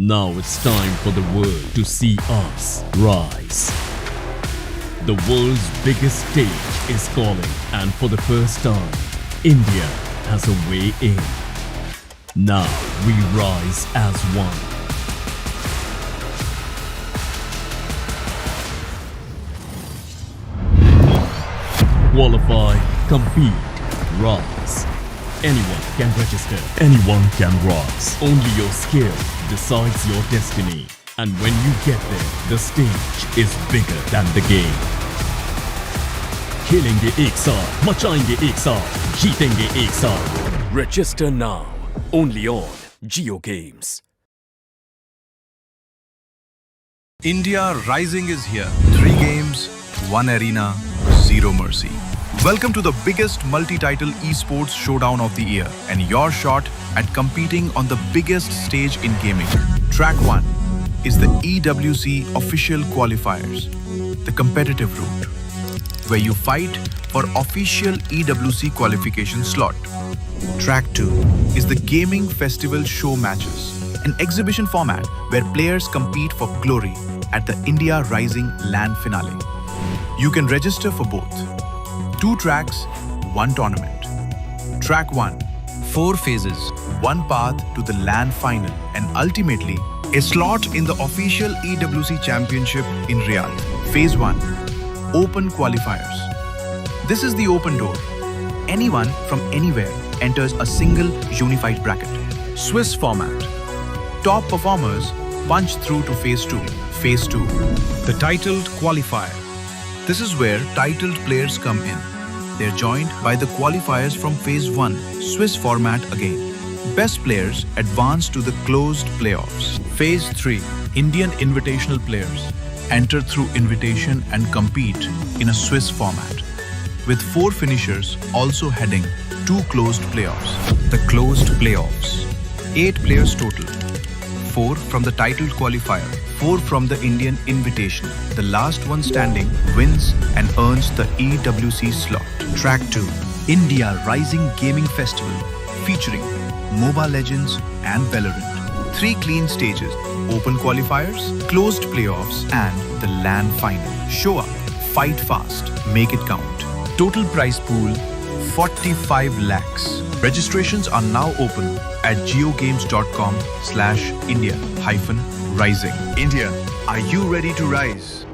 Now it's time for the world to see us rise. The world's biggest stage is calling, and for the first time, India has a way in. Now we rise as one. Qualify, compete, rise. Anyone can register. Anyone can rise. Only your skill decides your destiny. And when you get there, the stage is bigger than the game. खेलेंगे एक साथ, मचाएंगे एक साथ, जीतेंगे एक साथ. Register now. Only on Geo Games. India Rising is here. 3 games, 1 arena, 0 mercy. Welcome to the biggest multi-title esports showdown of the year and your shot at competing on the biggest stage in gaming. Track 1 is the EWC official qualifiers, the competitive route, where you fight for official EWC qualification slot. Track 2 is the gaming festival show matches, an exhibition format where players compete for glory at the India Rising LAN finale. You can register for both. 2 tracks, 1 tournament. Track 1, 4 phases, 1 path to the LAN final, and ultimately a slot in the official EWC championship in Riyadh. Phase 1, open qualifiers. This is the open door. Anyone from anywhere enters a single unified bracket. Swiss format. Top performers punch through to phase 2. Phase 2, the titled qualifier. This is where titled players come in. They're joined by the qualifiers from phase 1, Swiss format again. Best players advance to the closed playoffs. Phase 3, Indian invitational players enter through invitation and compete in a Swiss format, with 4 finishers also heading 2 closed playoffs. The closed playoffs, 8 players total. 4 from the titled qualifier, 4 from the Indian invitation. The last one standing wins and earns the EWC slot. Track 2, India Rising Gaming Festival, featuring Mobile Legends and Valorant. 3 clean stages, open qualifiers, closed playoffs, and the LAN final. Show up, fight fast, make it count. Total prize pool, 45 lakhs. Registrations are now open at geogames.com/India-Rising. India, are you ready to rise?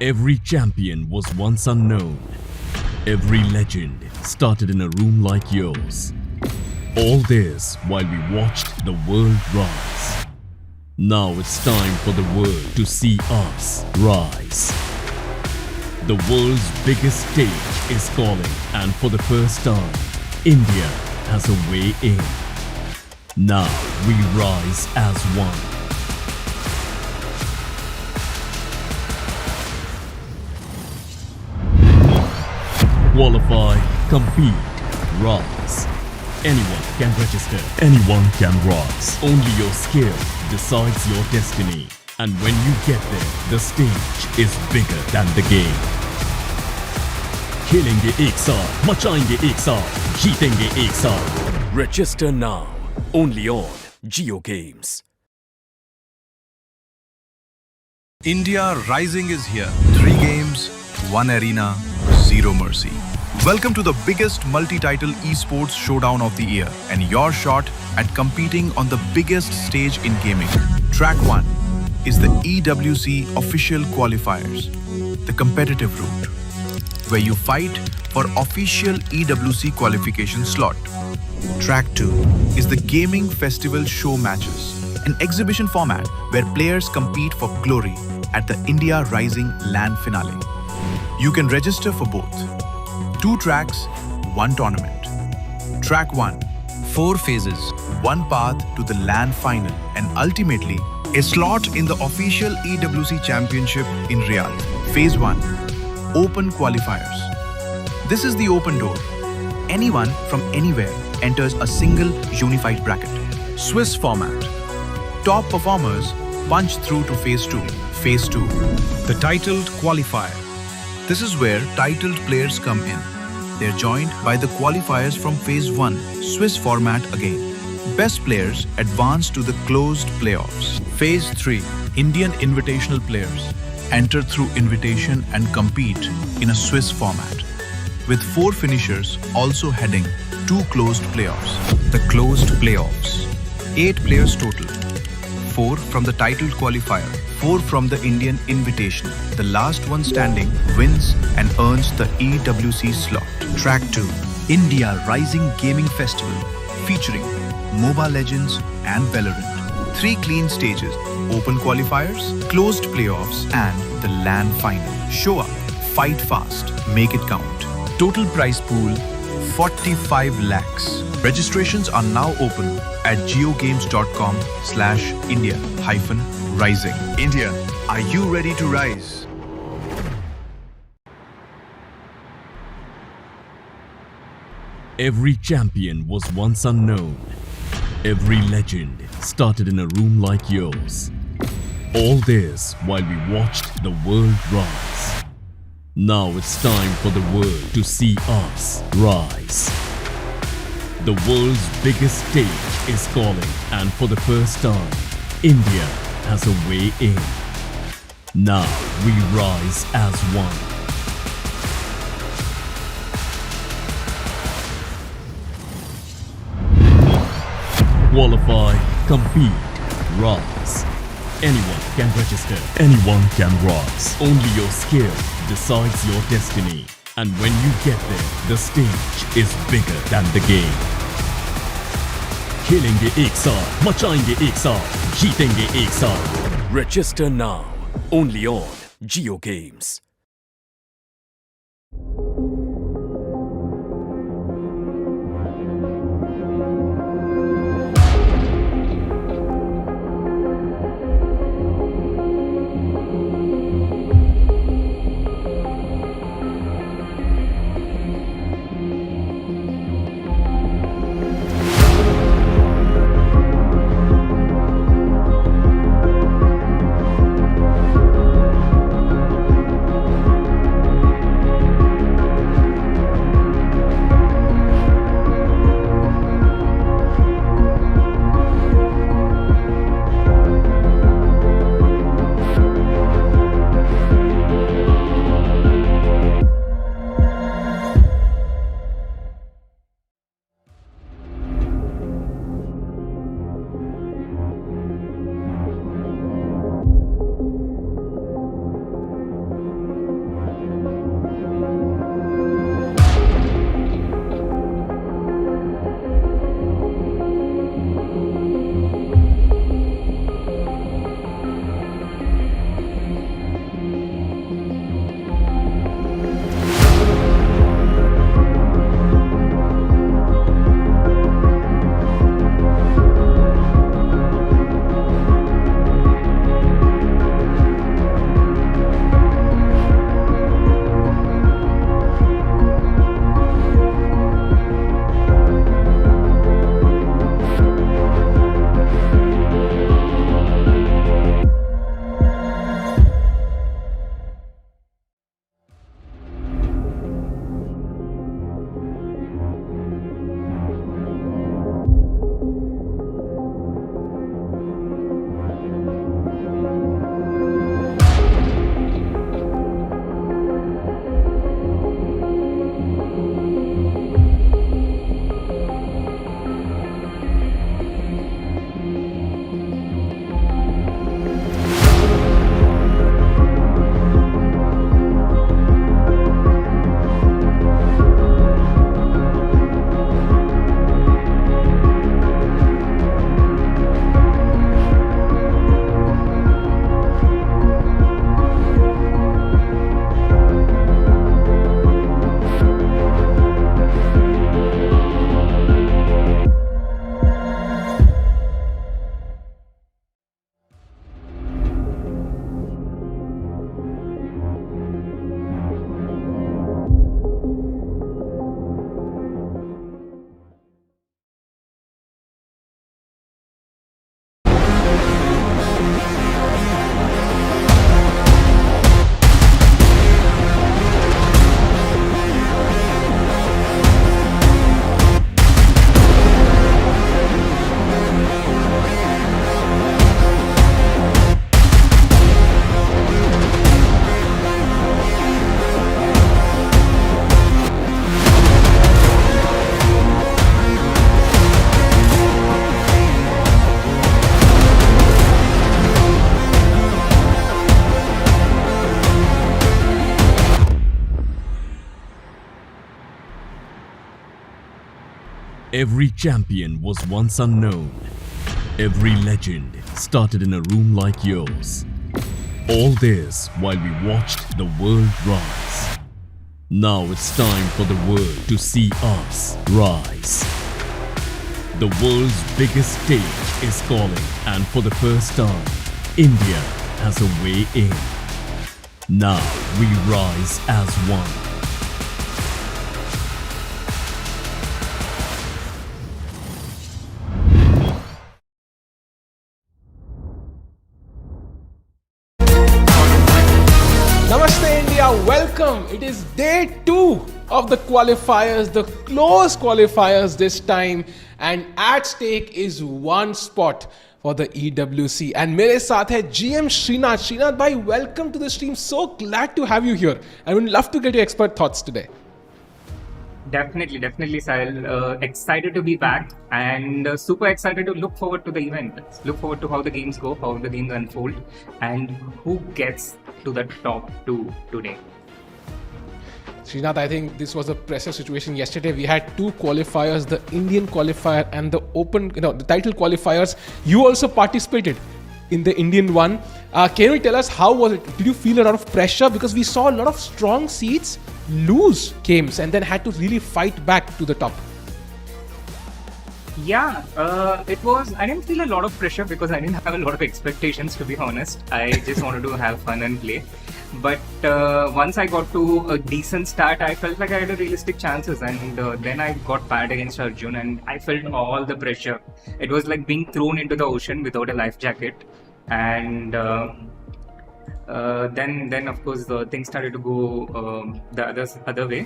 Every champion was once unknown, Every legend started in a room like yours. All this while we watched the world rise. Now it's time for the world to see us rise. The world's biggest stage is calling, and for the first time, India has a way in. Now we rise as one. Qualify, compete, rise. Anyone can register. Anyone can rise. Only your skill decides your destiny. And when you get there, the stage is bigger than the game. खेलेंगे एक साथ, मचाएंगे एक साथ, जीतेंगे एक साथ. Register now. Only on Geo Games. India Rising is here. 3 games, 1 arena, 0 mercy. Welcome to the biggest multi-title esports showdown of the year and your shot at competing on the biggest stage in gaming. Track 1 is the EWC official qualifiers, the competitive route, where you fight for official EWC qualification slot. Track 2 is the gaming festival show matches, an exhibition format where players compete for glory at the India Rising LAN finale. You can register for both. 2 tracks, 1 tournament. Track 1, 4 phases, 1 path to the LAN final, and ultimately a slot in the official EWC championship in Riyadh. Phase 1, open qualifiers. This is the open door. Anyone from anywhere enters a single unified bracket. Swiss format. Top performers punch through to phase 2. Phase 2, the titled qualifier. This is where titled players come in. They're joined by the qualifiers from phase 1, Swiss format again. Best players advance to the closed playoffs. Phase 3, Indian invitational players enter through invitation and compete in a Swiss format, with 4 finishers also heading 2 closed playoffs. The closed playoffs, 8 players total. 4 from the titled qualifier, 4 from the Indian Invitational. The last one standing wins and earns the EWC slot. Track 2, India Rising Gaming Festival, featuring Mobile Legends and Valorant. 3 clean stages, open qualifiers, closed playoffs and the LAN final. Show up, fight fast, make it count. Total prize pool, 45 lakhs. Registrations are now open at geogames.com/India-Rising. India, are you ready to rise? Every champion was once unknown. Every legend started in a room like yours. All this while we watched the world rise. Now it's time for the world to see us rise. The world's biggest stage is calling, and for the first time, India has a way in. Now we rise as one. Qualify, compete, rise. Anyone can register. Anyone can rise. Only your skill decides your destiny. And when you get there, the stage is bigger than the game. खेलेंगे एक साथ, मचाएंगे एक साथ, जीतेंगे एक साथ. Register now. Only on Geo Games. Every champion was once unknown. Every legend started in a room like yours. All this while we watched the world rise. Now it's time for the world to see us rise. The world's biggest stage is calling, and for the first time, India has a way in. Now we rise as one. Namaste India, welcome. It is day 2 of the qualifiers, the close qualifiers this time, and at stake is one spot for the EWC. And मेरे साथ है GM Srinath. Srinath bhai, welcome to the stream. So glad to have you here. I would love to get your expert thoughts today. Definitely, Sahil. Excited to be back and super excited to look forward to the event. Look forward to how the games go, how the games unfold, and who gets to the top 2 today. Srinath, I think this was a pressure situation yesterday. We had 2 qualifiers, the Indian qualifier and the open, the title qualifiers. You also participated in the Indian one. Can you tell us how was it? Did you feel a lot of pressure? Because we saw a lot of strong seeds lose games and then had to really fight back to the top. Yeah, it was. I didn't feel a lot of pressure because I didn't have a lot of expectations, to be honest. I just wanted to have fun and play. But once I got to a decent start, I felt like I had a realistic chances, and then I got bad against Arjun, and I felt all the pressure. It was like being thrown into the ocean without a life jacket, and then of course things started to go the other way.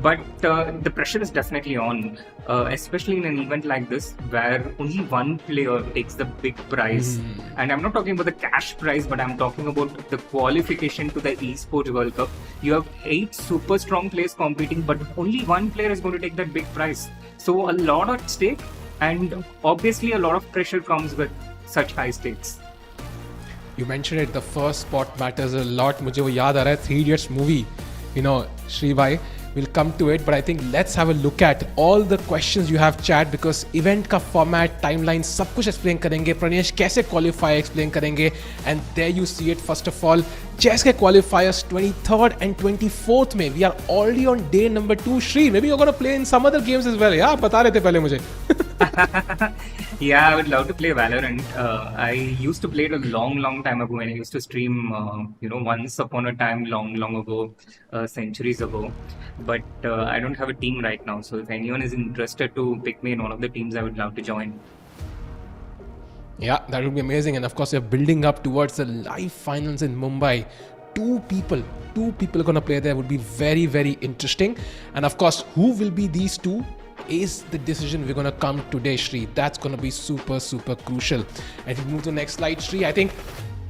But the pressure is definitely on, especially in an event like this where only one player takes the big prize. And I'm not talking about the cash prize, but I'm talking about the qualification to the Esports World Cup. You have 8 super strong players competing, but only one player is going to take that big prize. So a lot at stake, and obviously a lot of pressure comes with such high stakes. You mentioned it, the first spot matters a lot. मुझे वो याद आ रहा है 3 Idiots movie. Shri bhai, we'll come to it, but I think let's have a look at all the questions you have chat, because event का format, timeline, सब कुछ explain करेंगे. Pranesh कैसे qualify explain करेंगे, and there you see it. First of all, chess के qualifiers 23rd and 24th में. We are already on day number 2. Shri, maybe you're going to play in some other games as well. Yeah, बता रहे थे पहले मुझे. Yeah, I would love to play Valorant. I used to play it a long time ago when I used to stream, once upon a time, long ago, centuries ago. But I don't have a team right now. So if anyone is interested to pick me in one of the teams, I would love to join. Yeah, that would be amazing. And of course, you're building up towards the live finals in Mumbai. 2 people are going to play there. Would be very, very interesting. And of course, who will be these 2? Is the decision we're going to come today, Shri. That's going to be super crucial. And if we move to the next slide, Shri, I think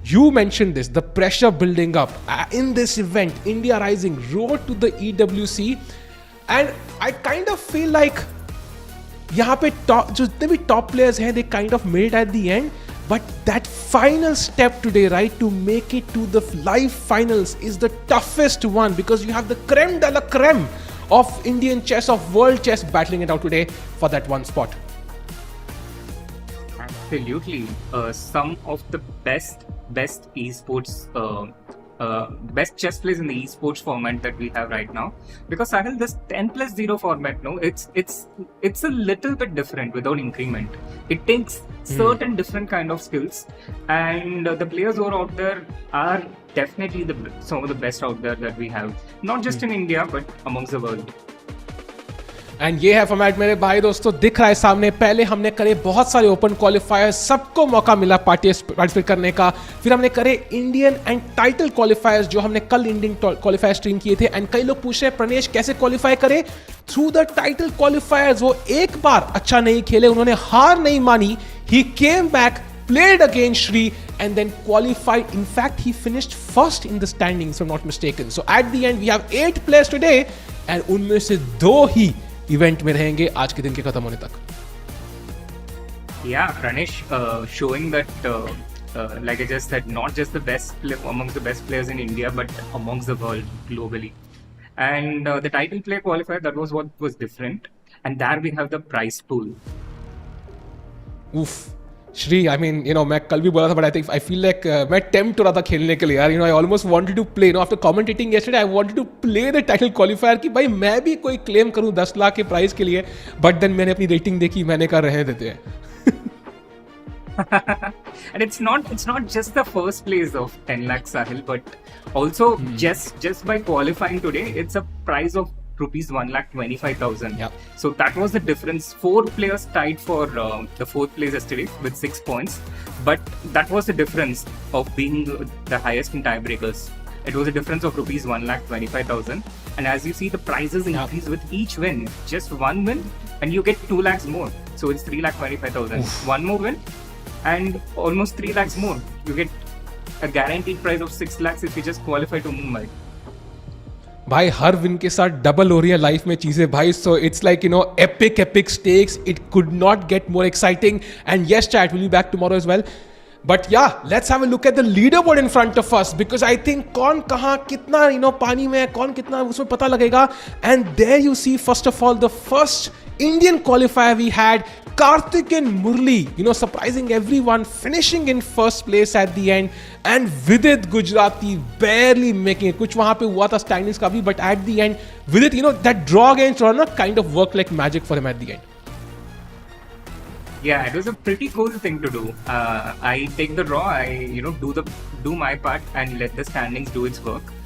you mentioned this, the pressure building up in this event, India Rising, road to the EWC. And I kind of feel like यहाँ पे जितने भी top players हैं, they kind of made it at the end. But that final step today, right, to make it to the live finals is the toughest one, because you have the creme de la creme of Indian chess, of world chess, battling it out today for that one spot. Absolutely. Some of the best esports, best chess players in the esports format that we have right now. Because Sahil, this 10+0 format, no, it's a little bit different without increment. It takes certain different kind of skills, and the players who are out there are definitely some of the best out there that we have, not just in India but amongst the world. And ये है format मेरे भाई दोस्तों, दिख रहा है सामने. पहले हमने करे बहुत सारे ओपन क्वालिफायर्स, सबको मौका मिला पार्टिसिपेट करने का. फिर हमने करे इंडियन एंड टाइटल क्वालिफायर्स, जो हमने कल इंडियन क्वालिफायर स्ट्रीम किए थे. एंड कई लोग पूछ रहे हैं प्रणेश कैसे क्वालिफाई करे थ्रू द टाइटल क्वालिफायर्स. वो एक बार अच्छा नहीं खेले, उन्होंने हार नहीं मानी. He came back, played against Shri, and then qualified. In fact, he finished first in the standings, if I'm not mistaken. So at the end, we have 8 players today, and उनमें से 2 ही इवेंट में रहेंगे आज के दिन के खत्म होने तक. Yeah, Pranesh, showing that, like I just said, not just the best amongst the best players in India, but amongst the world globally. And the title play qualifier, that was what was different. and there we have the prize pool. Oof. Shri I mean मैं कल भी बोला था but I feel like मैं tempt हो रहा था खेलने के लिए यार I almost wanted to play after commentating yesterday I wanted to play the title qualifier कि भाई मैं भी कोई क्लेम करूं 10 लाख के प्राइस के लिए बट देन मैंने अपनी रेटिंग देखी मैंने कहा रहे देते हैं And it's not just the first place of 10 lakh Sahil, but also just by qualifying today, it's a prize of rupees 1,25,000. Yeah. So that was the difference. 4 players tied for the 4th place yesterday with 6 points, but that was the difference of being the highest in tiebreakers. It was a difference of rupees 1,25,000, and as you see, the prizes increase with each win. Just one win, and you get 2 lakhs more. So it's 3,25,000. One more win, and almost 3 lakhs more. You get a guaranteed prize of 6 lakhs if you just qualify to Mumbai. भाई हर win के साथ double हो रही है life में चीजें भाई so it's like epic stakes it could not get more exciting and yes chat will be back tomorrow as well but yeah let's have a look at the leader board in front of us because I think कौन कहाँ कितना पानी में है कौन कितना उसमें पता लगेगा and there you see first of all the first Indian qualifier we had Karthik and Murli, surprising everyone, finishing in first place at the end, and Vidit Gujarati barely making it. कुछ वहाँ पे हुआ था standings का भी, but at the end, Vidit, that draw against Raunak kind of worked like magic for him at the end. Yeah, it was a pretty cool thing to do. I take the draw, I do my part and let the standings do its work.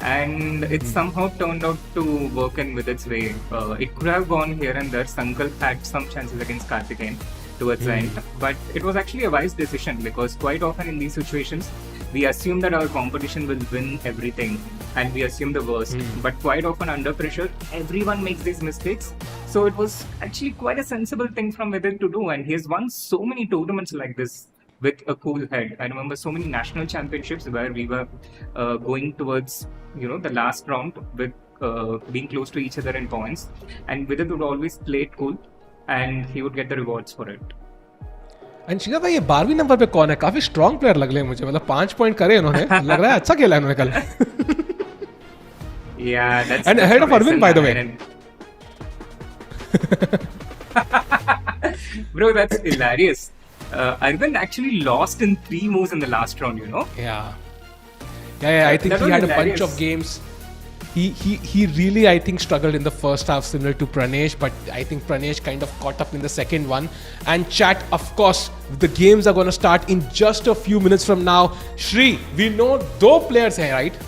And it somehow turned out to work in with its way. It could have gone here and there. Sankalp had some chances against Karthikeyan towards the end, but it was actually a wise decision because quite often in these situations, we assume that our competition will win everything and we assume the worst. But quite often under pressure, everyone makes these mistakes. So it was actually quite a sensible thing from Vidit to do, and he has won so many tournaments like this with a cool head. I remember so many national championships where we were going towards the last round with being close to each other in points, and Vidit would always play it cool and he would get the rewards for it. And Shikha भाई ये 12वीं number पे कौन है काफी strong player लग रहे हैं मुझे मतलब 5 पॉइंट करे इन्होंने लग रहा है अच्छा खेला इन्होंने कल Yeah, that's and ahead of Arjun by the way. Bro, that's hilarious. Arjun actually lost in 3 moves in the last round, Yeah. I think he had a bunch of games. He really, I think, struggled in the first half, similar to Pranesh, but I think Pranesh kind of caught up in the second one. And chat, of course, the games are going to start in just a few minutes from now. Shri, we know 2 players हैं, right?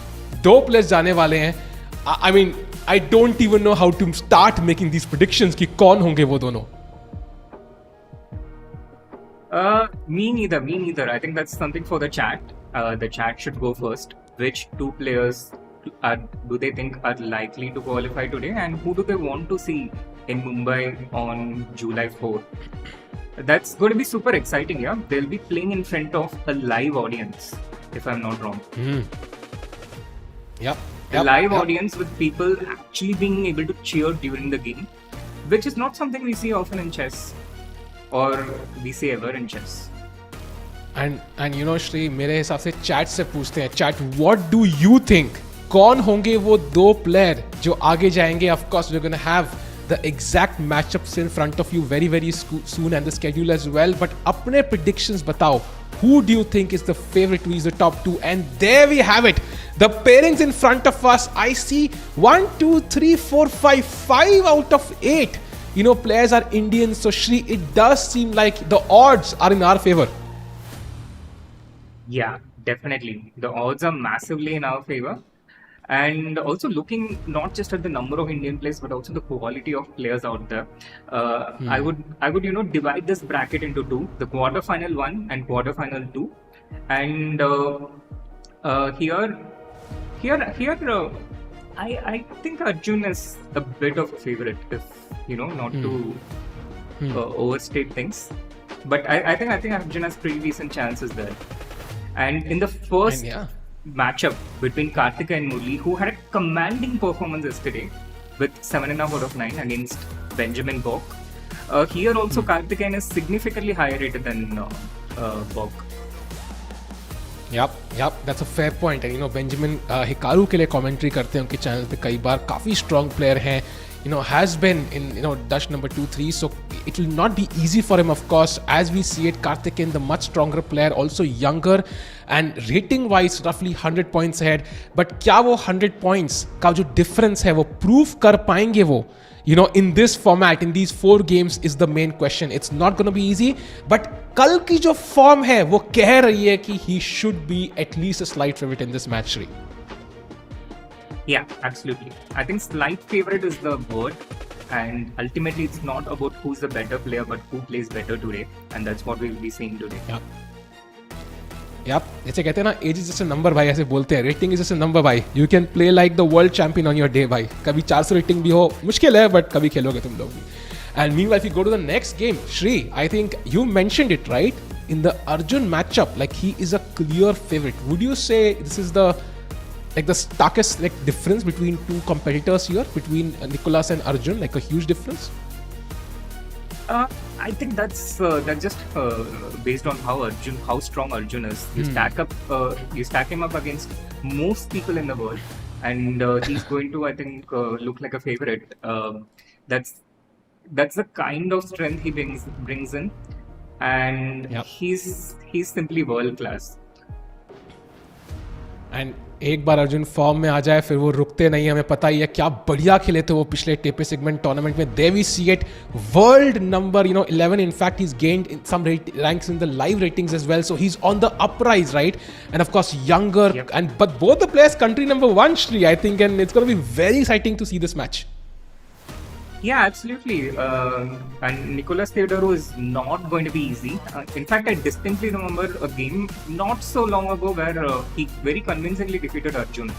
2 players जाने वाले हैं. I mean, I don't even know how to start making these predictions कि कौन होंगे वो दोनों. Me neither. I think that's something for the chat. The chat should go first. Which 2 players do they think are likely to qualify today, and who do they want to see in Mumbai on July 4? That's going to be super exciting, yeah? They'll be playing in front of a live audience, if I'm not wrong. Yep. Live audience with people actually being able to cheer during the game, which is not something we see often in chess, or we see ever in chess. And Shri मेरे हिसाब से chat से पूछते हैं chat what do you think कौन होंगे वो 2 player जो आगे जाएंगे of course we are gonna have the exact matchups in front of you very very soon and the schedule as well but अपने प्रेडिक्शंस बताओ who do you think is the favorite to reach the top 2 and there we have it the pairings in front of us I see 1 2 3 4 5 out of 8 players are Indian so Shri it does seem like the odds are in our favor. Yeah, definitely. The odds are massively in our favor. And also looking not just at the number of Indian players, but also the quality of players out there. I would divide this bracket into 2: the quarterfinal 1 and quarterfinal 2. And I think Arjun is a bit of a favorite, if not to overstate things. But I think Arjun has pretty decent chances there. And in the first matchup between Karthik and Murli, who had a commanding performance yesterday with 7.5 out of 9 against Benjamin Bok, here also Karthikeyan is significantly higher rated than Bok. Yep, that's a fair point. And Benjamin Hikaru के लिए commentary करते हैं उनके channel पे कई बार काफ़ी strong player हैं has been in Dutch number 2-3, so it will not be easy for him. Of course, as we see it, Karthikeyan, the much stronger player, also younger and rating wise roughly 100 points ahead. But क्या वो 100 points का जो difference है वो prove कर पाएंगे वो in this format, in these 4 games, is the main question. It's not going to be easy, but कल की जो form है वो कह रही है कि he should be at least a slight favorite in this match. Shri. Yeah, absolutely. I think slight favorite is the word, and ultimately it's not about who's the better player, but who plays better today, and that's what we'll be seeing today. Yeah. जैसे कहते हैं ना, age is just a number भाई, ऐसे बोलते हैं, rating is just a number भाई. You can play like the world champion on your day भाई. कभी 400 रेटिंग भी हो, मुश्किल है, बट कभी खेलोगे तुम लोग भी. And meanwhile, if you go to the next game, Shri, I think you mentioned it, right? In the Arjun matchup, like he is a clear favorite. Would you say this is the starkest difference between two competitors here, between Nicholas and Arjun, like a huge difference? I think that's just based on how strong Arjun is. You stack him up against most people in the world, and he's going to, I think, look like a favorite. That's the kind of strength he brings in, and he's simply world class. And एक बार Arjun form में आ जाए फिर वो रुकते नहीं. हमें पता ही है क्या बढ़िया खेले थे वो पिछले टेपे सेगमेंट टूर्नामेंट में. There we see it, world number 11. In fact, he's gained in some ranks in the live ratings as well. So he's on the uprise, right? And of course, younger. Yep. But both the players country number 1, Shri, I think, and it's going to be very exciting to see this match. Yeah, absolutely. And Nicolas Theodorou is not going to be easy. In fact, I distinctly remember a game not so long ago where he very convincingly defeated Arjun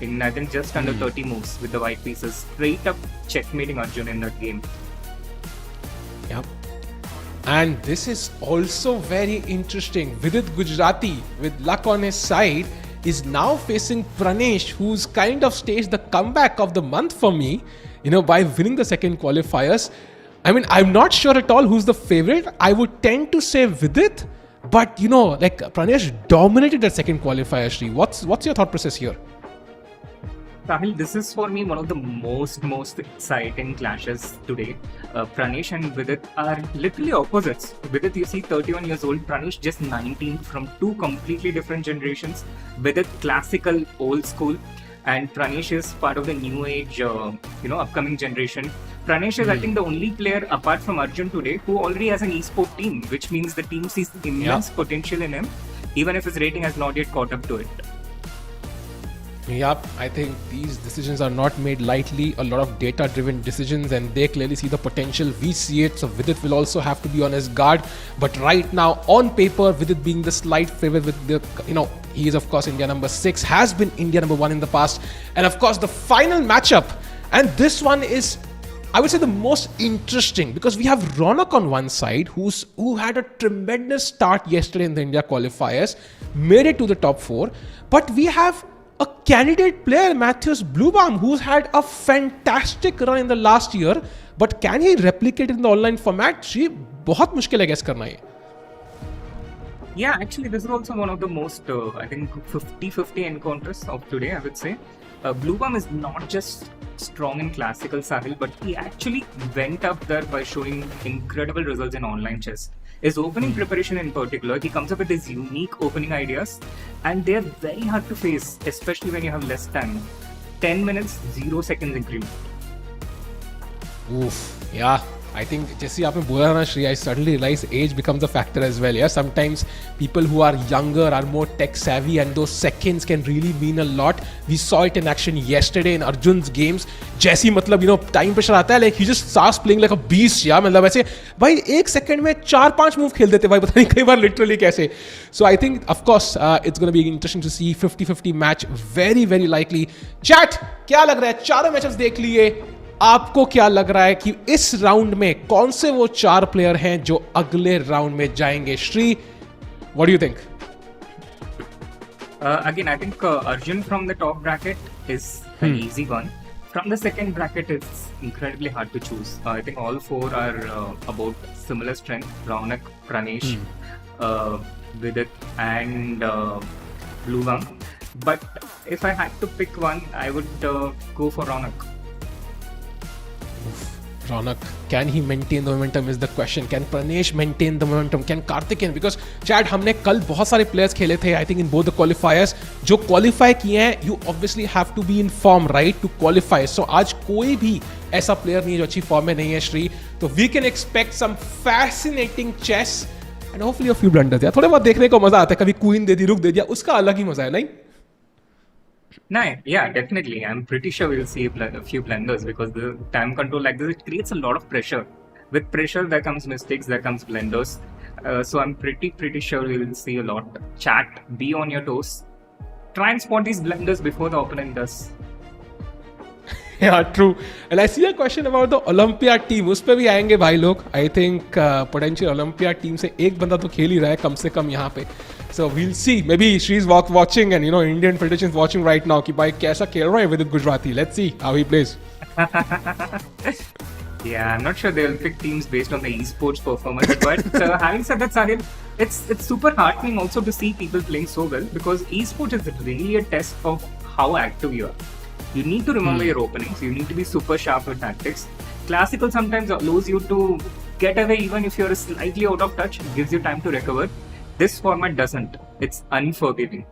in, I think, just under 30 moves with the white pieces. Straight up checkmating Arjun in that game. Yep. And this is also very interesting. Vidit Gujarati, with luck on his side, is now facing Pranesh, who's kind of staged the comeback of the month for me, by winning the second qualifiers. I mean, I'm not sure at all who's the favorite. I would tend to say Vidit, but Pranesh dominated that second qualifier. Shri, what's your thought process here? Sahil, this is for me one of the most exciting clashes today. Pranesh and Vidit are literally opposites. Vidit, you see, 31 years old. Pranesh just 19, from two completely different generations. Vidit, classical, old school. And Pranesh is part of the new age, upcoming generation. Pranesh is, I think, the only player apart from Arjun today who already has an esport team, which means the team sees immense potential in him, even if his rating has not yet caught up to it. Yep, I think these decisions are not made lightly. A lot of data-driven decisions, and they clearly see the potential. We see it, so Vidit will also have to be on his guard. But right now, on paper, Vidit being the slight favorite with the, he is of course India number 6, has been India number 1 in the past. And of course, the final matchup, and this one is, I would say, the most interesting, because we have Raunak on one side, who had a tremendous start yesterday in the India qualifiers, made it to the top 4, but we have a candidate player, Matthias Bluebaum, who's had a fantastic run in the last year, but can he replicate it in the online format? She बहुत मुश्किल है guess करना ये. Yeah, actually, this is also one of the most, I think, 50-50 encounters of today, I would say. Bluebaum is not just strong in classical, Sahil, but he actually went up there by showing incredible results in online chess. His opening preparation in particular, he comes up with his unique opening ideas, and they're very hard to face, especially when you have less time. 10 minutes, 0 seconds increment. Oof, yeah. I think जैसे आपने बोला ना Shri, I suddenly realize age becomes a factor as well. Yeah, sometimes people who are younger are more tech savvy, and those seconds can really mean a lot. We saw it in action yesterday in Arjun's games. जैसी मतलब time pressure आता है, like he just starts playing like a beast. Yeah, मतलब ऐसे भाई 1 second में 4-5 move खेल देते भाई, पता नहीं कई बार literally कैसे. So I think of course it's going to be interesting to see 50-50 match, very very likely. Chat, क्या लग रहा है? चारों मैचेस देख लिए. आपको क्या लग रहा है कि इस राउंड में कौन से वो 4 प्लेयर हैं जो अगले राउंड में जाएंगे? Shri, what do you think? Again, I think Arjun from the top bracket is an easy one. From the second bracket, it's incredibly hard to choose. I think all 4 are about similar strength. Raunak, Pranesh, Vidit, and Bluebaum. But if I had to pick one, I would go for Raunak. Raunak, can he maintain the momentum is the question. Can Pranesh maintain the momentum? Can Karthikeyan? Because Chad, हमने कल बहुत सारे players खेले थे. I think in both the qualifiers. जो qualify किए हैं, you obviously have to be in form, right, to qualify. So आज कोई भी ऐसा player नहीं है जो अच्छी form में नहीं है, श्री. तो we can expect some fascinating chess and hopefully a few blunders. यार थोड़े बहुत देखने को मजा आता है. कभी queen दे दी, रुक दे दिया, उसका अलग ही मजा है, नहीं? No, yeah, definitely. I'm pretty sure we'll see a few blunders because the time control like this, it creates a lot of pressure. With pressure, there comes mistakes, there comes blunders. So I'm pretty sure we'll see a lot. Chat, be on your toes. Try and spot these blunders before the opponent does. Yeah, true. And I see a question about the Olympiad team. उस पे भी आएंगे भाई लोग. I think potential Olympiad team से एक बंदा तो खेल ही रहा है कम से कम यहाँ पे. So we'll see. Maybe she's watching and Indian Federation is watching right now कि भाई कैसा खेल रहा है Vidit Gujarati. Let's see how he plays. Yeah, I'm not sure they'll pick teams based on the esports performance. But having said that, Sahil, it's super heartening also to see people playing so well because esports is really a test of how active you are. You need to remember your openings. You need to be super sharp with tactics. Classical sometimes allows you to get away even if you're slightly out of touch. It gives you time to recover. This format doesn't. It's unforgiving.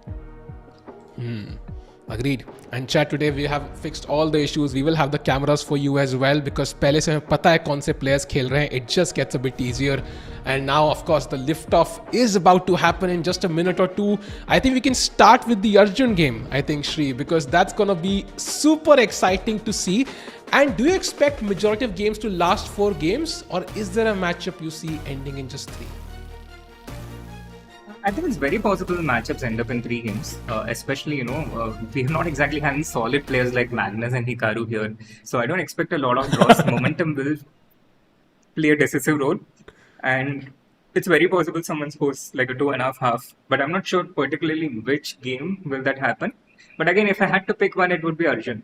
Agreed. And chat, today we have fixed all the issues. We will have the cameras for you as well because पहले से हमें पता है कौन से players खेल रहे हैं. It just gets a bit easier. And now, of course, the lift-off is about to happen in just a minute or two. I think we can start with the Arjun game, I think, Shri, because that's going to be super exciting to see. And do you expect majority of games to last 4 games? Or is there a matchup you see ending in just 3? I think it's very possible matchups end up in 3 games, especially, we're not exactly having solid players like Magnus and Hikaru here. So I don't expect a lot of draws. Momentum will play a decisive role. And it's very possible someone scores like a 2.5. But I'm not sure particularly which game will that happen. But again, if I had to pick one, it would be Arjun.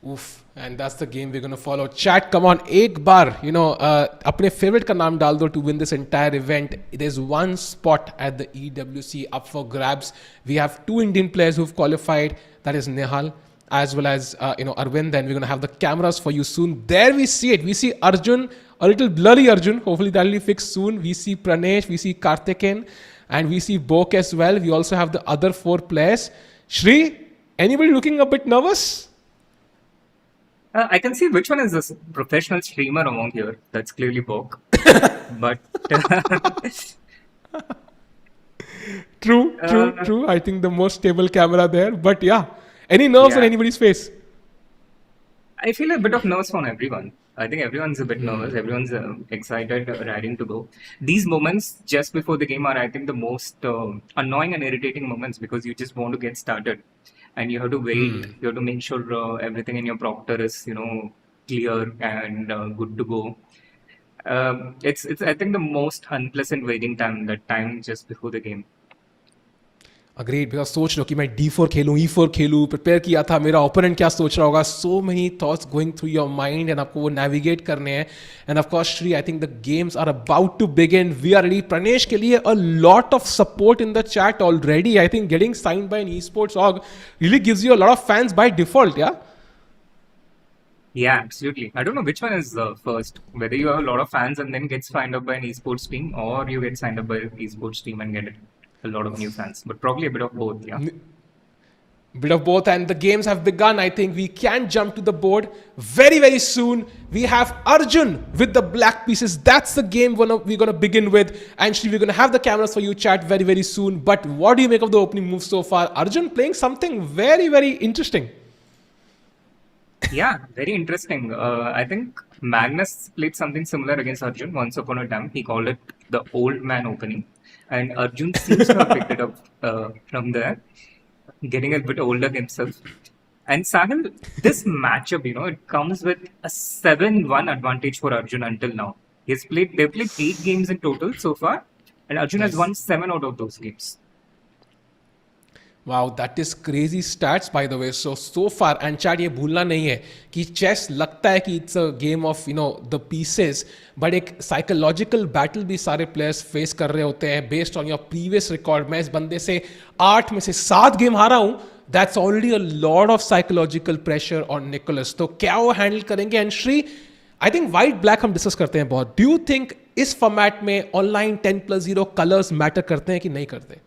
Oof. And that's the game we're going to follow. Chat, come on, एक बार, अपने favorite का नाम डाल दो to win this entire event. There's one spot at the EWC up for grabs. We have 2 Indian players who've qualified. That is Nehal as well as, Arvind. Then we're going to have the cameras for you soon. There we see it. We see Arjun, a little blurry Arjun. Hopefully that'll be fixed soon. We see Pranesh, we see Karthikeyan, and we see Bok as well. We also have the other 4 players. Shri, anybody looking a bit nervous? I can see which one is this professional streamer among here. That's clearly Bok. But True. I think the most stable camera there. But yeah, any nerves on anybody's face? I feel a bit of nerves on everyone. I think everyone's a bit nervous. Everyone's excited, ready to go. These moments just before the game are, I think, the most annoying and irritating moments because you just want to get started. And you have to wait. You have to make sure everything in your proctor is, clear and good to go. It's I think the most unpleasant waiting time. That time just before the game. Agreed. Because सोच लो कि मैं D4 खेलूं, E4 खेलूं, prepare किया था, मेरा opponent क्या सोच रहा होगा. So many thoughts going through your mind and आपको वो navigate करने हैं. And of course, Shri, I think the games are about to begin. We are ready. Pranesh के लिए a lot of support in the chat already. I think getting signed by an esports org really gives you a lot of fans by default, yeah? Yeah, absolutely. I don't know which one is first. Whether you have a lot of fans and then get signed up by an esports team or you get signed up by an esports team and get a lot of new fans, but probably a bit of both. Yeah, bit of both. And the games have begun. I think we can jump to the board very soon. We have Arjun with the black pieces. That's the game we're going to begin with. And Shri, we're going to have the cameras for you, chat, very soon. But what do you make of the opening move so far? Arjun playing something very interesting. Yeah, very interesting. I think Magnus played something similar against Arjun once upon a time. He called it the old man opening. And Arjun seems to have picked it up from there, getting a bit older himself. And Sahil, this matchup, it comes with a 7-1 advantage for Arjun until now. They've played 8 games in total so far, and Arjun has won 7 out of those games. Wow, that is crazy stats by the way. So far, and chat ये भूलना नहीं है कि chess लगता है कि it's a game of the pieces, but एक psychological battle भी सारे players face कर रहे होते हैं based on your previous record. मैं इस बंदे से 8 में से 7 गेम हारा हूँ, That's already a lot of psychological pressure on Nicholas. तो क्या वो हैंडल करेंगे? And Shri, I think white black हम डिस्कस करते हैं बहुत. डू यू थिंक इस फॉर्मेट में ऑनलाइन 10+0 कलर्स मैटर करते हैं कि नहीं करते?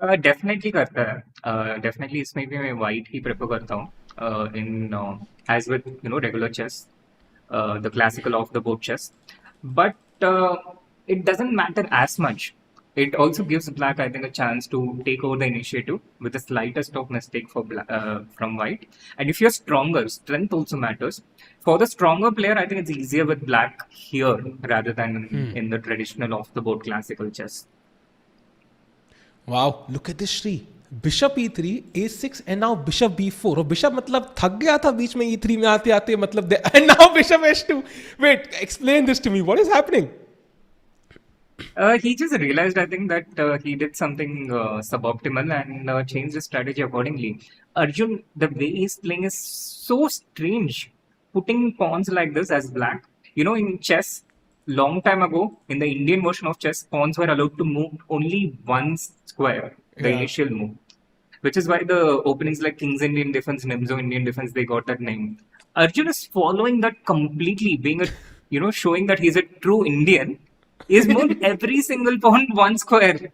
डेफिनेटली करता है. डेफिनेटली इसमें भी मैं वाइट ही प्रेफर करता हूँ in age with regular chess, the classical off the board chess, but it doesn't matter as much. It also gives black, I think, a chance to take over the initiative with the slightest of mistake from white. And if you're stronger, strength also matters. For the stronger player, I think it's easier with black here rather than in the traditional off the board classical chess. Wow, look at this, Shri. Bishop e3, a6 and now bishop b4. और bishop मतलब थक गया था बीच में e3 में आते आते, मतलब and now bishop h2. Wait, explain this to me. What is happening? He just realized, I think, that he did something suboptimal and changed his strategy accordingly. Arjun, the way he's playing is so strange. Putting pawns like this as black. In chess, long time ago, in the Indian version of chess, pawns were allowed to move only one square, the initial move. Which is why the openings like King's Indian Defense, Nimzo Indian Defense, they got that name. Arjun is following that completely, being showing that he's a true Indian. He's moved every single pawn one square.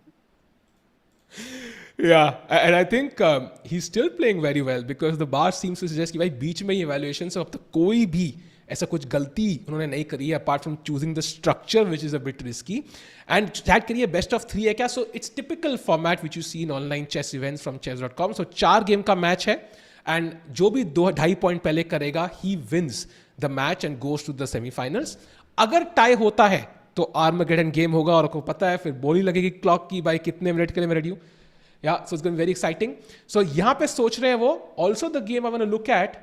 Yeah, and I think he's still playing very well because the bar seems to suggest कि भाई बीच में evaluation से अब तक कोई भी ऐसा कुछ गलती उन्होंने नहीं करी है apart from choosing the structure which is a bit risky, and that करिए best of 3 है क्या? So it's typical format which you see in online chess events from chess.com. So 4 game का मैच है and जो भी 2.5 point पहले करेगा he wins the match and goes to the semifinals. अगर टाई होता है तो आर्मगेडन गेम होगा और आपको पता है फिर बोली लगेगी क्लॉक की, भाई कितने मिनट के लिए मैं रेडी हूँ. Yeah, so it's going to be very exciting. So यहाँ पे सोच रहे हैं वो. Also the game I want to look at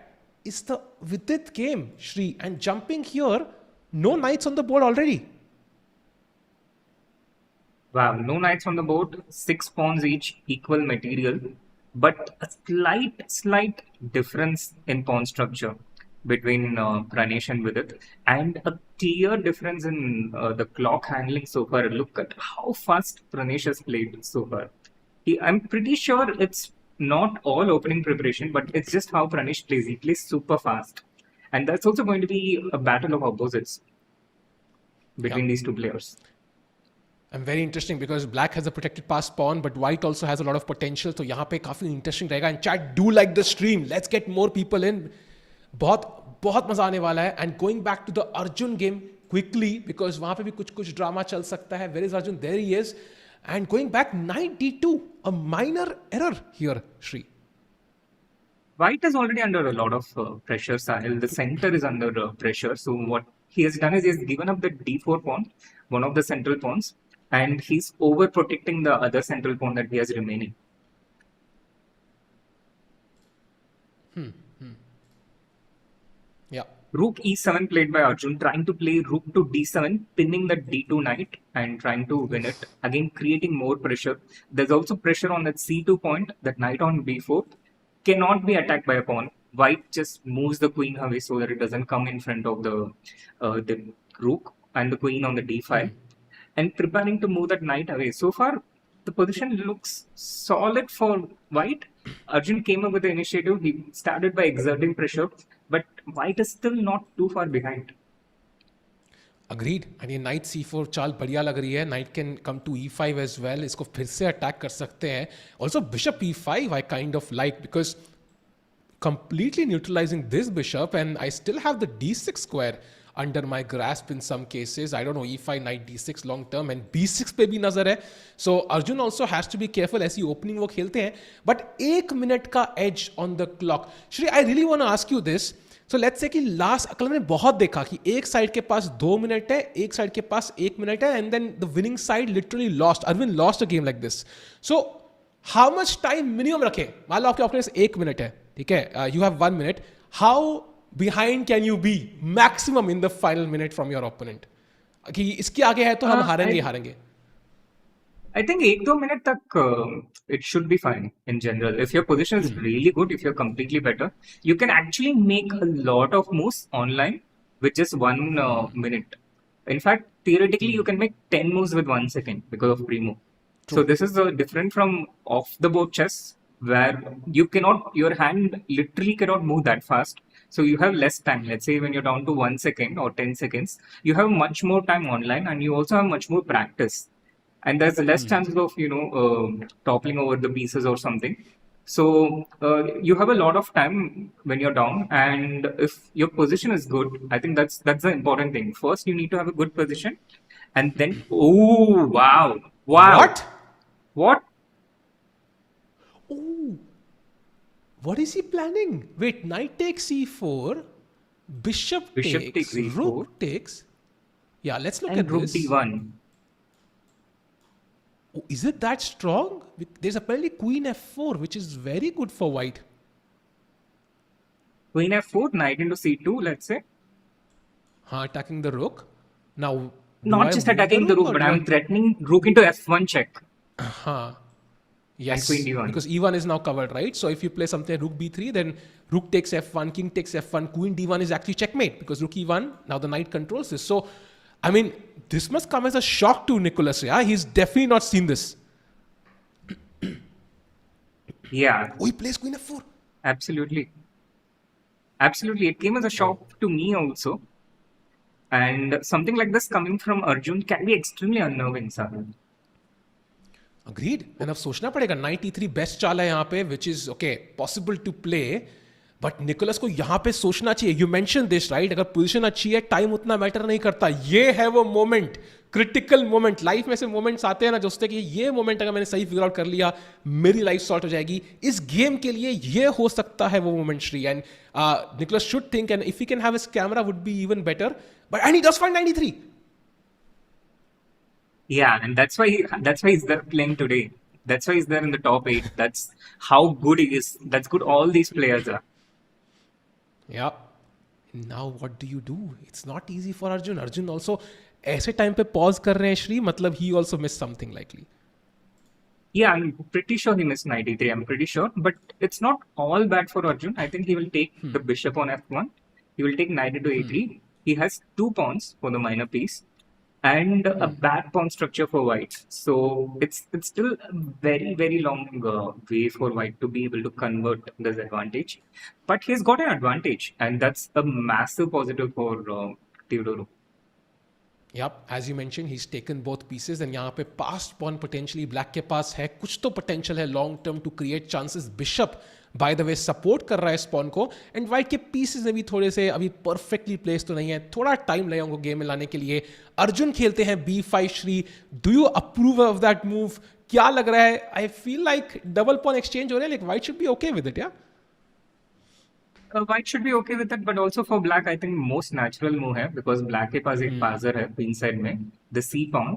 is the Vidit game, Shri, and jumping here, no knights on the board already. Wow, no knights on the board, 6 pawns each, equal material, but a slight difference in pawn structure between Pranesh and Vidit, and a clear difference in the clock handling so far. Look at how fast Pranesh has played so far. I'm pretty sure it's not all opening preparation, but it's just how Pranesh plays. He plays super fast. And that's also going to be a battle of opposites between these two players. And very interesting because black has a protected pass pawn, but white also has a lot of potential. So यहाँ पे काफी interesting रहेगा. And chat, do like the stream. Let's get more people in. बहुत मजा आने वाला है. And going back to the Arjun game quickly because वहाँ पे भी कुछ ड्रामा चल सकता है. Where is Arjun? There he is. And going back, knight d2, a minor error here, Shri. White is already under a lot of pressure, Sahil. The center is under pressure. So what he has done is he's given up the d4 pawn, one of the central pawns, and he's overprotecting the other central pawn that he has remaining. Yeah. Rook e7 played by Arjun, trying to play rook to d7, pinning the d2 knight and trying to win it. Again, creating more pressure. There's also pressure on that c2 point. That knight on b4 cannot be attacked by a pawn. White just moves the queen away so that it doesn't come in front of the rook and the queen on the d5. And preparing to move that knight away. So far, the position looks solid for white. Arjun came up with the initiative. He started by exerting pressure, but white is still not too far behind. Agreed. And ये knight c4 चाल बढ़िया लग रही है. Knight can come to e5 as well. इसको फिर से attack कर सकते हैं. Also bishop e5 I kind of like because completely neutralizing this bishop and I still have the d6 square under my grasp in some cases. I don't know, e5, knight d6 long term and b6 पे भी नजर है. So Arjun also has to be careful ऐसी opening वो खेलते हैं. But 1 minute का edge on the clock. Shri, I really want to ask you this. So let's say कि लास्ट कल मैंने बहुत देखा कि एक साइड के पास 2 मिनट है, एक साइड के पास 1 मिनट है, and then the winning side literally lost. Arjun lost a game like this. So how much time minimum रखें? मान लो आपके पास 1 मिनट है, ठीक है? You have 1 minute. How behind can you be maximum in the final minute from your opponent? कि इसके आगे है तो हम हारेंगे. I think 1-2 minutes tak it should be fine in general. If your position is really good, if you're completely better, you can actually make a lot of moves online with just 1 minute. In fact, theoretically, you can make 10 moves with 1 second because of pre-move. So this is different from off-the-board chess where your hand literally cannot move that fast. So you have less time. Let's say when you're down to 1 second or 10 seconds, you have much more time online, and you also have much more practice. And there's less chances of, toppling over the pieces or something. So you have a lot of time when you're down, and if your position is good, I think that's the important thing. First, you need to have a good position, and then oh wow, what? Oh, what is he planning? Wait, knight takes c4, Bishop takes e4, rook takes. Yeah, let's look and at rook this. d1. Oh, is it that strong? There's apparently queen f4, which is very good for white. Queen f4, knight into c2, let's say. Attacking the rook. Now, do Not I just move attacking the rook, or but do I'm threatening rook into f1 check. Yes, and queen d1. because e1 is now covered, right? So if you play something rook b3, then rook takes f1, king takes f1, queen d1 is actually checkmate because rook e1, now the knight controls this. So, I mean, this must come as a shock to Nicholas. Yeah, he's definitely not seen this. Yeah. Oh, he plays queen f4. Absolutely. Absolutely. It came as a shock to me also. And something like this coming from Arjun can be extremely unnerving, Sahil. Agreed. And अब सोचना पड़ेगा 93 best चाल है यहाँ पे which is okay possible to play. But Nicholas को यहाँ पे सोचना चाहिए. यू मेंशन दिस राइट, अगर पोजीशन अच्छी है टाइम उतना मैटर नहीं करता. ये है वो मोमेंट, क्रिटिकल मोमेंट. लाइफ में से मोमेंट्स आते हैं ना दोस्तों कि ये मोमेंट अगर मैंने सही फिगर आउट कर लिया मेरी लाइफ सॉर्ट हो जाएगी. इस गेम के लिए ये हो सकता है वो moment Sri. And Nicholas should think and if he can have his camera would be even better. But and he does find 93. Yeah, and that's why he's there playing today. That's why he's there in the top 8. That's how good he is. That's good all these players are. Yeah. Now what do you do? It's not easy for Arjun. Arjun also ऐसे time पे pause कर रहे हैं श्री, मतलब he also missed something likely. Yeah, I'm pretty sure he missed 93. I'm pretty sure. But it's not all bad for Arjun. I think he will take the bishop on f1. He will take knight into a3. He has 2 pawns for the minor piece. And a bad pawn structure for white. So it's still a very, very long way for white to be able to convert this advantage. But he's got an advantage, and that's a massive positive for Teodoro. Yep, as you mentioned, he's taken both pieces and यहाँ पे passed pawn potentially black के पास है. कुछ तो potential है long term to create chances. Bishop by the way support कर रहा है इस pawn को, and white के pieces में भी थोड़े से अभी perfectly placed तो नहीं है. थोड़ा time लगेगा उनको game में लाने के लिए. अर्जुन खेलते हैं b5 Shri. Do you approve of that move? क्या लग रहा है? I feel like double pawn exchange हो रहा है. Like white should be okay with it, yeah? White should be okay with it, but also for black, I think most natural move है because black के पास एक passer है queen side में, the c pawn,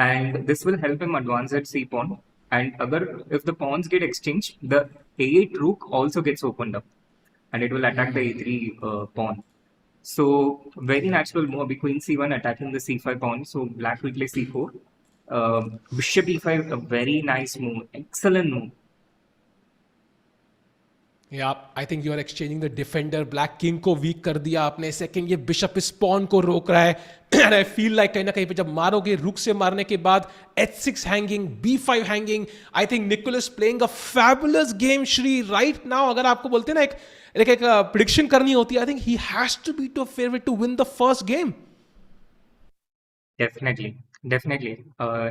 and this will help him advance that c pawn. And अगर if the pawns get exchanged, the a8 rook also gets opened up, and it will attack the a3 pawn. So very natural move. अभी queen c1 attacking the c5 pawn, so black will play c4. Bishop e5, a very nice move, excellent move. Yeah, I think you are exchanging the defender. Black king को weak कर दिया आपने. Second, ये bishop इस pawn को रोक रहा है. And I feel like कहीं ना कहीं पे जब मारोगे रुक से मारने के बाद h6 hanging, b5 hanging. I think Nicholas playing a fabulous game, Shri. Right now, अगर आपको बोलते हैं ना एक prediction करनी होती है, I think he has to be to a favorite to win the first game. Definitely.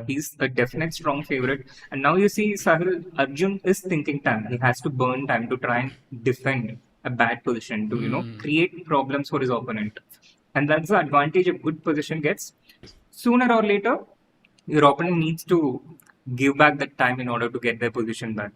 He's a definite strong favorite. And now you see, Sahil, Arjun is thinking time. He has to burn time to try and defend a bad position to, create problems for his opponent. And that's the advantage a good position gets. Sooner or later, your opponent needs to give back that time in order to get their position back.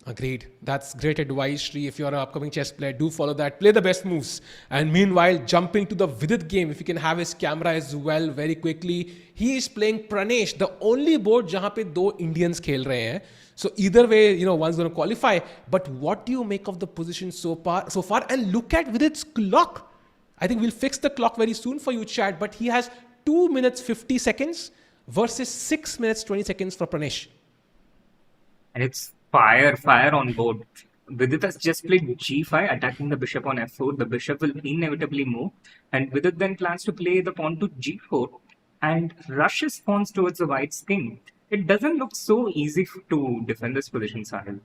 Agreed. That's great advice, Shri. If you're an upcoming chess player, do follow that. Play the best moves. And meanwhile, jumping to the Vidit game, if you can have his camera as well very quickly. He is playing Pranesh, the only board जहाँ पे 2 Indians खेल रहे हैं. So either way, one's going to qualify. But what do you make of the position so far? And look at Vidit's clock. I think we'll fix the clock very soon for you, chat. But he has 2 minutes 50 seconds versus 6 minutes 20 seconds for Pranesh. And it's fire on board. Vidit has just played g5, attacking the bishop on f4. The bishop will inevitably move, and Vidit then plans to play the pawn to g4 and rushes pawns towards the white's king. It doesn't look so easy to defend this position, Sahil.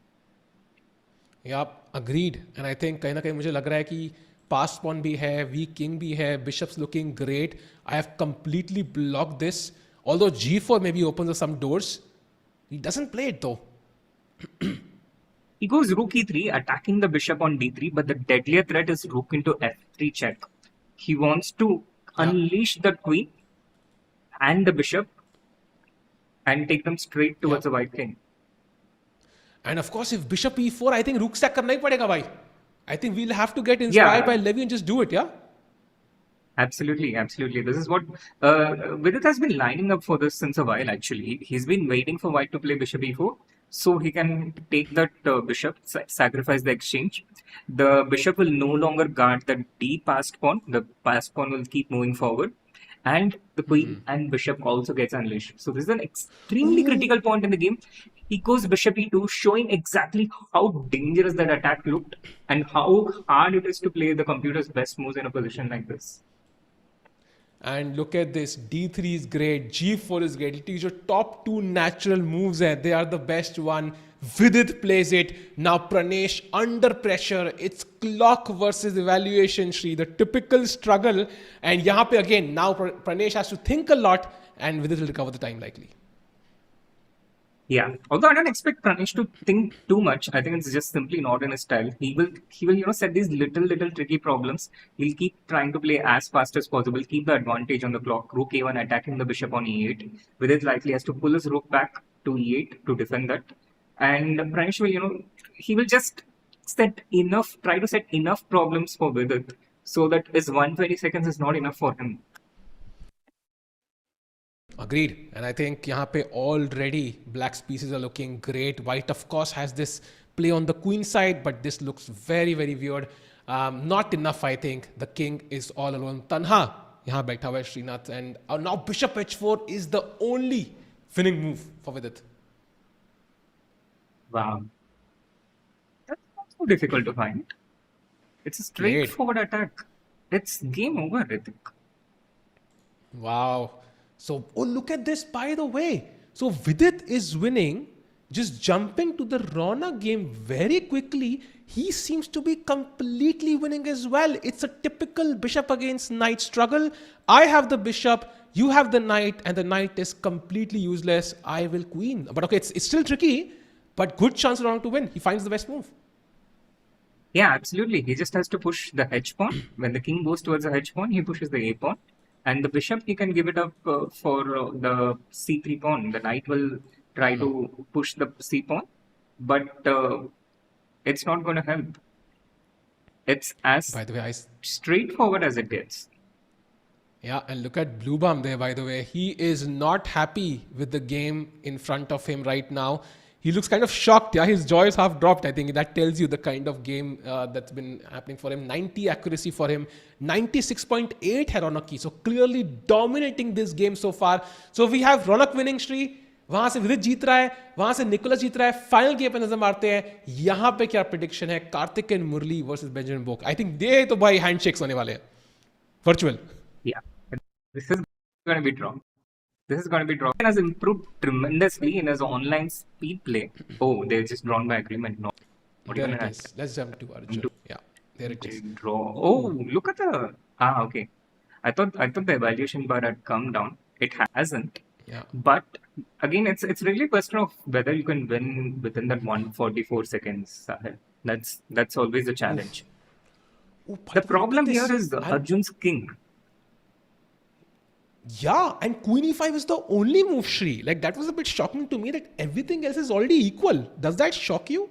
या agreed and I think कहीं ना कहीं मुझे लग रहा है कि पास pawn भी है, वीक किंग भी है, bishops looking great. I have completely block this. Although G4 maybe opens some doors. He doesn't play it though. He goes rook e3, attacking the bishop on d3, but the deadlier threat is rook into f3 check. He wants to unleash the queen and the bishop and take them straight towards the white king. And of course, if bishop e4, I think rook stack करना ही पड़ेगा भाई. I think we'll have to get inspired by Levy and just do it, yeah? Absolutely, absolutely. This is what Vidit has been lining up for this since a while, actually. He's been waiting for white to play bishop e4 so he can take that bishop, sacrifice the exchange. The bishop will no longer guard the d passed pawn. The passed pawn will keep moving forward. And the queen and bishop also gets unleashed. So this is an extremely critical point in the game. He goes bishop e2, showing exactly how dangerous that attack looked and how hard it is to play the computer's best moves in a position like this. And look at this, d3 is great, g4 is great. It is your top two natural moves hai. They are the best one. Vidit plays it. Now Pranesh under pressure. It's clock versus evaluation, Shri. The typical struggle. And yahan pe again, now Pranesh has to think a lot and Vidit will recover the time likely. Yeah, although I don't expect Pranesh to think too much. I think it's just simply not in his style. He will set these little tricky problems. He'll keep trying to play as fast as possible, keep the advantage on the clock. Rook a1 attacking the bishop on e8. Vidit likely has to pull his rook back to e8 to defend that. And Pranesh will, he will just try to set enough problems for Vidit so that his 120 seconds is not enough for him. Agreed. And I think यहाँ पे already black's pieces are looking great. White of course has this play on the queen side, but this looks very, very weird. Not enough, I think. The king is all alone. Tanha यहाँ बैठा हुआ है Srinath. And now bishop h4 is the only winning move for Vidit. Wow. That's not so difficult to find. It's a straightforward attack. It's game over, I think. Wow. So, oh, look at this, by the way. So, Vidit is winning, just jumping to the Raunak game very quickly. He seems to be completely winning as well. It's a typical bishop against knight struggle. I have the bishop, you have the knight, and the knight is completely useless. I will queen. But okay, it's still tricky, but good chance Raunak to win. He finds the best move. Yeah, absolutely. He just has to push the h pawn. When the king goes towards the h pawn, he pushes the a pawn. And the bishop, he can give it up for the c3 pawn. The knight will try to push the c pawn, but it's not going to help. It's as By the way, straightforward as it gets. Yeah, and look at Blue Bomb there, by the way. He is not happy with the game in front of him right now. He looks kind of shocked. Yeah, his jaw is half dropped. I think that tells you the kind of game that's been happening for him. 90 accuracy for him. 96.8 है रौनक की. So clearly dominating this game so far. So we have Raunak winning Shri. वहां से विदित जीत रहा है, वहां से Nicholas जीत रहा है. फाइनल गेम पे नजर मारते हैं. यहाँ पे क्या प्रेडिक्शन है? Karthik and Murali versus Benjamin Bok. I think they तो भाई हैंडशेक्स होने वाले हैं. Virtual. Yeah, this is going to be drawn. This is going to be drawn. He has improved tremendously in his online speed play. Oh, they're just drawn by agreement. No, there it is. Let's jump to Arjun. Yeah, there it is. Draw. Oh, look at the. Okay. I thought the evaluation bar had come down. It hasn't. Yeah. But again, it's really a question of whether you can win within that 144 seconds. That's always a challenge. Oh, the problem here is Arjun's king. Yeah, and Queen e5 is the only move, Shri. Like, that was a bit shocking to me that everything else is already equal. Does that shock you?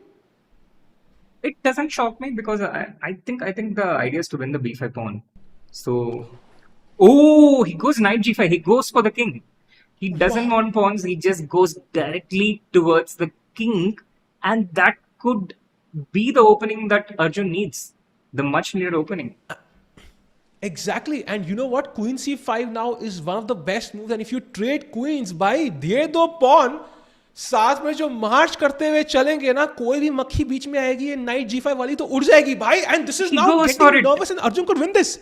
It doesn't shock me because I think the idea is to win the b5 pawn. So, oh, he goes knight g5. He goes for the king. He doesn't want pawns. He just goes directly towards the king, and that could be the opening that Arjun needs. The much needed opening. Exactly, and you know what? Queen c5 now is one of the best moves, and if you trade queens, भाई दिए दो pawn, साथ में जो मार्च करते हुए चलेंगे ना, कोई भी मक्खी बीच में आएगी, ये knight g5 वाली तो उड़ जाएगी भाई. And this is now getting nervous, and Arjun could win this.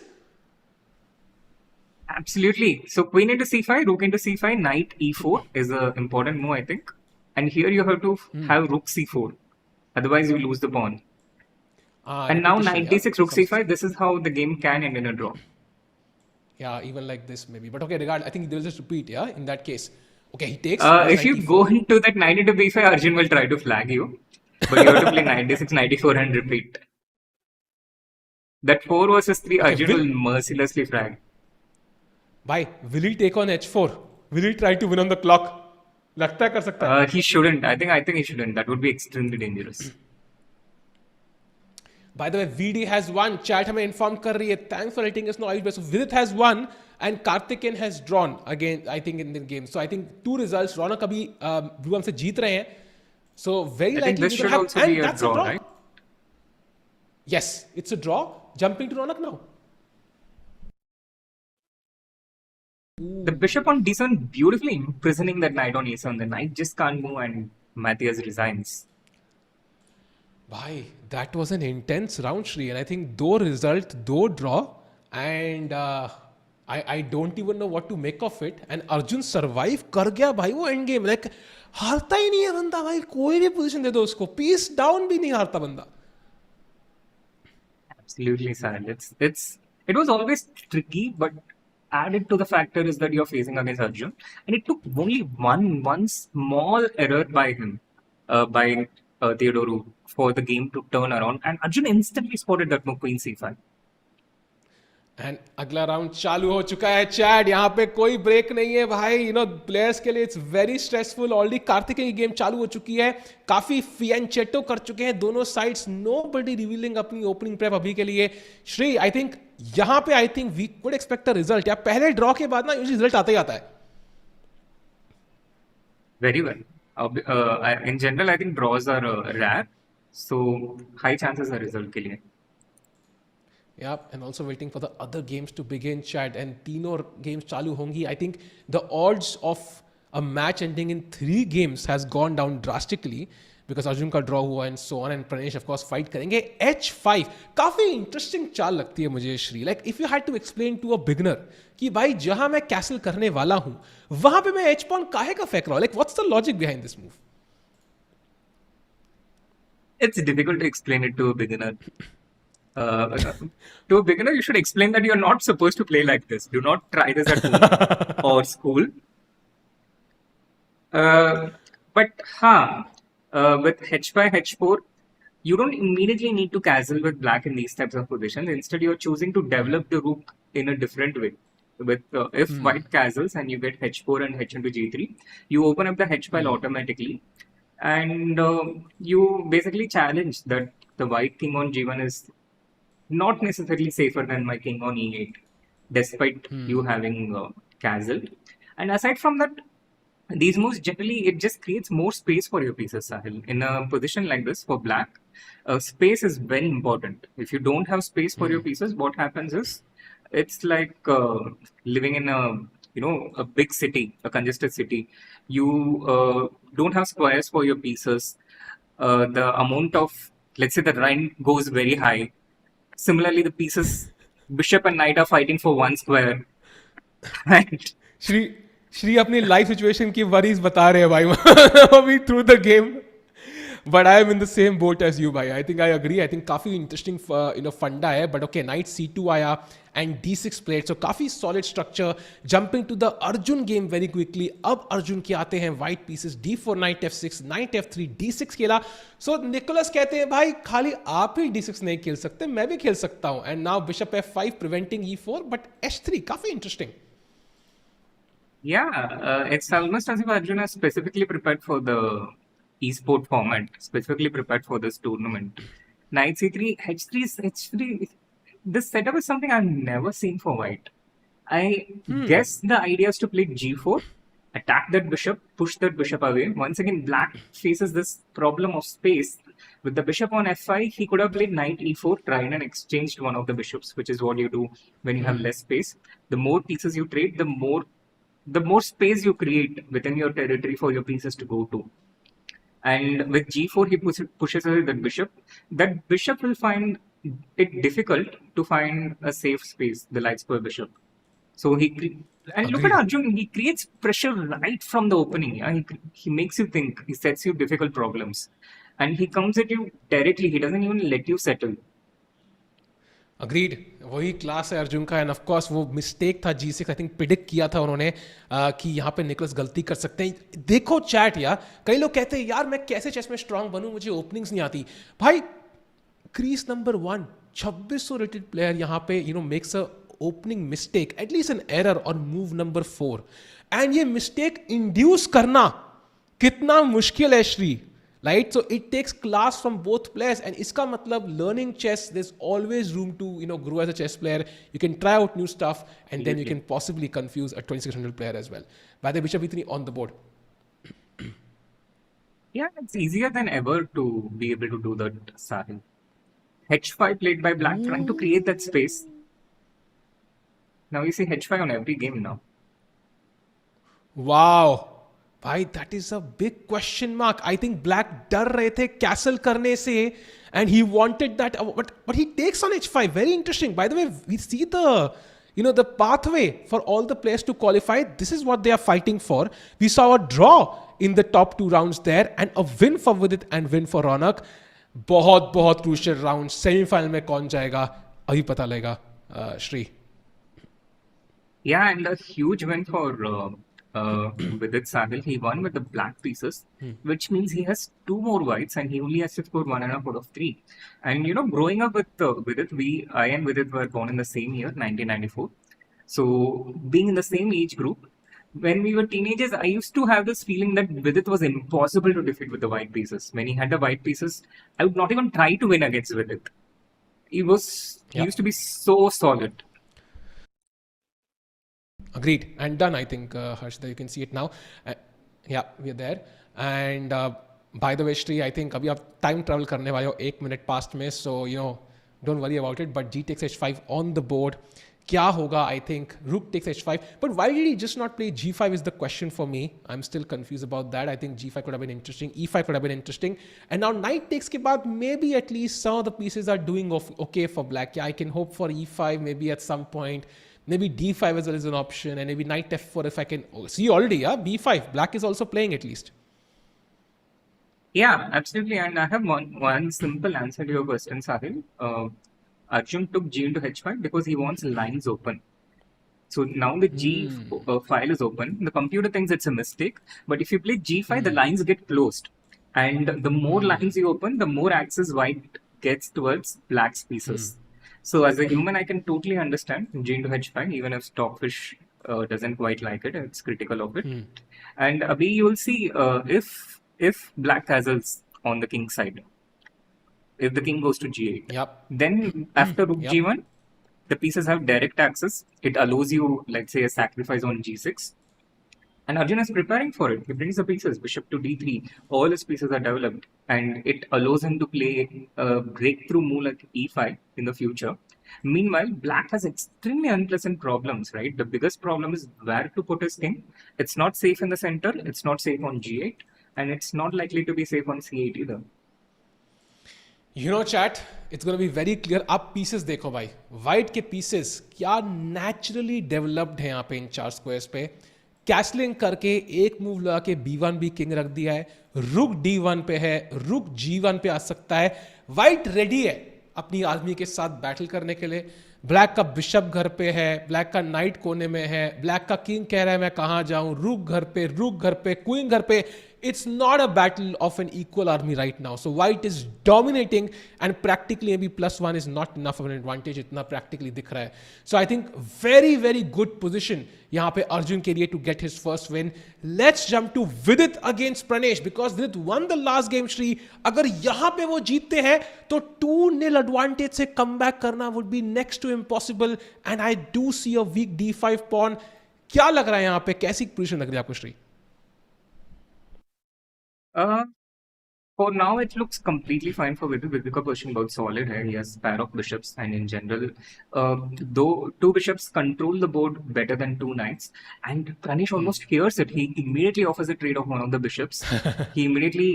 Absolutely. So queen into c5, rook into c5, knight e4 is an important move, I think. And here you have to have rook c4. Otherwise, you lose the pawn. And now Repetition, knight yeah. d6, rook c5. This is how the game can end in a draw. Yeah, even like this maybe. But okay, regard. I think they'll just repeat. Yeah, in that case. Okay, he takes. If you go into that knight into b5, Arjun will try to flag you. But you have to play knight d6, knight e4 and repeat. That 4 versus 3, Okay, Arjun will mercilessly frag. Bhai, will he take on h4? Will he try to win on the clock? लगता है कर सकता है. He shouldn't. I think he shouldn't. That would be extremely dangerous. By the way, VD has won. Chat हमें inform कर रही है. Thanks for letting us know. So Vidit has won and Karthikeyan has drawn again. I think in the game. So I think 2 results. Raunak अभी blue हमसे जीत रहे हैं. So very I think likely this should also be a draw, right? Yes, it's a draw. Jumping to Raunak now. The bishop on d7 beautifully imprisoning that knight on a7. The knight just can't move and Matthias resigns. Bhai, that was an intense round, Shri. And I think though result, though draw, and I don't even know what to make of it. And Arjun survive कर गया भाई वो end game. Like हारता ही नहीं है बंदा भाई. कोई भी position दे दो उसको. Piece down भी नहीं हारता बंदा. Absolutely sad. It was always tricky, but added to the factor is that you're facing against Arjun, and it took only one small error by him, by Theodore, for the game to turn around, and Arjun instantly spotted that move, queen c5. And अगला round चालू हो चुका है chat. यहाँ पे कोई break नहीं है भाई. यू नो प्लेयर्स के लिए it's very stressful. Already Kartikeya की गेम चालू हो चुकी है. काफी फियनचेटो कर चुके हैं दोनों साइड्स. नोबडी रिवीलिंग अपनी ओपनिंग प्रेप अभी के लिए. श्री, आई थिंक यहाँ पे I think we could expect a result. या पहले ड्रॉ के बाद ना रिजल्ट आता ही आता है. Very well. In general, I think draws are rare, so high chances are result के लिए. Yeah, and also waiting for the other games to begin, chat. And तीनों games चालू होंगी. I think the odds of a match ending in 3 games has gone down drastically because Arjun का draw हुआ and so on. And Pranesh of course fight करेंगे. H5 काफी interesting चाल लगती है मुझे Shri. Like if you had to explain to a beginner कि भाई जहां मैं कैसल करने वाला हूं वहां पे मैं H pawn काहे का फेंक रहा हूं. Like what's the logic behind this move? It's difficult to explain it to a beginner. To a beginner, you should explain that you're not supposed to play like this. Do not try this at home or school. But with h5, h4, you don't immediately need to castle with black in these types of positions. Instead, you're choosing to develop the rook in a different way. With if white castles and you get h4 and h into g3, you open up the h file automatically, and you basically challenge that the white king on g1 is not necessarily safer than my king on e8, despite you having castled. And aside from that, these moves generally, it just creates more space for your pieces, Sahil. In a position like this for black, space is very important. If you don't have space for your pieces, what happens is it's like living in a big city, a congested city. You don't have squares for your pieces. The amount of, let's say, the rank goes very high. Similarly, the pieces, bishop and knight are fighting for one square. Right? Shri अपनी life situation की worries बता रहे हैं भाई अभी through the game. But I am in the same boat as you भाई. I think I agree. I think काफी interesting फंडा है. बट ओके, नाइट c2 आया एंड d6 प्लेड, सो काफी solid structure. Jumping to the Arjun game very quickly. अब अर्जुन के आते हैं white pieces. d4 night f6, night f3, d6 खेला. सो निकोलस कहते हैं भाई खाली आप ही d6 नहीं खेल सकते, मैं भी खेल सकता हूं. And now bishop f5 preventing e4, but h3 काफी interesting. Yeah, it's almost as if Arjun has specifically prepared for the esport format, specifically prepared for this tournament. Knight c3, h3. This setup is something I've never seen for white. I guess the idea is to play g4, attack that bishop, push that bishop away. Once again, black faces this problem of space. With the bishop on f5, he could have played knight e4, tried and exchanged one of the bishops, which is what you do when you have less space. The more pieces you trade, the more space you create within your territory for your pieces to go to. And with g4, he pushes away that bishop. That bishop will find it difficult to find a safe space, the light square bishop. So and look at Arjun, he creates pressure right from the opening. Yeah? He makes you think, he sets you difficult problems. And he comes at you directly, he doesn't even let you settle. Agreed वही class है अर्जुन का and of course वो mistake था G6 I think predict किया था उन्होंने कि यहाँ पे निकोलस गलती कर सकते हैं देखो चैट यार कई लोग कहते हैं यार मैं कैसे चेस में स्ट्रांग बनूं मुझे ओपनिंग्स नहीं आती भाई क्रीज नंबर 1 2600 रेटेड प्लेयर यहाँ पे makes a opening mistake at least an error on move number 4 and ये मिस्टेक इंड्यूस करना कितना मुश्किल है Shri right? So it takes class from both players, and iska matlab learning chess, there's always room to grow as a chess player. You can try out new stuff, and then you can possibly confuse a 2600 player as well. By the bishop e3 on the board. Yeah, it's easier than ever to be able to do that, Sahil. H5 played by black, trying to create that space. Now you see H5 on every game now. Wow. भाई that is a big question mark I think black डर रहे थे castle करने से and he wanted that but he takes on H5 very interesting by the way we see the the pathway for all the players to qualify. This is what they are fighting for. We saw a draw in the top 2 rounds there and a win for Vidit and win for Raunak. बहुत crucial round. Semifinal में कौन जाएगा अभी पता लगेगा Shri. Yeah, and a huge win for Vidit Sahil. He won with the black pieces, which means he has 2 more whites and he only has to score 1.5 out of 3. And growing up with Vidit, I and Vidit were born in the same year, 1994. So being in the same age group, when we were teenagers, I used to have this feeling that Vidit was impossible to defeat with the white pieces. When he had the white pieces, I would not even try to win against Vidit. He used to be so solid. Agreed and done. I think Harshda, you can see it now. Yeah, we are there. And by the way, Shri, I think अभी आप time travel करने वाले हो 1 minute past में, so don't worry about it. But G takes H5 on the board. क्या होगा? I think Rook takes H5. But why did he just not play G5 is the question for me. I'm still confused about that. I think G5 could have been interesting. E5 could have been interesting. And now Knight takes के बाद maybe at least some of the pieces are doing okay for Black. Yeah, I can hope for E5 maybe at some point. Maybe D5 as well is an option, and maybe Knight F4 if I can see already. Yeah, B5. Black is also playing at least. Yeah, absolutely. And I have one simple answer to your question, Sahil. Arjun took G into H5 because he wants lines open. So now the G file is open. The computer thinks it's a mistake, but if you play G5, the lines get closed. And the more lines you open, the more access white gets towards black's pieces. So as a human, I can totally understand G into H5, even if Stockfish doesn't quite like it, it's critical of it. And Abhi, you will see if black castles on the king side, if the king goes to G8, then after Rook G1, the pieces have direct access. It allows you, let's say, a sacrifice on G6. And Arjun is preparing for it. He brings the pieces, bishop to D3. All his pieces are developed. And it allows him to play a breakthrough move like E5 in the future. Meanwhile, black has extremely unpleasant problems, right? The biggest problem is where to put his king. It's not safe in the center. It's not safe on G8. And it's not likely to be safe on C8 either. Chat, it's going to be very clear. आप pieces देखो भाई. White के pieces क्या naturally developed हैं यहाँ पे इन 4 squares पे. Castling करके एक मूव लगा के B1 भी किंग रख दिया है. रुक D1 पे है, रुक G1 पे आ सकता है. वाइट रेडी है अपनी आदमी के साथ बैटल करने के लिए. ब्लैक का बिशप घर पे है, ब्लैक का नाइट कोने में है, ब्लैक का किंग कह रहा है मैं कहां जाऊं. रुक घर पे, क्वीन घर पे. It's not a battle of an equal army right now. So white is dominating and practically maybe +1 is not enough of an advantage. इतना practically दिख रहा है. So I think very good position यहाँ पे अर्जुन के लिए to get his first win. Let's jump to Vidit against Pranesh because Vidit won the last game. Shri, अगर यहाँ पे वो जीतते हैं तो 2-0 advantage से comeback करना would be next to impossible. And I do see a weak D5 pawn. क्या लग रहा है यहाँ पे? कैसी position लग रही है आपको Shri? For now, it looks completely fine for Vidit. Vidit का position बहुत solid है. He has pair of bishops, and in general, though 2 bishops control the board better than 2 knights, and Pranesh almost hears it. He immediately offers a trade of one of the bishops. He immediately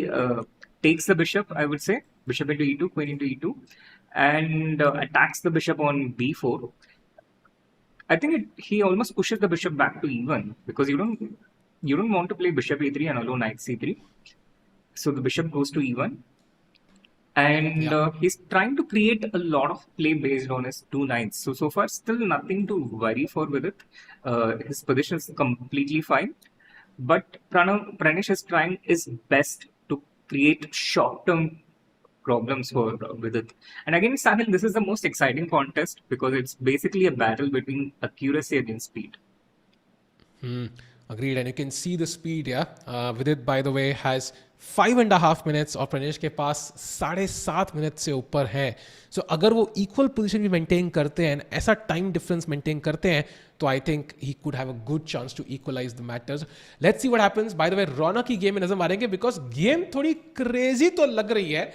takes the bishop, I would say, bishop into E2, queen into E2, and attacks the bishop on B4. I think he almost pushes the bishop back to e1 because you don't want to play bishop a3 and allow knight c3. So the bishop goes to e1, and he's trying to create a lot of play based on his two knights. So far, still nothing to worry for with it. His position is completely fine, but Pranesh is trying his best to create short-term problems for with it. And again, Sahil, this is the most exciting contest because it's basically a battle between accuracy against speed. Agreed, and you can see the speed, Vidit, by the way, has 5.5 minutes और प्रनेश के पास 7.5 minute से ऊपर है. सो अगर वो equal position भी maintain करते हैं, ऐसा टाइम डिफरेंस मेंटेन करते हैं, तो I think he could have a good chance to equalize the matters. Let's see what happens. By the way, Raunak की गेम में नजर मारेंगे बिकॉज गेम थोड़ी क्रेजी तो लग रही है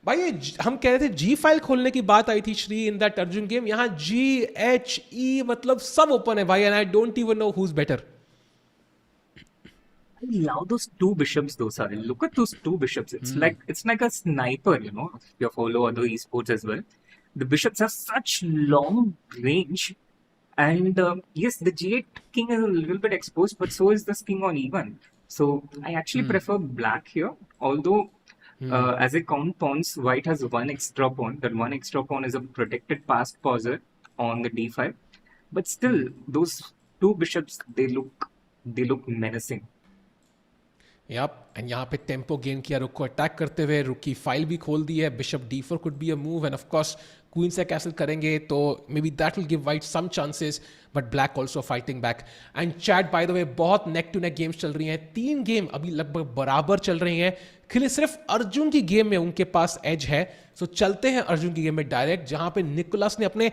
भाई. ये हम कह रहे थे जी फाइल खोलने की बात आई थी Shri in that Arjun game. यहाँ GHE मतलब सब ओपन है भाई, and I don't even know who is better. I love those two bishops though, Sahil. Look at those two bishops. It's like a sniper, if you follow other esports as well. The bishops have such long range. And yes, the G8 king is a little bit exposed, but so is this king on e1. So I actually prefer black here. Although, as I count pawns, white has one extra pawn. That one extra pawn is a protected passed pauser on the d5. But still, those two bishops, they look menacing. Yup, and यहाँ पे tempo gain किया रुक को attack करते हुए. रुक की file भी खोल दी है. Bishop d4 could be a move, and of course queen से कैसल करेंगे तो may be that will give white some chances, but black also fighting back. And chat by the way, बहुत नेक टू नेक गेम्स चल रही हैं. 3 game अभी लगभग बराबर चल रही हैं. सिर्फ अर्जुन की गेम में उनके पास एज है. सो चलते हैं अर्जुन की गेम में डायरेक्ट, जहां पे निकोलस ने अपने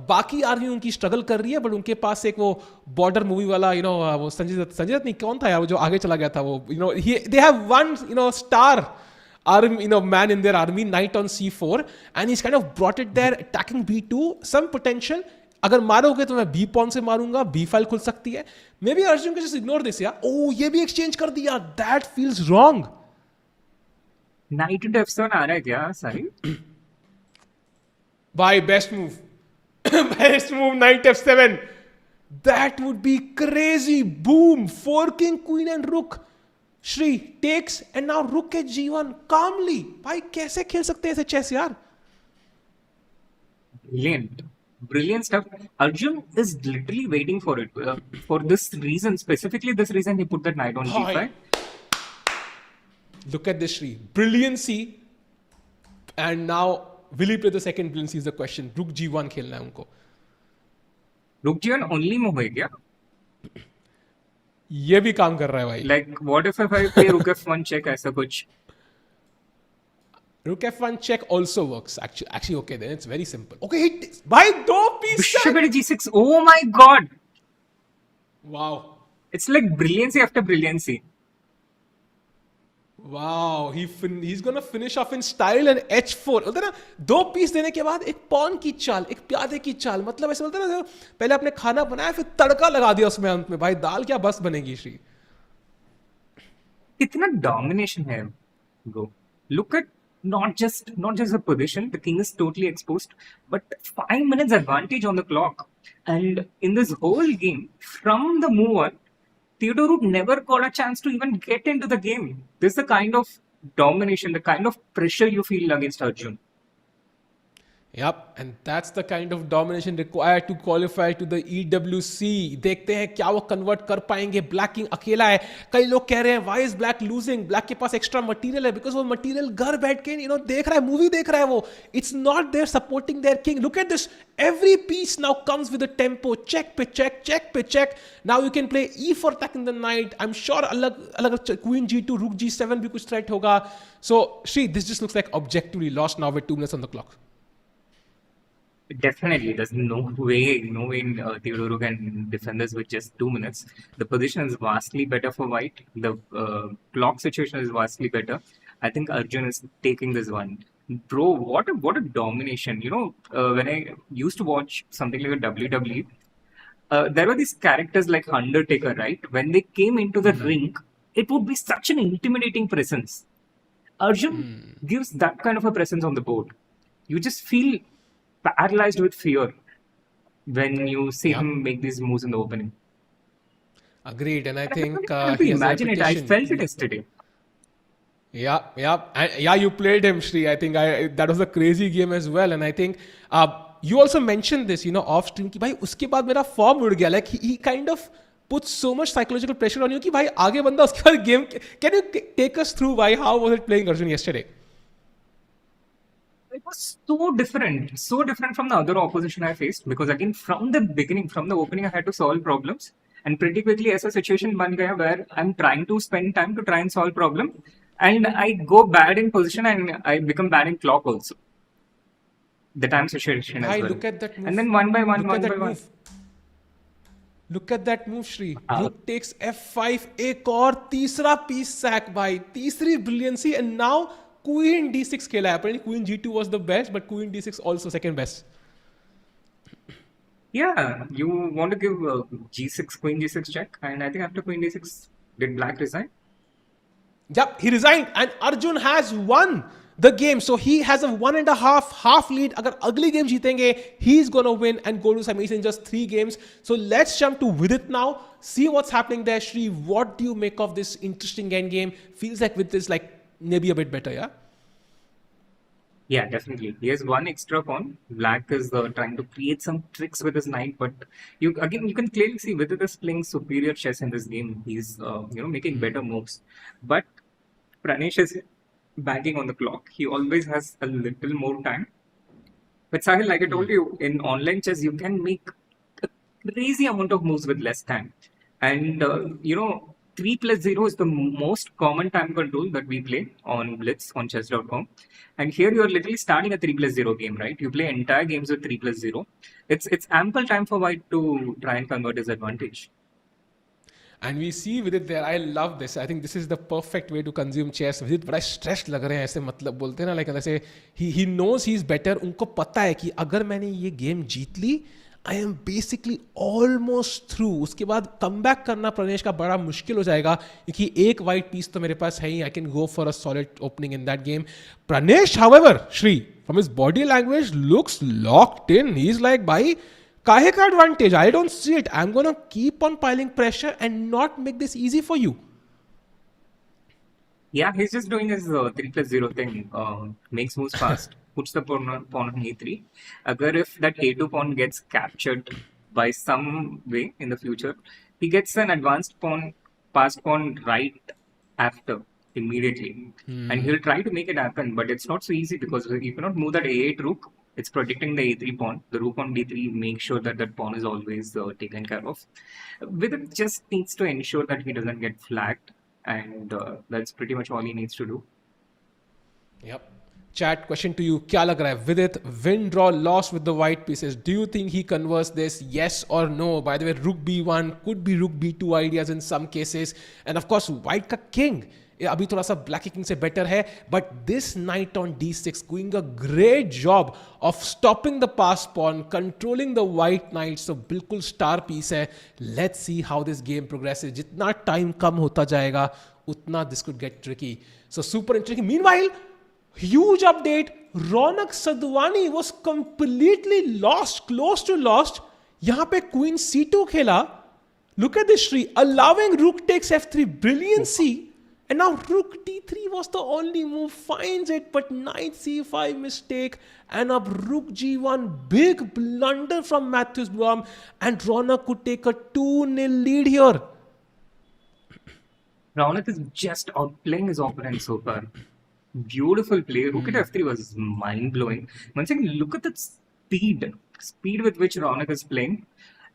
बाकी आर्मी उनकी स्ट्रगल कर रही है, बट उनके पास एक वो बॉर्डर मूवी वाला वो संजय दत्त नहीं, कौन था यार वो जो आगे चला गया था वो, they have one star army, man in their army, knight on c4, and he's kind of brought it there, attacking b2, some potential. अगर मारोगे तो मैं b pawn से मारूंगा, b फाइल खुल सकती है. मे बी अर्जुन को जस्ट इग्नोर दिस यार. ओ, ये भी एक्सचेंज कर दिया. That feels wrong. Knight to f7 आ रहा है क्या साहिल? भाई best move. Best move, knight f7. That would be crazy. Boom, 4 king queen and rook. Shri takes and now rook at g1 calmly. भाई कैसे खेल सकते हैं ऐसे चेस यार? Brilliant stuff. Arjun is literally waiting for it. For this reason, specifically this reason, he put that knight on g5. Look at this, Shri. Brilliancy. And now, will he play the second brilliancy is the question. Rook g1 खेलना है उनको. Rook g1 only move है क्या? ये भी काम कर रहा है भाई. Like, what if I play rook f1 check ऐसा कुछ? Rook f1 check also works. Actually, okay, then it's very simple. Okay, भाई 2 piece. Bishop at g6. Oh my god. Wow. It's like brilliancy after brilliancy. Wow, he's gonna finish off in style and h4. बोलते ना 2 piece देने के बाद एक pawn की चाल, एक प्यादे की चाल, मतलब ऐसे बोलते ना पहले आपने खाना बनाया फिर तड़का लगा दिया उसमें अंत में. भाई दाल क्या बस बनेगी श्री. कितना domination है bro. Look at not just the position, the king is totally exposed, but 5 minutes advantage on the clock. And in this whole game, from the move on, Theodoruk never got a chance to even get into the game. This is the kind of domination, the kind of pressure you feel against Arjun. Yep, and that's the kind of domination required to qualify to the EWC. देखते हैं क्या वो convert कर पाएंगे. Black King अकेला है. कई लोग कह रहे हैं why is Black losing? Black के पास extra material है because वो material घर बैठ के देख रहा है, movie देख रहा है वो. It's not there supporting their king. Look at this. Every piece now comes with a tempo. Check पे check, check पे check. Now you can play E for attacking the knight. I'm sure अलग Queen G2, Rook G7 भी कुछ threat होगा. So Shri, this just looks like objectively lost now with 2 minutes on the clock. Definitely, there's no way Theodoruk can defend this with just 2 minutes. The position is vastly better for white. The clock situation is vastly better. I think Arjun is taking this one. Bro, what a domination. When I used to watch something like a WWE, there were these characters like Undertaker, right? When they came into the ring, it would be such an intimidating presence. Arjun gives that kind of a presence on the board. You just feel paralyzed with fear. when you see Yeah. him make these moves in the opening. Agreed. And I I think don't able to he has a imagine it. I reputation. felt it yesterday. Yeah, you played him, Shri. I think that was a crazy game as well. And I think you also mentioned this, off stream कि भाई उसके बाद मेरा form उड़ गया. Like he kind of puts so much psychological pressure on you कि भाई आगे बंदा उसके बाद game. Can you take us through why how was it playing Arjun yesterday? It was so different from the other opposition I faced because again from the beginning, from the opening, I had to solve problems and pretty quickly as a situation ban gaya where I'm trying to spend time to try and solve problem and I go bad in position and I become bad in clock also. The time situation as Bhai, well. look at that move. And then one by one, Look at one by that one. move. Look at that move, Shri. Uh, Rook takes f5, एक और तीसरा piece sack भाई, तीसरी brilliancy, and now Queen d6 खेला है. Apparently Queen g2 was the best, but Queen d6 also second best. Yeah, you want to give G6, Queen G6 check, and I think after Queen D6, did Black resign? Yep, he resigned, and Arjun has won the game. So he has a 1.5 half lead. अगर अगली game जीतेंगे, he's gonna win and go to semi in just 3 games. So let's jump to Vidit now. See what's happening there, Shri. What do you make of this interesting end game? Feels like Vidit is like maybe a bit better, yeah? Yeah, definitely. He has one extra pawn. Black is trying to create some tricks with his knight, but you can clearly see Vidit is playing superior chess in this game. He's making better moves, but Pranesh is banging on the clock. He always has a little more time. But Sahil, like I told you, in online chess, you can make a crazy amount of moves with less time. And, 3 plus 0 is the most common time control that we play on Blitz on chess.com. And here you're literally starting a 3 plus 0 game, right? You play entire games with 3 plus 0. It's ample time for White to try and convert his advantage. And we see Vidit there. I love this. I think this is the perfect way to consume chess. Vidit बड़ा stressed लग रहे हैं ऐसे मतलब बोलते हैं ना like ऐसे he knows he's better. उनको पता है कि अगर मैंने ये game Jeet Lee I am basically almost through. उसके बाद comeback करना प्रणेश का बड़ा मुश्किल हो जाएगा क्योंकि एक white piece तो मेरे पास है ही. I can go for a solid opening in that game. Pranesh, however, Shri, from his body language looks locked in. He's like, भाई काहे का advantage? I don't see it. I'm gonna keep on piling pressure and not make this easy for you. Yeah, he's just doing his 3 plus 0 thing. Makes moves fast. Puts the pawn on a3. Agar if that a2 pawn gets captured by some way in the future, he gets an advanced pawn, passed pawn right after immediately. And he'll try to make it happen, but it's not so easy because you cannot move that a8 rook. It's protecting the a3 pawn. The rook on d3 makes sure that that pawn is always taken care of. Vidit just needs to ensure that he doesn't get flagged, and that's pretty much all he needs to do. Yep. Chat question to you. क्या लग रहा है? Vidit, win, draw, loss with the white pieces. Do you think he converts this? Yes or no? By the way, rook b1 could be rook b2 ideas in some cases. And of course, white का king. अभी थोड़ा सा black king से better है. But this knight on d6 doing a great job of stopping the pass pawn, controlling the white knight. So बिल्कुल star piece है. Let's see how this game progresses. जितना time कम होता जाएगा, उतना this could get tricky. So super interesting. Meanwhile, huge update. Raunak Sadhwani was completely lost, close to lost. यहाँ पे Queen C2 खेला. Look at this, Shri. Allowing Rook takes F3, brilliancy. And now Rook D3 was the only move. Finds it, but Knight C5 mistake. And up Rook G1, big blunder from Matthews Blum. And Raunak could take a 2-0 lead here. Raunak is just outplaying his opponent so far. Beautiful play. Rook at f3 was mind-blowing. Once again, look at the speed with which Raunak is playing.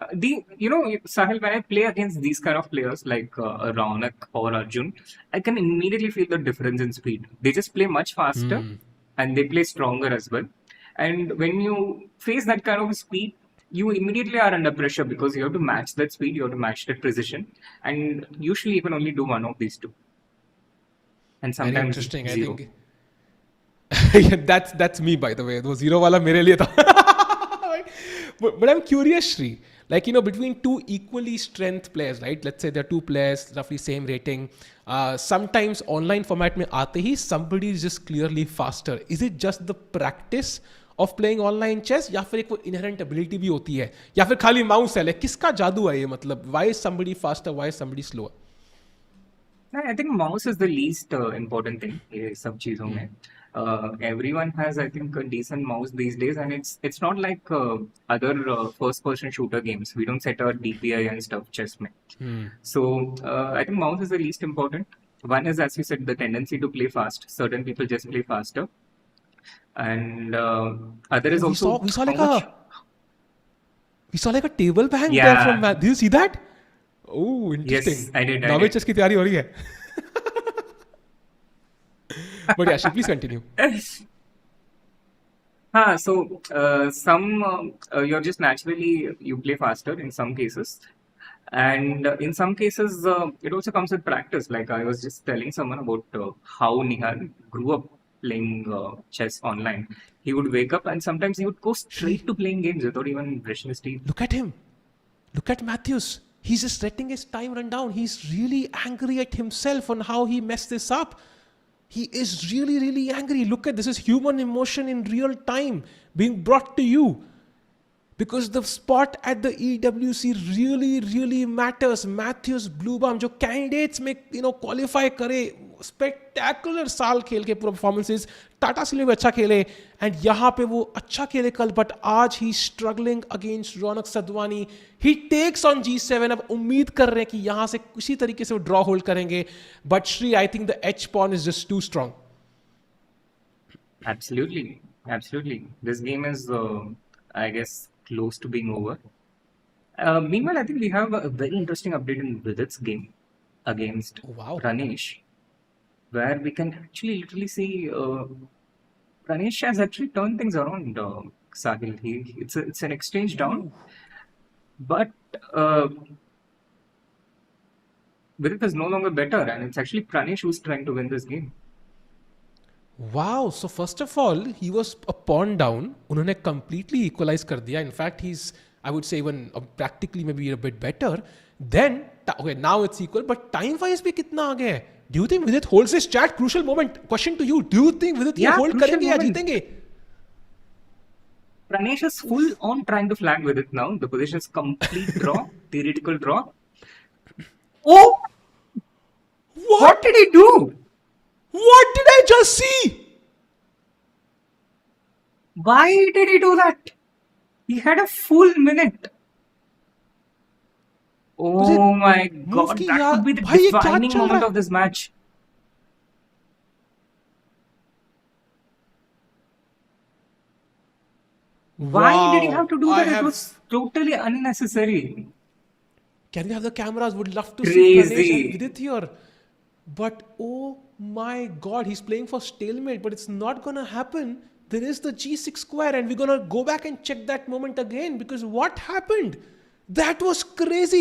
Sahil, when I play against these kind of players like Raunak or Arjun, I can immediately feel the difference in speed. They just play much faster and they play stronger as well. And when you face that kind of speed, you immediately are under pressure because you have to match that speed, you have to match that precision. And usually you can only do one of these two. And sometimes Very interesting, zero. I think. Yeah, that's me, by the way. वो zero वाला मेरे लिए था. But I'm curious, Shri. Like, between two equally strength players, right? Let's say there are two players, roughly same rating. Sometimes online format में आते ही somebody is just clearly faster. Is it just the practice, of playing online chess, या फिर एक वो inherent ability भी होती है, या फिर खाली माउस है? किसका जादू है ये? मतलब why is somebody faster, why is somebody slower? I think mouse is the least important thing ये सब चीजों में. Everyone has, I think, a decent mouse these days, and it's not like other first-person shooter games. We don't set our DPI and stuff chess में. So I think mouse is the least important. One is, as you said, the tendency to play fast. Certain people just play faster, and other is also we saw how much. We saw like a table bang Yeah. there from Matt. Did you see that? Oh, interesting. Yes, I did. Now chess की तैयारी हो रही है. But yeah, please continue. So some you're just naturally you play faster in some cases, and in some cases it also comes with practice. Like I was just telling someone about how Nihal grew up playing chess online. He would wake up and sometimes he would go straight to playing games without even brushing his teeth. Look at him. Look at Matthews. He's just letting his time run down. He's really angry at himself on how he messed this up. He is really, really angry. Look at this is human emotion in real time being brought to you. Because the spot at the EWC really, really matters. Matthews, Bluebam, जो candidates में qualify करे, spectacular साल खेल के performances, Tata सिल्वे भी अच्छा खेले, and यहाँ पे वो अच्छा खेले कल, but आज he struggling against Raunak Sadwani. He takes on G7. अब उम्मीद कर रहे हैं कि यहाँ से किसी तरीके से वो draw hold करेंगे, but Shri, I think the H pawn is just too strong. Absolutely. This game is, I guess, close to being over. Meanwhile, I think we have a very interesting update in Vidit's game against Pranesh, where we can actually literally see Pranesh has actually turned things around. Sahil, it's an exchange down, but Vidit is no longer better, and it's actually Pranesh who's trying to win this game. Wow, so first of all, he was a pawn down. उन्होंने completely equalize कर दिया. In fact, he's, I would say, even practically maybe a bit better. Then, okay, now it's equal, but time-wise भी कितना आगे है? Do you think Vidit holds this chat? Crucial moment. Question to you. Do you think Vidit ये hold करेंगे या जीतेंगे? Pranesh is full on trying to flag Vidit now. The position is complete draw, theoretical draw. Oh! What did he do? What did I just see? Why did he do that? He had a full minute. Oh my god, that could be the defining moment of this match. Why did he have to do that? It was totally unnecessary. Can we have the cameras? Would love to see Pranesh and Vidit here. But oh my god, he's playing for stalemate, but it's not gonna happen. There is the G6 square, and we're gonna go back and check that moment again, because what happened? That was crazy.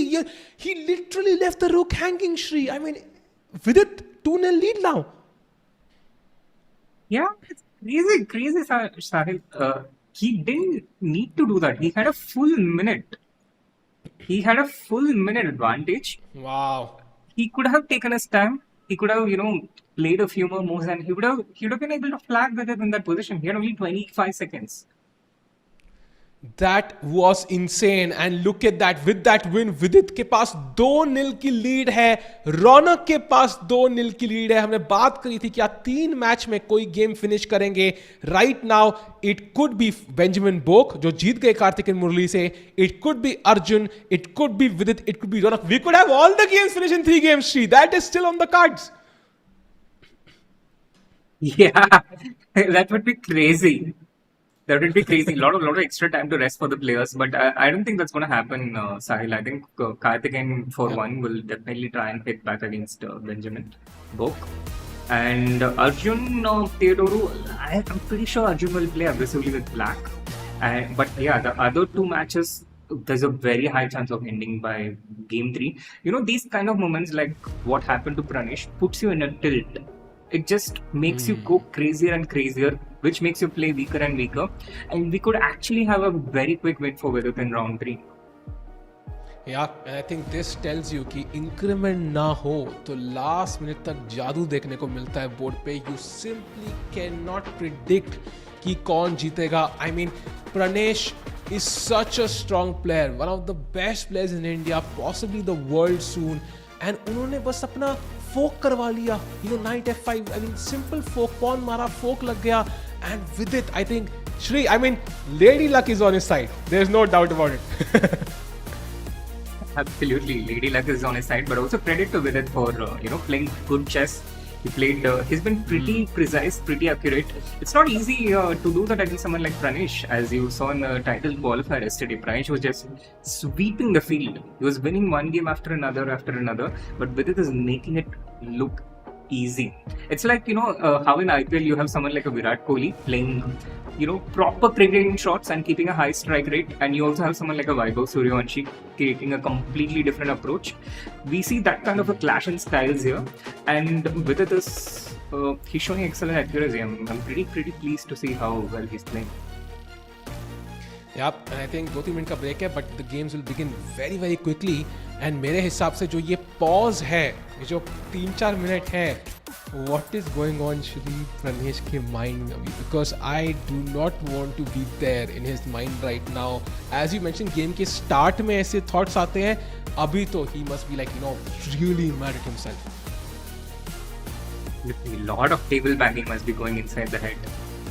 He literally left the rook hanging, Shri. I mean, Vidit 2-0 lead now. Yeah, it's crazy, Sahil. He didn't need to do that. He had a full minute. He had a full minute advantage. Wow. He could have taken his time. He could have, played a few more moves, and he would have been able to flag Vidit in that position. He had only 25 seconds. That was insane. And look at that. With that win, Vidit के पास 2-0 की lead है, रौनक के पास 2-0 की lead है. हमने बात करी थी कि 3 मैच में कोई गेम फिनिश करेंगे. Right now it could be Benjamin Bok जो जीत गए कार्तिकेन मुरली से. It could be Arjun, it could be Vidit, it could be Raunak. We could have all the games finish in 3 games. Shri, that is still on the cards. Yeah, that would be crazy. That would be crazy. A lot of extra time to rest for the players, but I don't think that's going to happen, Sahil. I think Karthikeyan for one will definitely try and hit back against Benjamin Bok. And Arjun Theodoru, I'm pretty sure Arjun will play aggressively with black. But yeah, the other 2 matches, there's a very high chance of ending by game 3. These kind of moments, like what happened to Pranesh, puts you in a tilt. It just makes you go crazier and crazier, which makes you play weaker and weaker. And we could actually have a very quick win for Vidit in round 3. Yeah, and I think this tells you कि increment ना हो तो last minute तक जादू देखने को मिलता है बोर्ड पे. You simply cannot predict कि कौन जीतेगा. I mean, Pranesh is such a strong player, one of the best players in India, possibly the world soon. And उन्होंने बस अपना fork करवा लिया, knight f5. I mean, simple fork, pawn मारा, fork लग गया. And with it, I think Shri, I mean, Lady Luck is on his side. There's no doubt about it. Absolutely, Lady Luck is on his side, but also credit to Vidit for playing good chess. He played. He's been pretty precise, pretty accurate. It's not easy to do that against someone like Pranesh, as you saw in the title qualifier yesterday. Pranesh was just sweeping the field. He was winning one game after another, but Vidit is making it look easy. It's like how in IPL you have someone like a Virat Kohli playing proper cricket shots and keeping a high strike rate, and you also have someone like a Vaibhav Suryavanshi creating a completely different approach. We see that kind of a clash in styles here, and with it is he's showing excellent accuracy. I'm pretty pleased to see how well he's playing. Yep, and I think 2-3 minute का break है, but the games will begin very very quickly. And मेरे हिसाब से जो ये pause है, ये जो 3-4 मिनट है, what is going on Shri Pranesh के mind में अभी? Because I do not want to be there in his mind right now. As you mentioned, game के start में ऐसे thoughts आते हैं, अभी तो he must be like really mad at himself. A lot of table banging must be going inside the head.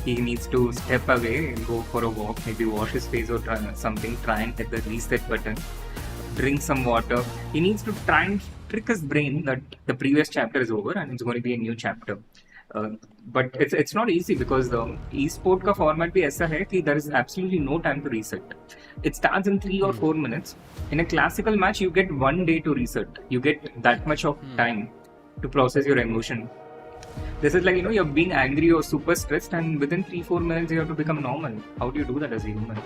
He needs to step away, go for a walk, maybe wash his face or try and hit the reset button, drink some water. He needs to try and trick his brain that the previous chapter is over and it's going to be a new chapter. But it's not easy because the e-sport ka format bhi aisa hai ki there is absolutely no time to reset. It starts in 3 or 4 minutes. In a classical match, you get 1 day to reset. You get that much of time to process your emotion. This is like, you're being angry or super stressed, and within 3-4 minutes you have to become normal. How do you do that as a human?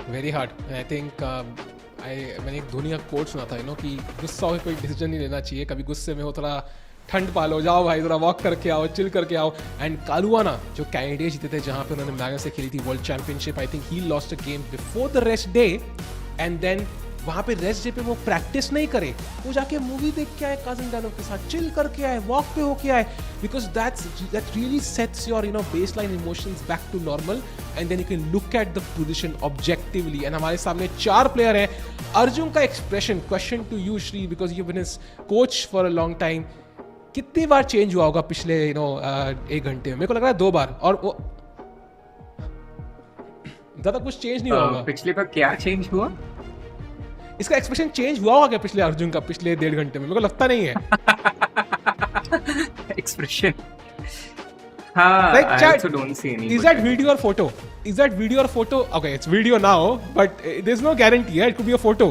Very hard. And I think मैंने एक धोनी का coat सुना था कि गुस्सा हो कोई decision नहीं लेना चाहिए. कभी गुस्से में हो थोड़ा ठंड पालो, जाओ भाई थोड़ा वॉक करके आओ, चिल करके आओ. एंड कालुआना जो कैंडिडेट जीते थे जहाँ पे उन्होंने मैग्नस से खेली थी world championship, I think he lost a game before the rest day, and then वहाँ पे रेस्ट डे पे वो प्रैक्टिस नहीं करे, वो जाके मूवी देख के आए कजिन डैनो के साथ, चिल करके आए, वॉक पे होके आए, because that really sets your baseline emotions back to normal, and then you can look at the position objectively. And हमारे सामने 4 प्लेयर हैं. अर्जुन का expression, question to you Sri, because you been his coach for a long time, कितनी बार change हुआ होगा पिछले 1 घंटे में? मेरे को लग रहा है 2 बार, और वो ज्यादा कुछ चेंज नहीं हुआ होगा. पिछले बार क्या चेंज हुआ? इसका एक्सप्रेशन चेंज हुआ होगा क्या पिछले अर्जुन का पिछले 1.5 घंटे में? मेरे को लगता नहीं है. Expression I also don't see any. Is that video or photo? Is that video or photo? Okay, it's video now, but there's no guarantee. Yeah, it could be a photo.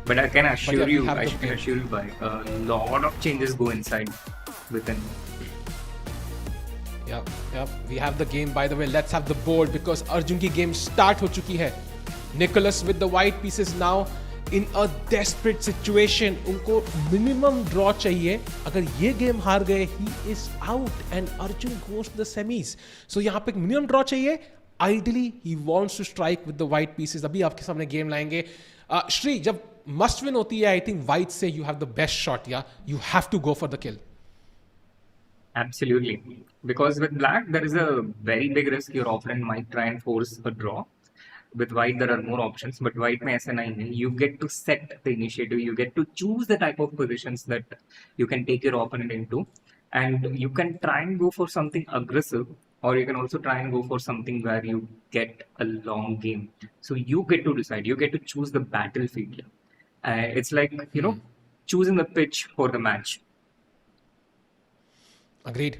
But I can assure you, by a lot of changes go inside within. Yeah, we have the game. By the way, let's have the board because Arjun की game start हो चुकी है. Nicholas with the white pieces now in a desperate situation. उनको minimum draw चाहिए. अगर ये game हार गए, he is out and Arjun goes to the semis. So यहाँ पे minimum draw चाहिए. Ideally, he wants to strike with the white pieces. अभी आपके सामने game लाएंगे. Shri, जब must win होती है, I think white say you have the best shot. Yeah, you have to go for the kill. Absolutely. Because with black, there is a very big risk your opponent might try and force a draw. With white, there are more options, but white में ऐसा नहीं है. You get to set the initiative. You get to choose the type of positions that you can take your opponent into. And you can try and go for something aggressive, or you can also try and go for something where you get a long game. So you get to decide. You get to choose the battlefield. It's like, choosing the pitch for the match. Agreed.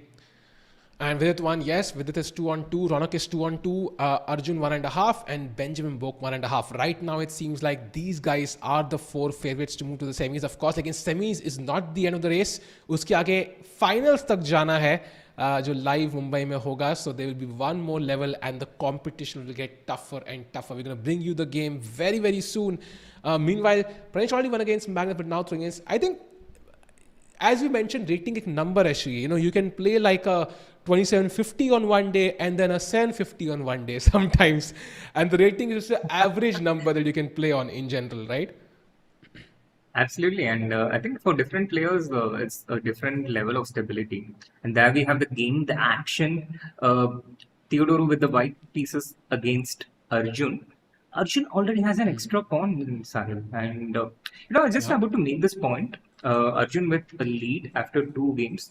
And Vidit won, yes. Vidit is 2-2. Raunak is 2-2. Arjun 1.5 and Benjamin Boak 1.5. Right now, it seems like these guys are the 4 favorites to move to the semis. Of course, against semis is not the end of the race. उसके आगे finals तक जाना है, जो live Mumbai में होगा. So there will be one more level and the competition will get tougher and tougher. We're going to bring you the game very, very soon. Meanwhile, Pranesh already won against Magnus, but now throwing against, I think, as we mentioned, rating एक number actually. You can play like a 2750 on one day and then a 750 on one day sometimes. And the rating is just an average number that you can play on in general, right? Absolutely, and I think for different players, it's a different level of stability. And there we have the game, the action. Theodoro with the white pieces against Arjun. Arjun already has an extra pawn in Sahil, and I was just Yeah. about to make this point. Arjun with a lead after two games,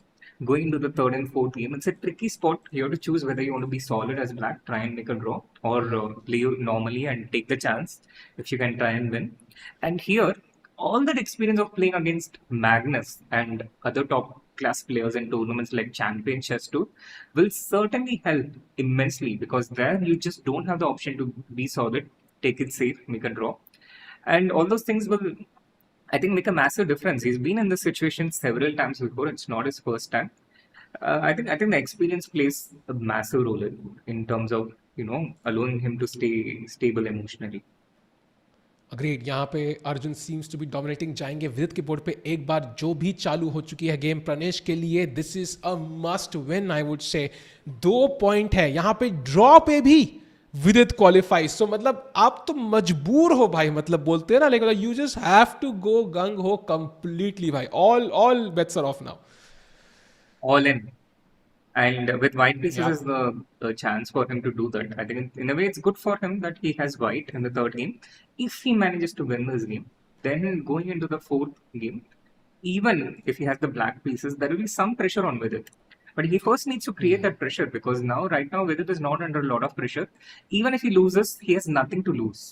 going into the third and fourth game. It's a tricky spot. You have to choose whether you want to be solid as black, try and make a draw, or play normally and take the chance if you can try and win. And here, all that experience of playing against Magnus and other top class players in tournaments like Champion Chess Tour will certainly help immensely, because there you just don't have the option to be solid, take it safe, make a draw. And all those things will, I think, make a massive difference. He's been in this situation several times before. It's not his first time. I think the experience plays a massive role in terms of allowing him to stay stable emotionally. Agreed. यहाँ पे Arjun seems to be dominating. जाएंगे विदित के board पे. एक बार जो भी चालू हो चुकी है गेम प्रनेश के लिए, this is a must win I would say. 2 point है यहाँ पे. ड्रॉ पे भी विदित क्वालिफाई. सो मतलब आप तो मजबूर हो भाई, मतलब बोलते हैं ना, लेकिन you just have to go gung ho completely भाई. All bets are off now. All in. And with white pieces Yeah. is the chance for him to do that. I think in a way it's good for him that he has white in the third game. If he manages to win this game, then going into the fourth game, even if he has the black pieces, there will be some pressure on Vidit. But he first needs to create that pressure, because right now, Vidit is not under a lot of pressure. Even if he loses, he has nothing to lose.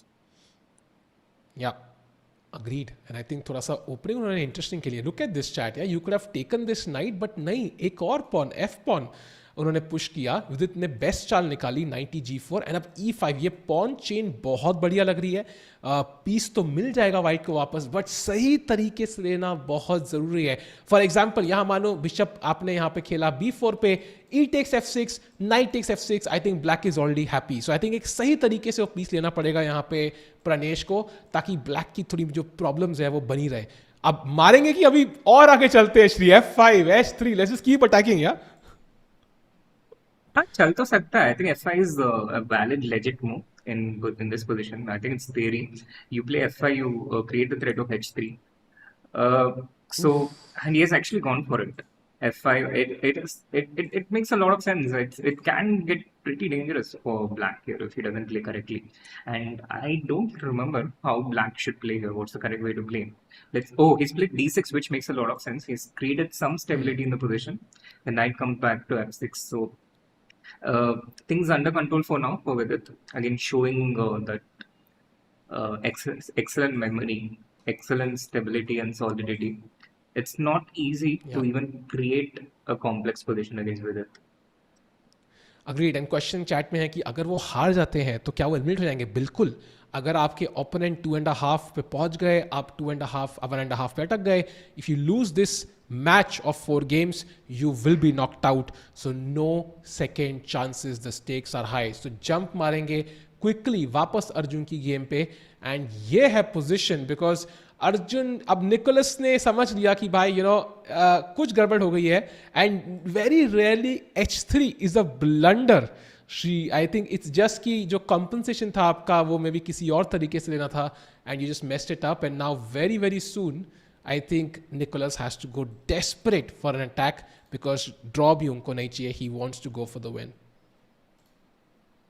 Yeah agreed. And I think थोड़ा सा opening उन्होंने interesting के लिए. Look at this chat. Yeah you could have taken this knight, but नहीं, एक और pawn, F pawn उन्होंने push किया. विदित ने बेस्ट चाल निकाली 90 G4 एंड अब E5. ये पॉन चेन बहुत बढ़िया लग रही है. पीस तो मिल जाएगा वाइट को वापस, बट सही तरीके से लेना बहुत जरूरी है. फॉर एग्जाम्पल यहाँ मानो बिशप आपने यहाँ पे खेला B4 पे, E takes F6, Knight takes F6. I think black is already happy. So I think एक सही तरीके से वो पीस लेना पड़ेगा यहाँ पे प्रनेश को, ताकि ब्लैक की थोड़ी जो प्रॉब्लम्स है वो बनी रहे. अब मारेंगे कि अभी और आगे चलते हैं Shri. F5, H3, let's just keep attacking. या हाँ, चल तो सकता है. I think F5 is a valid, legit move in this position. I think it's theory. You play F5, you create the threat of H3. And he has actually gone for it. F5, it makes a lot of sense. It can get pretty dangerous for black here if he doesn't play correctly. And I don't remember how black should play here. What's the correct way to play? He's played D6, which makes a lot of sense. He's created some stability in the position. The knight comes back to F6. So things under control for now for Vidit. Again, showing that excellent memory, excellent stability and solidity. It's not easy to even create a complex position against Vidit. Agreed. And question chat में है कि अगर वो हार जाते हैं तो क्या वो एलिमिनेट हो जाएंगे? बिल्कुल. अगर आपके ओपोनेंट 2.5 पे पहुंच गए, आप 2.5, 1.5 पे अटक गए, if you lose this match of 4 games, you will be knocked out. So no second chances. The stakes are high. So jump मारेंगे quickly वापस अर्जुन की गेम पे. एंड ये है पोजिशन, बिकॉज अर्जुन, अब निकोलस ने समझ लिया कि भाई कुछ गड़बड़ हो गई है. And very rarely H3 is a blunder. I think it's just कि जो कंपनसेशन था आपका वो मे बी किसी और तरीके से लेना था, and you just messed it up. And now very very soon I think Nicholas has to go desperate for an attack, because draw bhi unko nahi chahiye. He wants to go for the win.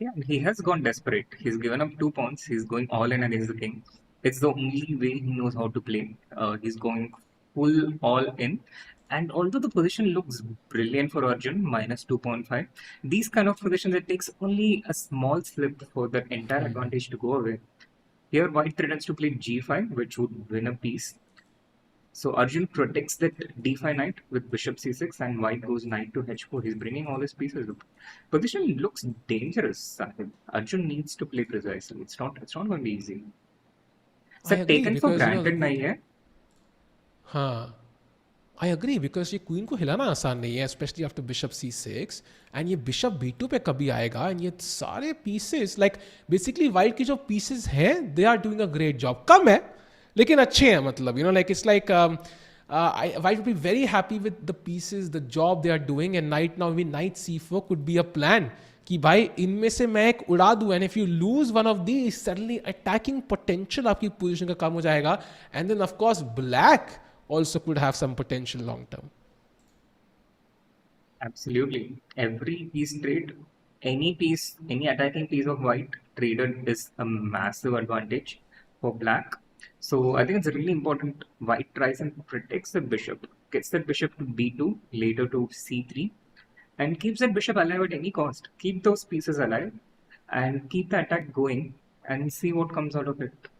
Yeah, he has gone desperate. He's given up 2 pawns. He's going all in against the king. It's the only way he knows how to play. He's going full all in. And although the position looks brilliant for Arjun, minus 2.5, these kind of positions, it takes only a small slip for the entire advantage to go away. Here, white threatens to play G5, which would win a piece. So Arjun protects that D5 knight with bishop C6, and white goes knight to H4. He's bringing all his pieces. Position looks dangerous. Arjun needs to play precisely. It's not going to be easy. So taken for granted नहीं है. हाँ, I agree, because ये queen को हिलाना आसान नहीं है, especially after bishop C6, and ये bishop B2 पे कभी आएगा, and ये सारे pieces, like basically white के जो pieces हैं, they are doing a great job. कम है लेकिन अच्छे हैं, मतलब like it's like white would be very happy with the pieces, the job they are doing. And knight, now maybe knight C4 could be a plan. कि भाई इनमें से मैं एक उड़ा दूं, and if you lose one of the suddenly attacking potential आपकी position का कम हो जाएगा, and then of course black also could have some potential long term. Absolutely. Every piece trade, any piece, any attacking piece of white traded is a massive advantage for black. So I think it's really important. White tries and protects the bishop, gets that bishop to b2, later to c3, and keeps that bishop alive at any cost. Keep those pieces alive and keep the attack going and see what comes out of it.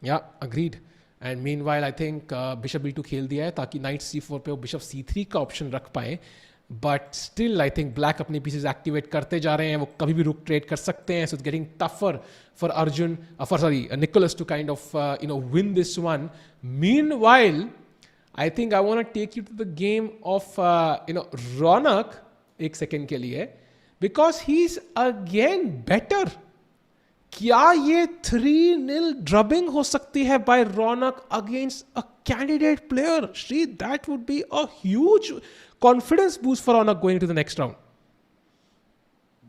Yeah, agreed. And mean while I think bishop b2 खेल दिया है ताकि night c4 पे वो bishop c3 का option रख पाए, but still I think black अपने पीसेज एक्टिवेट करते जा रहे हैं, वो कभी भी रुक ट्रेड कर सकते हैं, so it's getting tougher for Arjun for Nicolas to kind of win this one. Meanwhile I think I want to take you to the game of Raunak एक सेकेंड के लिए, because he is again better. क्या ये 3-0 drubbing हो सकती है by Raunak against a candidate player? Shri, that would be a huge confidence boost for Raunak going to the next round.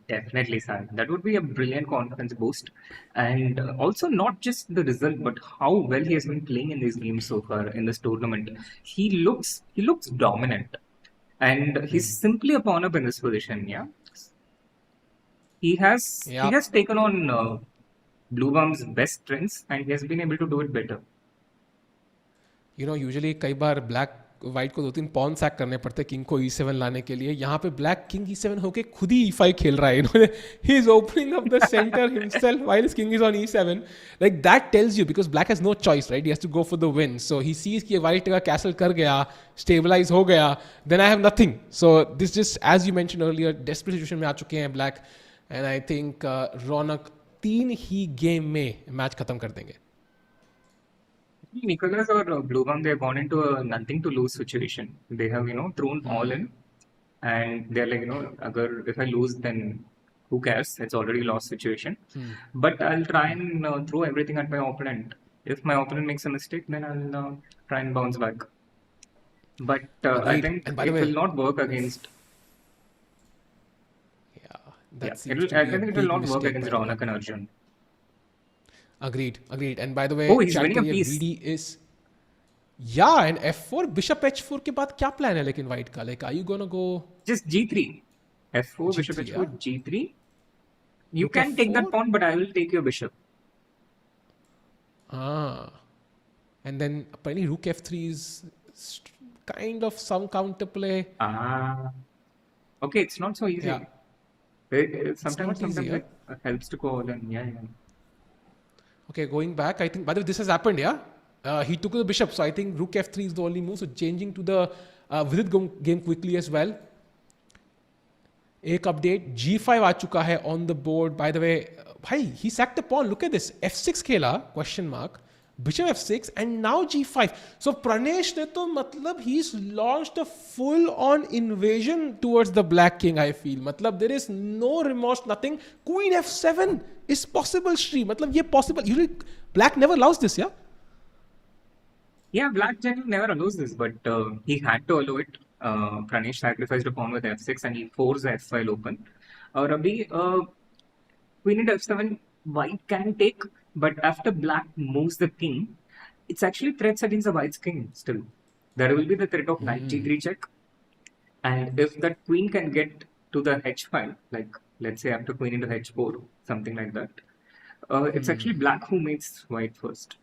Definitely, sir. That would be a brilliant confidence boost. And also not just the result, but how well he has been playing in these games so far in this tournament. He looks dominant. And he's simply a pawn up in this position, yeah. He has taken on Blue Bomb's best strengths and he has been able to do it better. You know, usually कई बार black white को 2-3 pawn sac करने पड़ते king को e7 लाने के लिए. यहाँ पे ब्लैक किंग e7 होके खुद ही e5 खेल रहा है. इन्होंने he is opening up the center himself while his king is on e7. Like that tells you, because black has no choice, right? He has to go for the win. So he sees कि white का castle कर गया, stabilize हो गया, then I have nothing. So this just, as you mentioned earlier, desperate situation में आ चुके हैं black. And I think Raunak 3 he game में मैच खत्म कर देंगे. Nicholas or Blue Bomb, they have gone into a nothing to lose situation. They have, thrown all in, and they're like, if I lose, then who cares? It's already lost situation. But I'll try and throw everything at my opponent. If my opponent makes a mistake, then I'll try and bounce back. But I think it will not work against. I think it will not work against Raunak and Arjun. Agreed. And by the way, he's winning a piece. BD is, yeah, and f4 bishop h4 के बाद क्या plan है लेकिन white का? Like, are you gonna go just g3, f4, bishop h4, g3? You Rook can take that pawn, but I will take your bishop. And then apparently rook f3 is kind of some counterplay. Okay, it's not so easy. Yeah. Sometimes it helps to go all in. Yeah. Okay, going back, I think, by the way, this has happened, yeah? He took the bishop, so I think rook f3 is the only move. So changing to the Vidit game quickly as well. एक update, g5 आ चुका है on the board. By the way, भाई, he sacked the pawn. Look at this. f6 खेला, question mark. Bishop f6 and now g5. So Pranesh ने तो मतलब he's launched a full-on invasion towards the black king, I feel. मतलब there is no remorse, nothing. Queen f7 is possible, Shri. मतलब ये possible. Usually black never allows this, yeah? Yeah, black generally never allows this, but he had to allow it. Pranesh sacrificed a pawn with f6 and he forced the f file open. और अभी queen into f7 white can take, but after black moves the king, it's actually threats against the white's king still. There will be the threat of knight g3 check, and if that queen can get to the h file, like let's say after queen into h4, something like that, it's actually black who mates white first.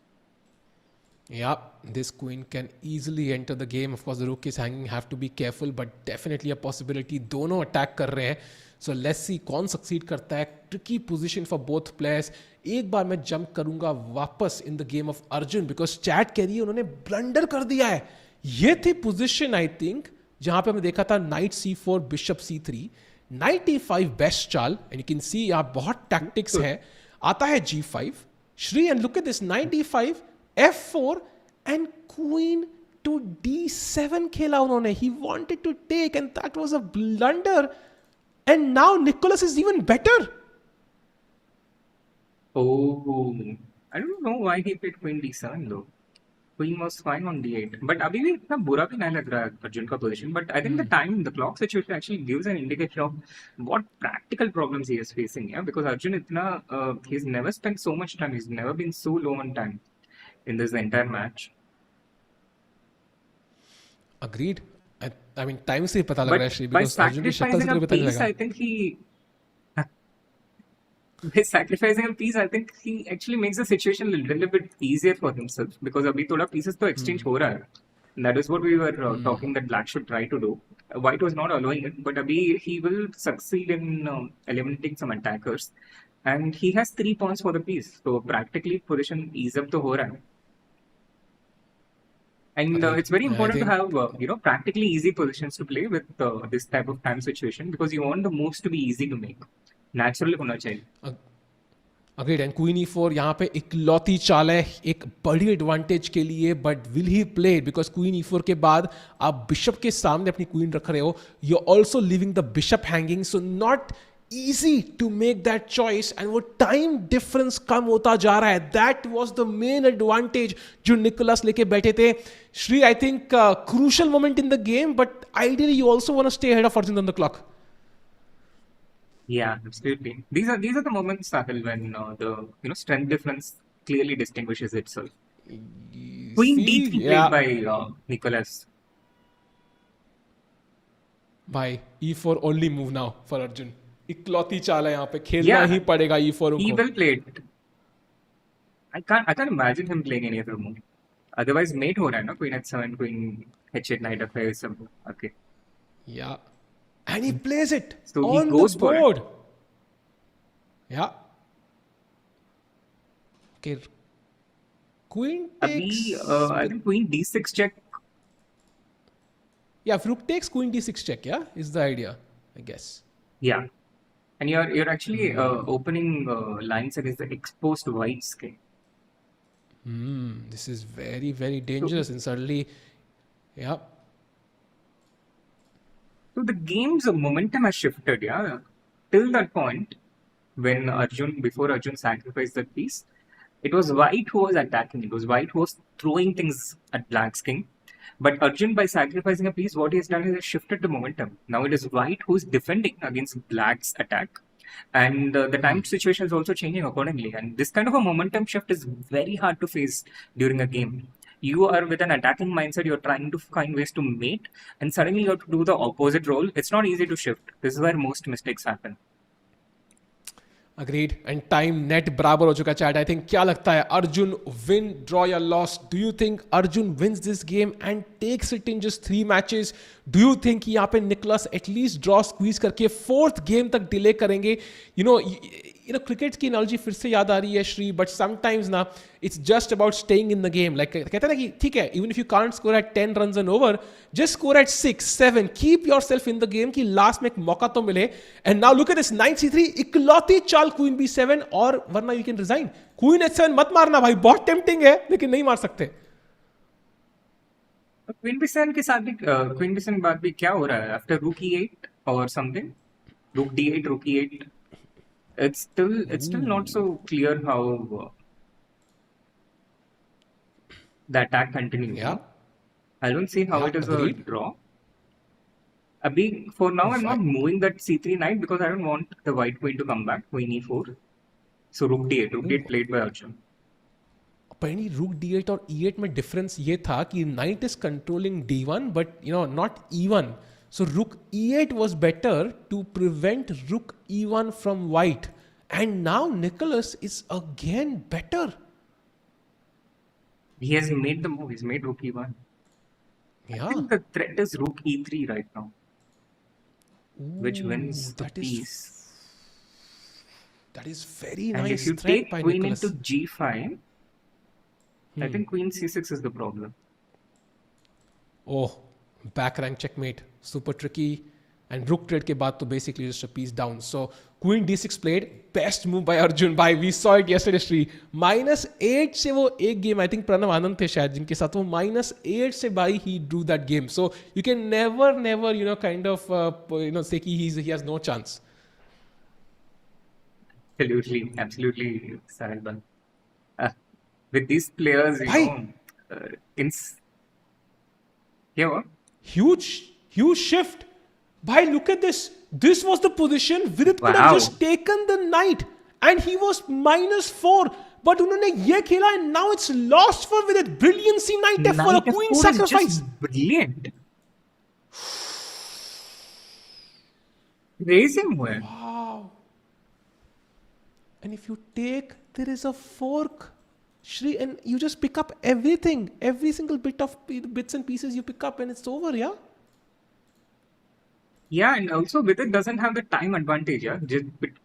Yeah, this queen can easily enter the game. Of course, the rook is hanging, have to be careful, but definitely a possibility. दोनों attack कर रहे हैं. So let's see कौन succeed करता है. Tricky position for both players. एक बार मैं jump करूंगा वापस in the game of Arjun, because chat कह रही है उन्होंने blunder कर दिया है. ये थी position I think जहां पे हमने देखा था knight c4, bishop c3, knight e5 best चाल, and you can see यहाँ बहुत tactics है. आता है g5, Shri, and look at this, knight e5, f4 and queen to d7 खेला उन्होंने. He wanted to take and that was a blunder. And now Nicholas is even better. Oh, I don't know why he played queen d7 though. Queen was fine on d8, but अभी भी इतना बुरा भी नहीं लग रहा है अर्जुन का position. But I think the clock situation actually gives an indication of what practical problems he is facing. Yeah, because Arjun he's never spent so much time. He's never been so low on time in this entire match. Agreed. I mean, time से पता लग रहा है Shri, By because Arjun की शक्ल से sacrificing a तुझे पता नहीं piece, लगा. I think by sacrificing a piece, I think he actually makes the situation a little bit easier for himself, because अभी थोड़ा pieces तो exchange हो रहा है. And that is what we were talking that black should try to do. White was not allowing it, but abhi he will succeed in eliminating some attackers, and he has 3 pawns for the piece. So practically position ease up to ho raha hai. And it's very important to have practically easy positions to play with this type of time situation, because you want the moves to be easy to make. Naturally होना चाहिए. Agreed. And queen ई4 यहाँ पे इकलौती चाल है एक बड़ी advantage के लिए, but will he play? Because queen ई4 के बाद आप बिशप के सामने अपनी क्वीन रख रहे हो, you are also leaving the bishop hanging, so not easy to make that choice, and वो time difference कम होता जा रहा है. That was the main advantage जो निकोलस लेके बैठे थे. Shri, I think crucial moment in the game, but ideally you also want to stay ahead of Arjun on the clock. Yeah, absolutely. These are the moments, Sahil, when the strength difference clearly distinguishes itself. Queen D3 played by Nicholas. By E4 only move now for Arjun. इकलौती चाल है यहाँ पे, खेलना ही पड़ेगा E4 को. He well played. I can't imagine him playing any other move. Otherwise, mate हो रहा है ना, Queen H7, Queen H8, Knight F5, सब. Okay. Yeah. And he plays it so on he goes the board. Yeah. Okay. Queen takes. I think Queen D6 check. Yeah, if Rook takes, Queen D6 check. Yeah, is the idea, I guess. Yeah, and you're actually opening lines against the exposed white's king. This is very, very dangerous, and suddenly, yeah. So the game's momentum has shifted, yeah. Till that point, when before Arjun sacrificed that piece, it was white who was attacking. It was white who was throwing things at black's king. But Arjun, by sacrificing a piece, what he has done is he shifted the momentum. Now it is white who is defending against black's attack. And the time situation is also changing accordingly. And this kind of a momentum shift is very hard to face during a game. You are with an attacking mindset, you're trying to find ways to mate, and suddenly you have to do the opposite role. It's not easy to shift. This is where most mistakes happen. Agreed. And time net बराबर हो चुका chat. I think क्या लगता है, Arjun win, draw या loss? Do you think Arjun wins this game and takes it in just 3 matches? Do you think यहाँ पे Nicholas at least draw squeeze करके 4th game तक delay करेंगे? You know, cricket की analogy फिर से याद आ रही है श्री, बट समटाइम्स ना it's just about staying in the game. Like कहते हैं ना कि ठीक है, even if you can't score at 10 runs and over, just score at 6, 7, keep yourself in the game कि लास्ट में एक मौका तो मिले. And now look at this knight C3, इकलौती चाल क्वीन B7, और वरना you can resign. Queen H7 मत मारना भाई, बहुत टेम्पटिंग है, लेकिन नहीं मार सकते. क्वीन B7 के साथ भी क्वीन B7 के बाद भी क्या हो रहा है आफ्टर रूक E8 और समथिंग, रूक D8, रूक E8. It's still not so clear how the attack continues. Yeah. I don't see how it is agreed. a draw. For now, I'm not moving that C3 knight because I don't want the white queen to come back. Queen E4. So rook D8. Rook D8 played by Arjun. Apparently, rook D8 और E8 में difference ये था कि knight is controlling D1, but not E1. So rook E8 was better to prevent rook E1 from white. And now Nicholas is again better. He has made the move. He's made rook E1. Yeah. I think the threat is rook E3 right now. Which wins the piece. That is very and nice. If you take queen into G5, I think queen C6 is the problem. Oh, back rank checkmate. Super tricky. And rook trade के बाद तो basically just a piece down. So queen D6 played. Best move by Arjun. We saw it yesterday, Sri. -8 से वो एक game, I think Pranav आनंद थे शायद, जिनके साथ वो -8 से he drew that game. So you can never kind of say कि he has no chance. Absolutely, Sahil. With these players, in yeah, what? Huge shift. Bhai, look at this. This was the position. Vidit could have Wow. just taken the knight and he was -4. But उन्होंने ये खेला and now it's lost for Vidit. Brilliancy knight F for a Knight queen F4 is sacrifice. just brilliant. Raising where? Wow. And if you take, there is a fork. Shri, and you just pick up everything. Every single bit of bits and pieces you pick up and it's over, yeah? Yeah, and also with it doesn't have the time advantage. Yeah,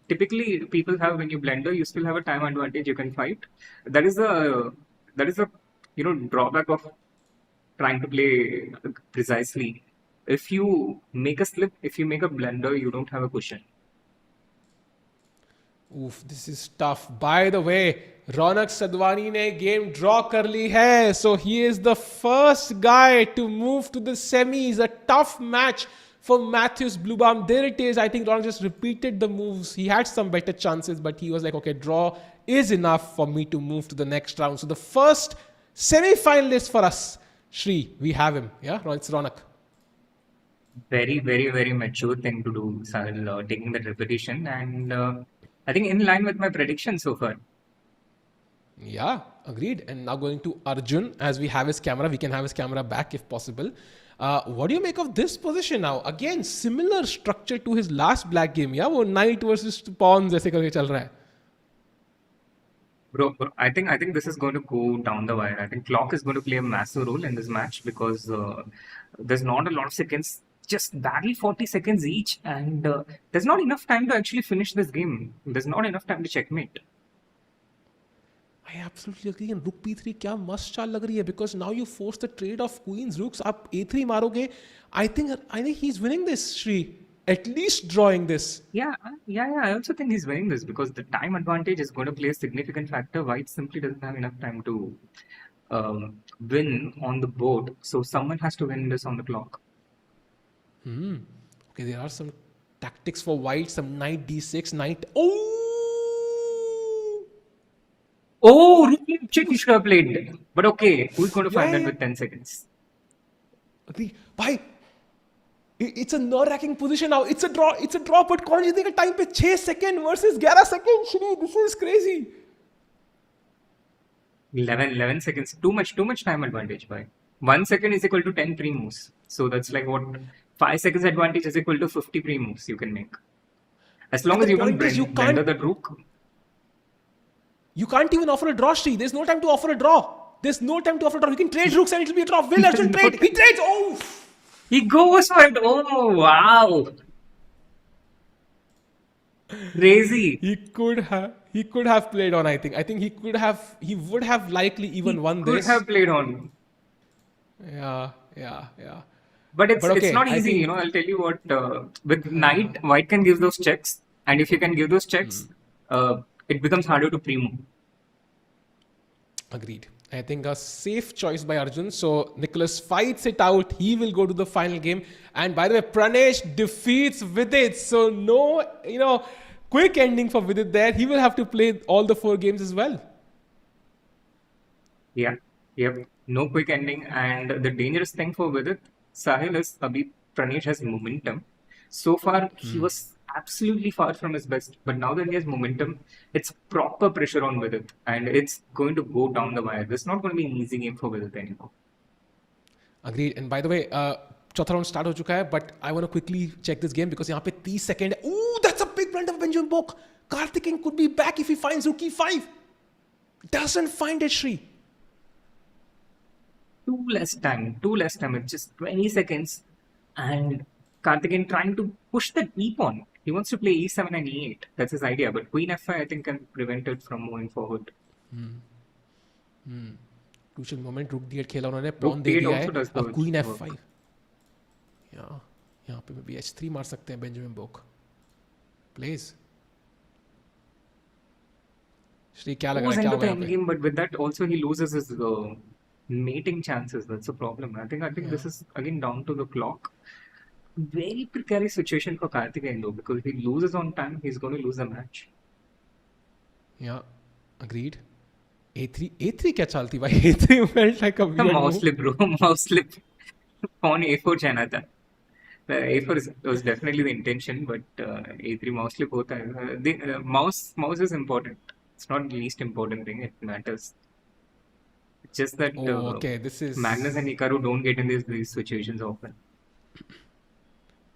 typically people have when you blender, you still have a time advantage. You can fight. That is the drawback of trying to play precisely. If you make a slip, if you make a blunder, you don't have a cushion. Oof, this is tough. By the way, Raunak Sadhwani ने game draw कर ली है. So he is the first guy to move to the semis. A tough match for Matthews Bluebam. There it is. I think Raunak just repeated the moves. He had some better chances, but he was like, okay, draw is enough for me to move to the next round. So the first semi-finalist for us, Shri, we have him. Yeah, it's Raunak. Very, very, very mature thing to do, Sahil, taking that repetition. And I think in line with my prediction so far. Yeah, agreed. And now going to Arjun, as we have his camera, we can have his camera back if possible. What do you make of this position now? Again, similar structure to his last black game. Yeah, वो knight versus pawns ऐसे करके चल रहा है. Bro, I think this is going to go down the wire. I think clock is going to play a massive role in this match because there's not a lot of seconds, just barely 40 seconds each, and there's not enough time to actually finish this game. There's not enough time to checkmate. I absolutely agree. And rook p3 क्या मस्त चाल लग रही है because now you force the trade of queens rooks. आप a3 मारोगे. I think he's winning this, Shri. At least drawing this. Yeah. I also think he's winning this because the time advantage is going to play a significant factor. White simply doesn't have enough time to win on the board, so someone has to win this on the clock. Okay, there are some tactics for white. Some knight d6, knight. Oh, rook check he should have played. But okay, who's going to find that with 10 seconds? Agree. Bhai, it's a nerve-wracking position now. It's a draw. But कौन जीतेगा time पे 6 seconds versus 11 seconds. Shri, this is crazy. 11 seconds. Too much time advantage, bhai. 1 second is equal to 10 pre-moves. So that's like what 5 seconds advantage is equal to 50 pre-moves you can make. As long as you don't blender the rook. You can't even offer a draw, Shri. There's no time to offer a draw. You can trade rooks and it'll be a draw. Will Arjun trade? He trades. Oh! He goes for it. Oh, wow. Crazy. He could have played on, I think. I think he would have likely even won this. Could have played on. Yeah. But it's okay, not easy, I'll tell you what, with knight, white can give those checks. And if you can give those checks, it becomes harder to pre-move. Agreed. I think a safe choice by Arjun. So Nicholas fights it out. He will go to the final game. And by the way, Pranesh defeats Vidit. So no, quick ending for Vidit there. He will have to play all the 4 games as well. Yeah. Yep. No quick ending. And the dangerous thing for Vidit, Sahil, is Pranesh has momentum. So far, he was absolutely far from his best. But now that he has momentum, it's proper pressure on Vidit. And it's going to go down the wire. This is not going to be an easy game for Vidit anymore. Agreed. And by the way, चौथा round start हो चुका है. But I want to quickly check this game because यहाँ पे 30 seconds. Ooh, that's a big blunder of Benjamin Boak. Karthikeyan could be back if he finds rook e5. Doesn't find it, Shri. Too less time. It's just 20 seconds. And Karthikeyan trying to push the e pawn. He wants to play e7 and e8. That's his idea. But queen f5, I think, can prevent it from moving forward. Crucial moment. Rook d8 खेला उन्होंने. Pawn दे दिया है. अब queen f5. Yeah. यहाँ पे भी h3 मार सकते हैं Benjamin Boak. Plays. Shri, क्या लग रहा है? क्या होगा यहाँ पे? Game, but with that also he loses his mating chances. That's a problem. I think this is again down to the clock. Very precarious situation for Karthikeyan though, because if he loses on time, he's going to lose the match. Yeah, agreed. A3 क्या चालती भाई? A3 felt like a weird Mouse move. slip, bro. Mouse slip. On A4 जाना था. A4 was definitely the intention, but A3 mouse slip होता है. The mouse is important. It's not the least important thing. It matters. It's just that Oh, okay. This Magnus and is Hikaru don't get in these situations often.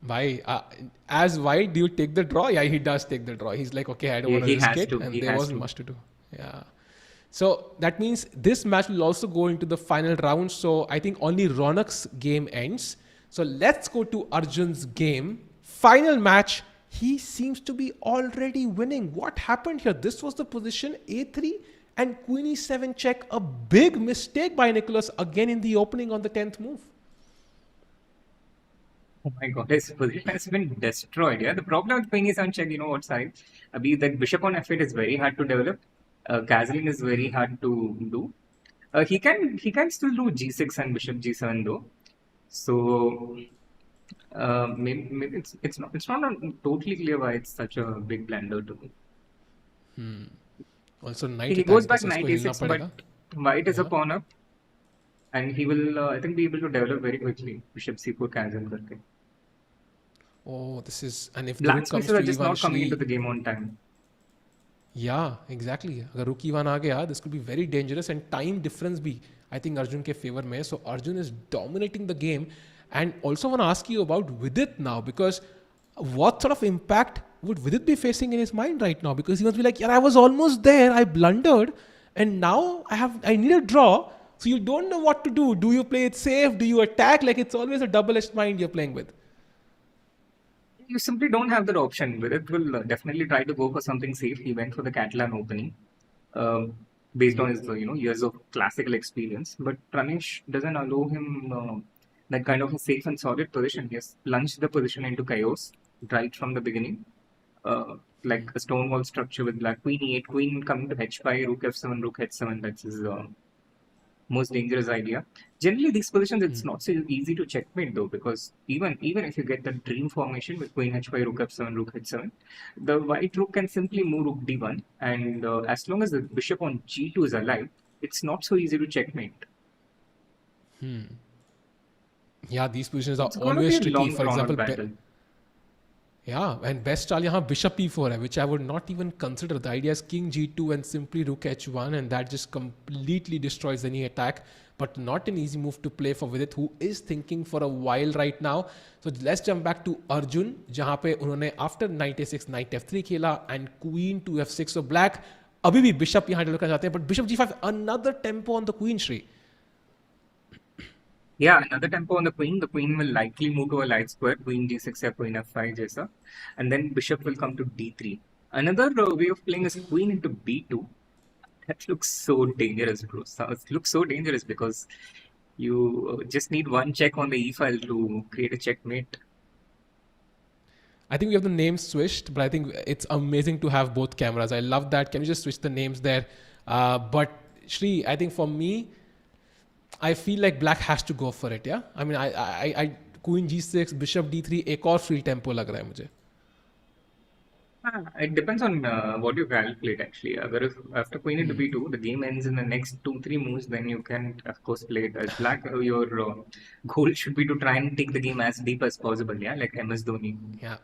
why. As white, do you take the draw? Yeah, he does take the draw. He's like, okay, I don't want to He risk has it, to. and He there has wasn't to. much to do. Yeah. So that means this match will also go into the final round. So I think only Raunak's game ends. So let's go to Arjun's game. Final match. He seems to be already winning. What happened here? This was the position A3 and Queen E7 check. A big mistake by Nicholas again in the opening on the 10th move. Oh my god, his position has been destroyed. Yeah, the problem with Queen is on check, you know what side? Abhi, that bishop on f8 is very hard to develop. Castling is very hard to do. He can still do g6 and bishop g7 though. So maybe it's not totally clear why it's such a big blunder to me. Also knight He attack goes back जैसे knight उसको हिलना a6, पड़ेगा. but white is a Yeah. pawn up, and he will I think be able to develop very quickly. Bishop c4 castle करके. Oh, this is, and if the rook Black comes spaces to are just E1, not coming into Shri. the game on time. Yeah, exactly. अगर rook E1 आ गया, this could be very dangerous, and time difference भी I think Arjun के favor में. So Arjun is dominating the game, and also want to ask you about Vidit now, because what sort of impact would Vidit be facing in his mind right now? Because he must be like, yeah, I was almost there, I blundered, and now I need a draw. So you don't know what to do. Do you play it safe? Do you attack? Like, it's always a double-edged mind you're playing with. You simply don't have that option. Vidit will definitely try to go for something safe. He went for the Catalan opening, based on his years of classical experience. But Pranesh doesn't allow him that kind of a safe and solid position. He has plunged the position into chaos right from the beginning. Like a stonewall structure with black queen e8, queen coming to h5, rook f7, rook h7. That's his most dangerous idea. Generally, these positions it's not so easy to checkmate though, because even if you get the dream formation with queen h5, rook f7, rook h7, the white rook can simply move rook d1, and as long as the bishop on g2 is alive, it's not so easy to checkmate. Yeah, these positions are It's going to be always a tricky. long For drawn out example, battle. yeah, and best चाल यहाँ bishop e4 है, which I would not even consider. The idea is king g2 and simply rook h1, and that just completely destroys any attack. But not an easy move to play for Vidit, who is thinking for a while right now. So let's jump back to Arjun, जहाँ पे उन्होंने after knight a6, knight f3 खेला and queen to f6. So black अभी भी bishop यहाँ develop करना चाहते हैं, but bishop g5, another tempo on the queen, Shri. Yeah, another tempo on the queen. The queen will likely move to a light square, queen g6 or queen f5 jaisa, and then bishop will come to d3. Another way of playing is queen into b2. That looks so dangerous, bro. So it looks so dangerous because you just need one check on the e file to create a checkmate. I think we have the names switched, but I think it's amazing to have both cameras. I love that. Can you just switch the names there? But Shri, I think for me, I feel like black has to go for it. Yeah, I mean, I queen g6, bishop d3, एक और free tempo लग रहा है मुझे. It depends on what you calculate actually. If after queen into b2, the game ends in the next 2-3 moves, then you can of course play it as black. Your goal should be to try and take the game as deep as possible. Yeah, like MS Dhoni. Yeah.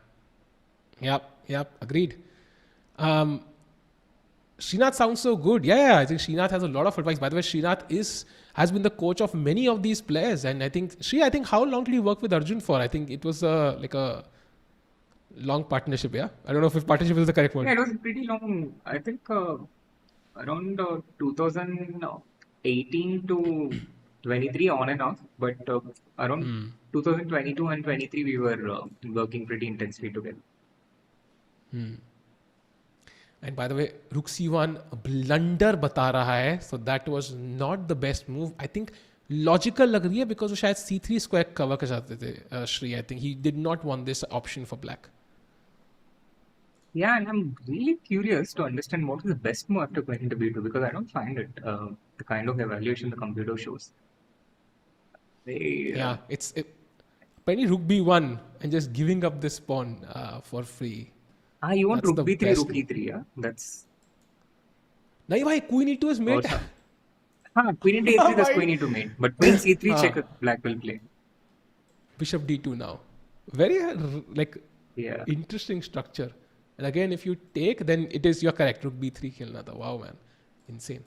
Yep. Agreed. Srinath sounds so good. Yeah. I think Srinath has a lot of advice. By the way, Srinath has been the coach of many of these players, and I think how long did you work with Arjun for? I think it was like a long partnership. Yeah, I don't know if partnership is the correct word. Yeah, it was pretty long. I think around 2018 to 23 on and off, but around 2022 and 23 we were working pretty intensely together. And by the way, rook c1 blunder बता रहा है, so that was not the best move. I think logical लग रही है because वो शायद c3 square cover कर चाहते थे Shri. I think he did not want this option for black. Yeah, and I'm really curious to understand what is the best move after queen into b2, because I don't find it the kind of evaluation the computer shows. It's apparently rook b1 and just giving up this pawn for free. You want That's rook the b3, best rook e3, yeah? That's... नहीं भाई, queen E2 is और mate. हाँ, queen into हाँ a3 there's भाई. queen into mate, but queen c3 check हाँ, black will play. Bishop D2 now. Very like Yeah. interesting structure. And again, if you take, then it is, you're correct. Rook B3 खेलना था. Wow man, insane.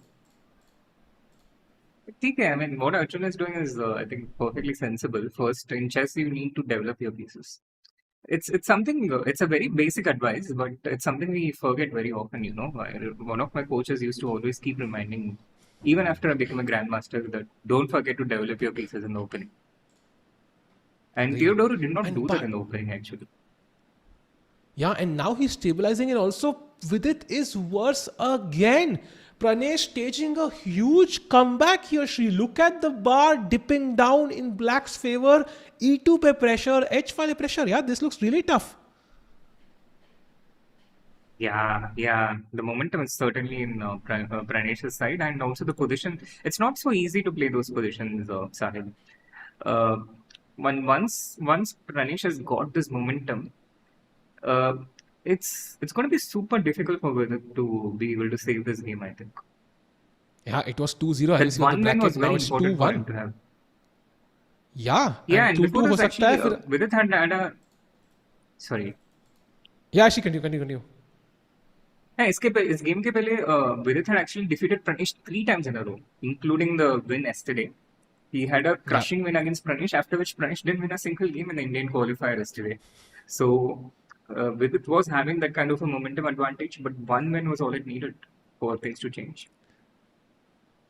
ठीक है, I mean, what Arjun is doing is, I think, perfectly sensible. First, in chess, you need to develop your pieces. It's something. It's a very basic advice, but it's something we forget very often. You know, one of my coaches used to always keep reminding me, even after I became a grandmaster, that don't forget to develop your pieces in the opening. And Agree. Theodoro did not And do that but in the opening, actually. yeah, and now he's stabilizing, and also Vidit is worse again. Pranesh staging a huge comeback here, Shri. Look at the bar dipping down in black's favor. E2 pe pressure, H5 pressure. Yeah, this looks really tough. Yeah. The momentum is certainly in Pranesh's side, and also the position. It's not so easy to play those positions, Sahil. Uh, once Pranesh has got this momentum, uh, it's going to be super difficult for Vidit to be able to save this game. I think Yeah, it was 2-0 as you that see on the one win was bracket. Now very it's important for 2-1. him to have. Yeah, Yeah, and and 2-2 before हो this, सकता है actually, फिर. Vidit had a sorry. Yeah, she continue. Yeah, इस game के पहले Vidit had actually defeated Pranesh 3 times in a row, including the win yesterday. He had a Yeah. crushing win against Pranesh, after which Pranesh didn't win a single game in the Indian qualifier yesterday. So Vidit was having that kind of a momentum advantage, but one win was all it needed for things to change.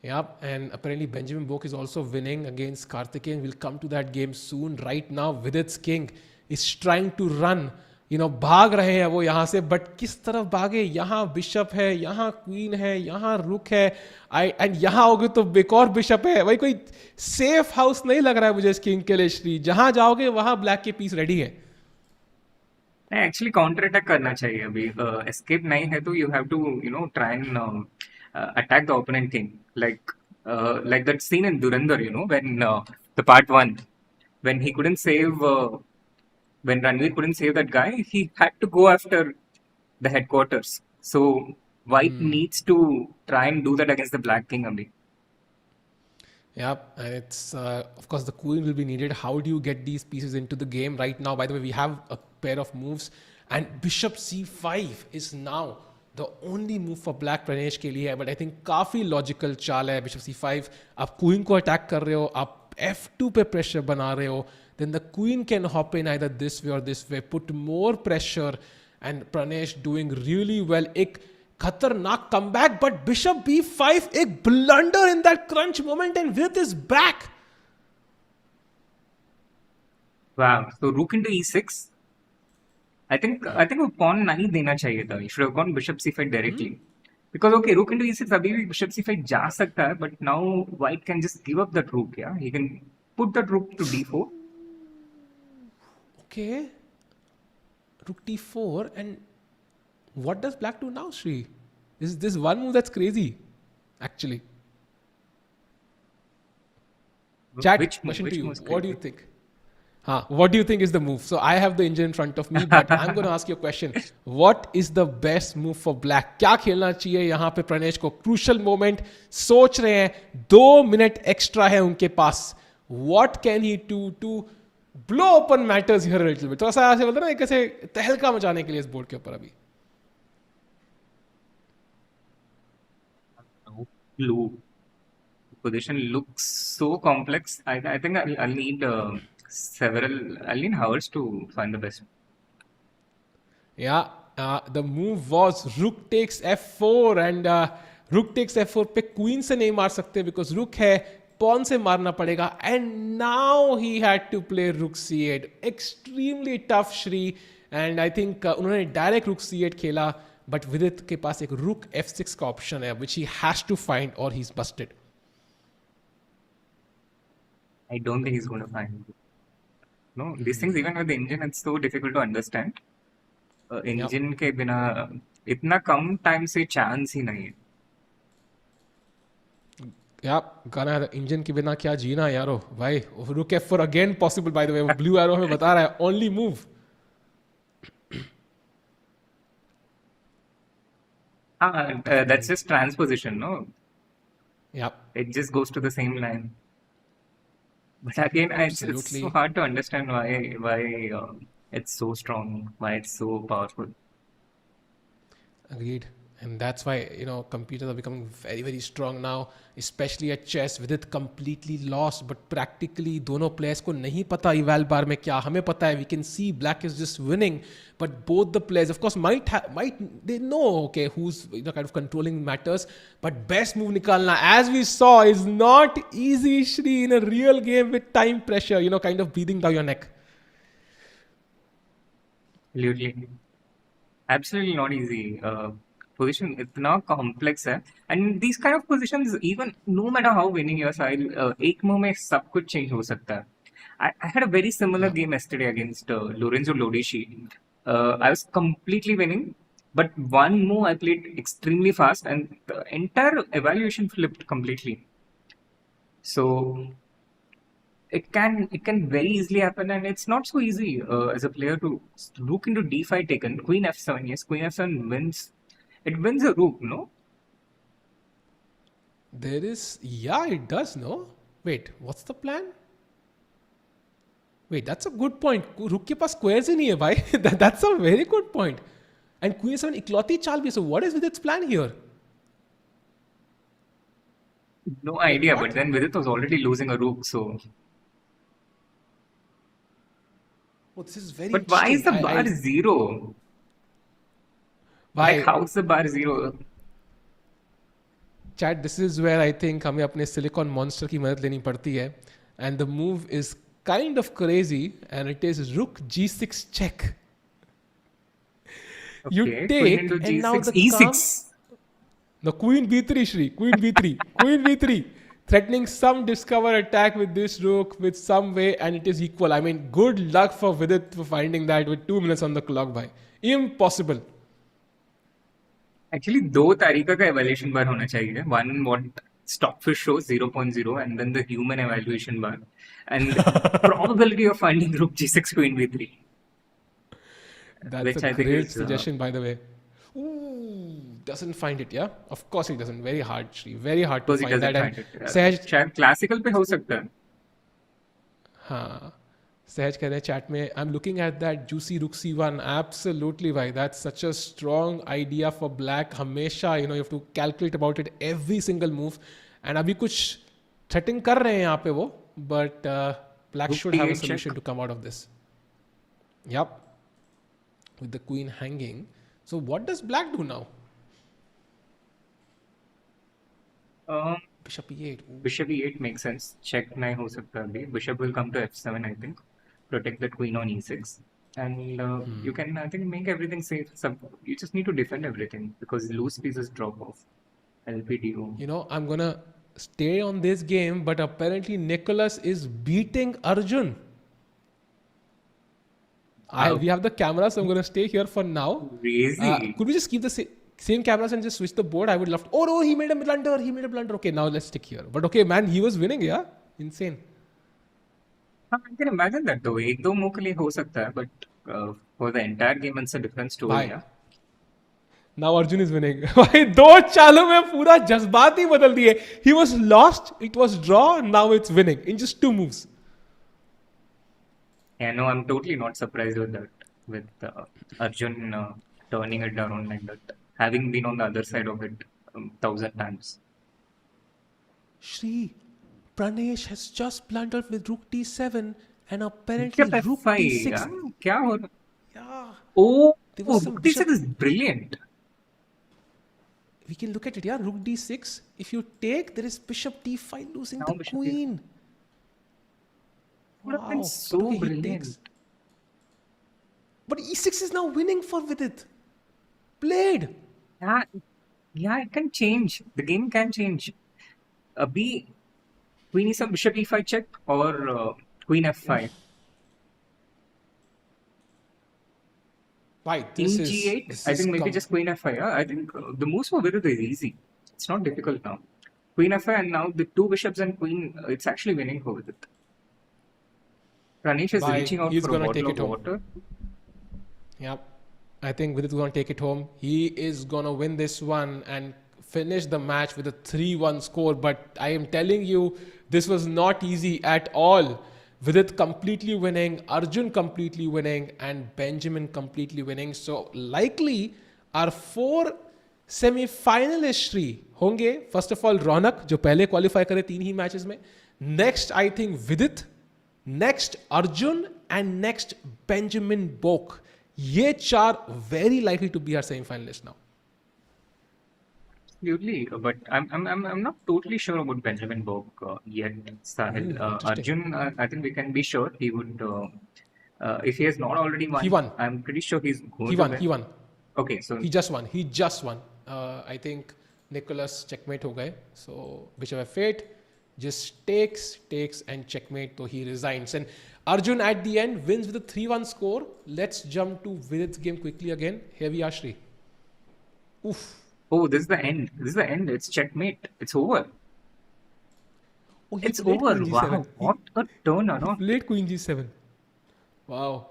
Yep, and apparently Benjamin Boak is also winning against Karthikeyan. We'll come to that game soon. Right now, Vidit's king is trying to run. You know, भाग रहे हैं वो यहाँ से, but किस तरफ भागे? यहाँ बिशप है, यहाँ क्वीन है, यहाँ रुक है, एंड यहाँ होगे तो एक और बिशप है. भाई कोई सेफ हाउस नहीं लग रहा है मुझे इस किंग के लिए, श्री. जहां जाओगे वहां ब्लैक के पीस रेडी है. एक्चुअली काउंटर अटैक करना चाहिए अभी. एस्केप नहीं है तो you have to try and attack the opponent king, like that scene in Durandar, when the part 1, when he couldn't save when Ranveer couldn't save that guy, he had to go after the headquarters. So White needs to try and do that against the Black King Abhi. Yep, and it's of course the queen will be needed. How do you get these pieces into the game right now? By the way, we have a pair of moves, and Bishop C5 is now the only move for Black Pranesh के लिए है. But I think काफी logical चाल है. Bishop C5, आप queen को attack कर रहे हो, आप F2 पे pressure बना रहे हो, then the queen can hop in either this way or this way, put more pressure, and Pranesh doing really well. एक खतरनाक comeback, but Bishop B5, एक blunder in that crunch moment, and Vidit is back. Wow. So rook into e6. I think वो pawn नहीं देना चाहिए था. You should have gone bishop c5 directly. Because okay, rook into e6 अभी भी bishop c5 जा सकता है, but now white can just give up that rook. Yeah, he can put that rook to d4. Okay, rook d4, and what does black do now, Sri? This one move that's crazy, actually. Chat, Which question to you. move is What do you crazy? think? What do you think is the move? So I have the engine in front of me, but I'm going to ask you a question. What is the best move for black? क्या खेलना चाहिए यहाँ पे प्रणेश को? Crucial moment. सोच रहे हैं, 2 minute extra है उनके पास. What can he do to blow open matters here a little bit? थोड़ा सा ऐसे बोलते हैं ना, कैसे तहलका मचाने के लिए इस बोर्ड के ऊपर अभी. Blue position looks so complex. I think I'll need I'll need hours to find the best. Yeah, the move was rook takes f4, and rook takes f4 पे queen से नहीं मार सकते because rook है, pawn से मारना पड़ेगा, and now he had to play rook c8. Extremely tough, Shri, and I think उन्होंने direct rook c8 खेला, but Vidit के पास एक rook f6 का option है which he has to find or he's busted. I don't think he's going to find it. No, these things, even with the engine, it's so difficult to understand. Engine के बिना इतना कम time से chance ही नहीं है. Yeah, गाना engine के बिना क्या जीना यारो भाई. rook f4 again possible, by the way. blue arrow हमें बता रहा है only move. That's just transposition, no? Yeah, It just goes to the same line. But again, it's so absolutely. hard to understand why it's so strong, why it's so powerful. Agreed. And that's why, computers are becoming very, very strong now, especially at chess. With it completely lost, but practically दोनों players को नहीं पता eval bar में क्या हमें पता है. We can see black is just winning, but both the players, of course, might they know okay who's kind of controlling matters, but best move निकालना, as we saw, is not easy, Shri, in a real game with time pressure, kind of breathing down your neck. Absolutely, absolutely not easy. Position इतना complex है, and these kind of positions, even no matter how winning your side, एक move में सब कुछ change हो सकता है. I had a very similar Yeah. game yesterday against Lorenzo Lodici. I was completely winning, but one move I played extremely fast, and the entire evaluation flipped completely. So it can very easily happen, and it's not so easy as a player to rook into d5 taken, queen f7. Yes, queen f7 wins. It wins a rook, no? There is, yeah, it does, no? Wait, what's the plan? Wait, that's a good point. रुक के पास squares ही नहीं है भाई. That's a very good point. And queen seven इकलौती चाल भी है. So what is with its plan here? No idea, what? but then Vidit was already losing a rook, so. Oh, this is very But why is interesting. the bar zero? Why? Like, how's the bar zero? Chat, this is where I think हमें अपने silicon monster की मदद लेनी पड़ती है. And the move is kind of crazy, and it is rook g6 check. You Okay, take, queen into and now g6, the e6. No, queen b3, Shri. Queen b3. Queen b3. Threatening some discover attack with this rook with some way, and it is equal. I mean, good luck for Vidit for finding that with 2 minutes on the clock, bhai. Impossible. Actually, दो तरीका का evaluation bar होना चाहिए. One what Stockfish shows 0.0, and then the human evaluation bar, and probability of finding rook g6 queen b3, That's which a I think great is suggestion, by the way. Ooh, doesn't find it, yeah? Of course he doesn't. Very hard, Shri. Very hard to because he find doesn't that. find And it. Sahaj, शायद classical पे हो सकता है. हाँ, सहज कह रहे हैं चैट में I am looking at that juicy rook c1 absolutely भाई that's such a strong idea for black हमेशा you have to calculate about it every single move and अभी कुछ थ्रेटिंग कर रहे हैं यहाँ पे वो but black Rook should have a d8 solution check. To come out of this yup with the queen hanging so what does black do now Um, bishop e8 Bishop e8 makes sense. Check नहीं हो सकता अभी. Bishop will come to f7, I think. Protect that queen on e6. And you can, I think, make everything safe. You just need to defend everything because loose pieces drop off. LPDO. you know I'm gonna stay on this game but apparently Nicholas is beating Arjun. We have the camera, so I'm going to stay here for now. Crazy. Could we just keep the same cameras and just switch the board? I would love to. Oh no, he made a blunder. He made a blunder. Okay, now let's stick here. But okay, man, he was winning, yeah? Insane. I can imagine that though. एक दो move के लिए हो सकता है, but for the entire game it's a different story. Bye. Yeah. Now Arjun is winning. भाई दो चालों में पूरा जज्बात ही बदल दिए. He was lost, it was draw, now it's winning in just 2 moves. Yeah, no, I'm totally not surprised with that. With Arjun turning it around like that, having been on the other side of it 1,000 times. Shri, Pranesh has just blundered with rook d7 and apparently Bishop rook f5. d6. Yeah? क्या हो रहा? Yeah. Oh, There was some rook d6 bishop- is brilliant. We can look at it, yeah. Rook d6. If you take, there is bishop d5 losing Now the bishop queen. Would have been so But okay, he brilliant. takes. But e6 is now winning for Vidit. Played. Yeah, yeah, it can change. The game can change. Abhi, queen is a bishop e5 check or queen f5. Right, King this g8. is I think maybe just queen f5. Yeah? I think the moves for Vidit is easy. It's not difficult now. Queen f5 and now the 2 bishops and queen. It's actually winning for Vidit. Pranesh is Bye. reaching out He's for a gonna take bottle it of home. water. Yep. I think Vidit is going to take it home. He is going to win this one and finish the match with a 3-1 score. But I am telling you, this was not easy at all. Vidit completely winning, Arjun completely winning, and Benjamin completely winning. So likely our 4 semi-finalists होंगे. First of all, Raunak, जो पहले qualify करे 3 ही matches में. Next, I think Vidit. Next, Arjun. And next, Benjamin Bok. ये 4 very likely to be our semi-finalists now. Absolutely, but I'm not totally sure about Benjamin Borg yet, Sahil. Arjun, I think we can be sure he would. If he has not already won, He won. I'm pretty sure he's going He to won. win. He won. Okay, so He just won. I think Nicholas checkmate हो गए. So whichever fate just takes and checkmate. So he resigns. And Arjun at the end wins with a 3-1 score. Let's jump to Vidit's game quickly again. Here we are, Shri. Oof. oh, this is the end. This is the end. It's checkmate. It's over. Oh, he It's played over. Queen Wow, G7. what a turn around. Played Queen G7. Wow.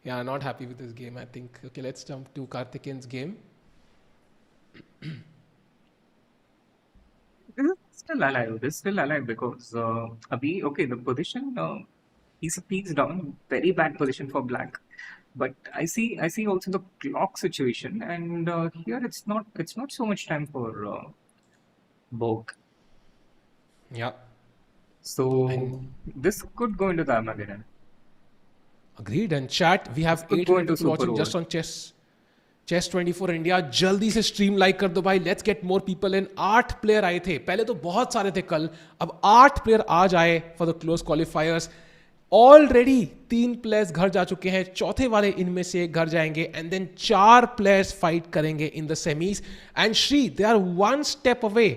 Yeah, not happy with this game, I think. Okay, let's jump to Karthikeyan's game. This is still alive. This is still alive because okay, the position he's a piece down, very bad position for black. But I see also the clock situation, and here it's not so much time for Borg. Yeah. So And- this could go into the Armageddon. Agreed. And chat, we have Could 8 go into people watching super just over. on Chess 24 India. जल्दी से stream like कर दो भाई. Let's get more people in. 8 player आए थे पहले, तो बहुत सारे थे कल. अब 8 प्लेयर आज आए for the close क्वालिफायर्स. Already 3 players घर जा चुके हैं. चौथे वाले इनमें से घर जाएंगे. एंड देन 4 प्लेयर्स फाइट करेंगे in the semis. And Sri, they are 1 step away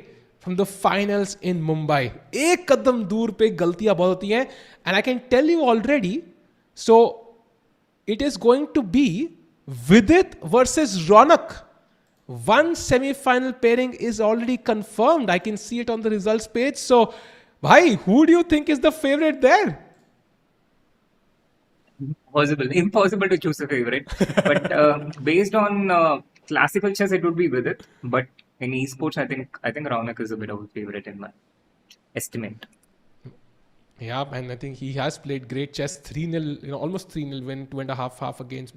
from the finals in Mumbai. एक कदम दूर पे गलतियां बहुत होती हैं. And I can tell you already. So it is going to be Vidit versus Raunak. 1 semi-final pairing is already confirmed. I can see it on the results page. So, bhai, who do you think is the favorite there? Impossible to choose a favorite. But based on classical chess, it would be Vidit. But in esports, I think Raunak is a bit of a favorite in my estimate. Yeah, and I think he has played great chess. 3-0, almost 3-0 win, 2.5 half against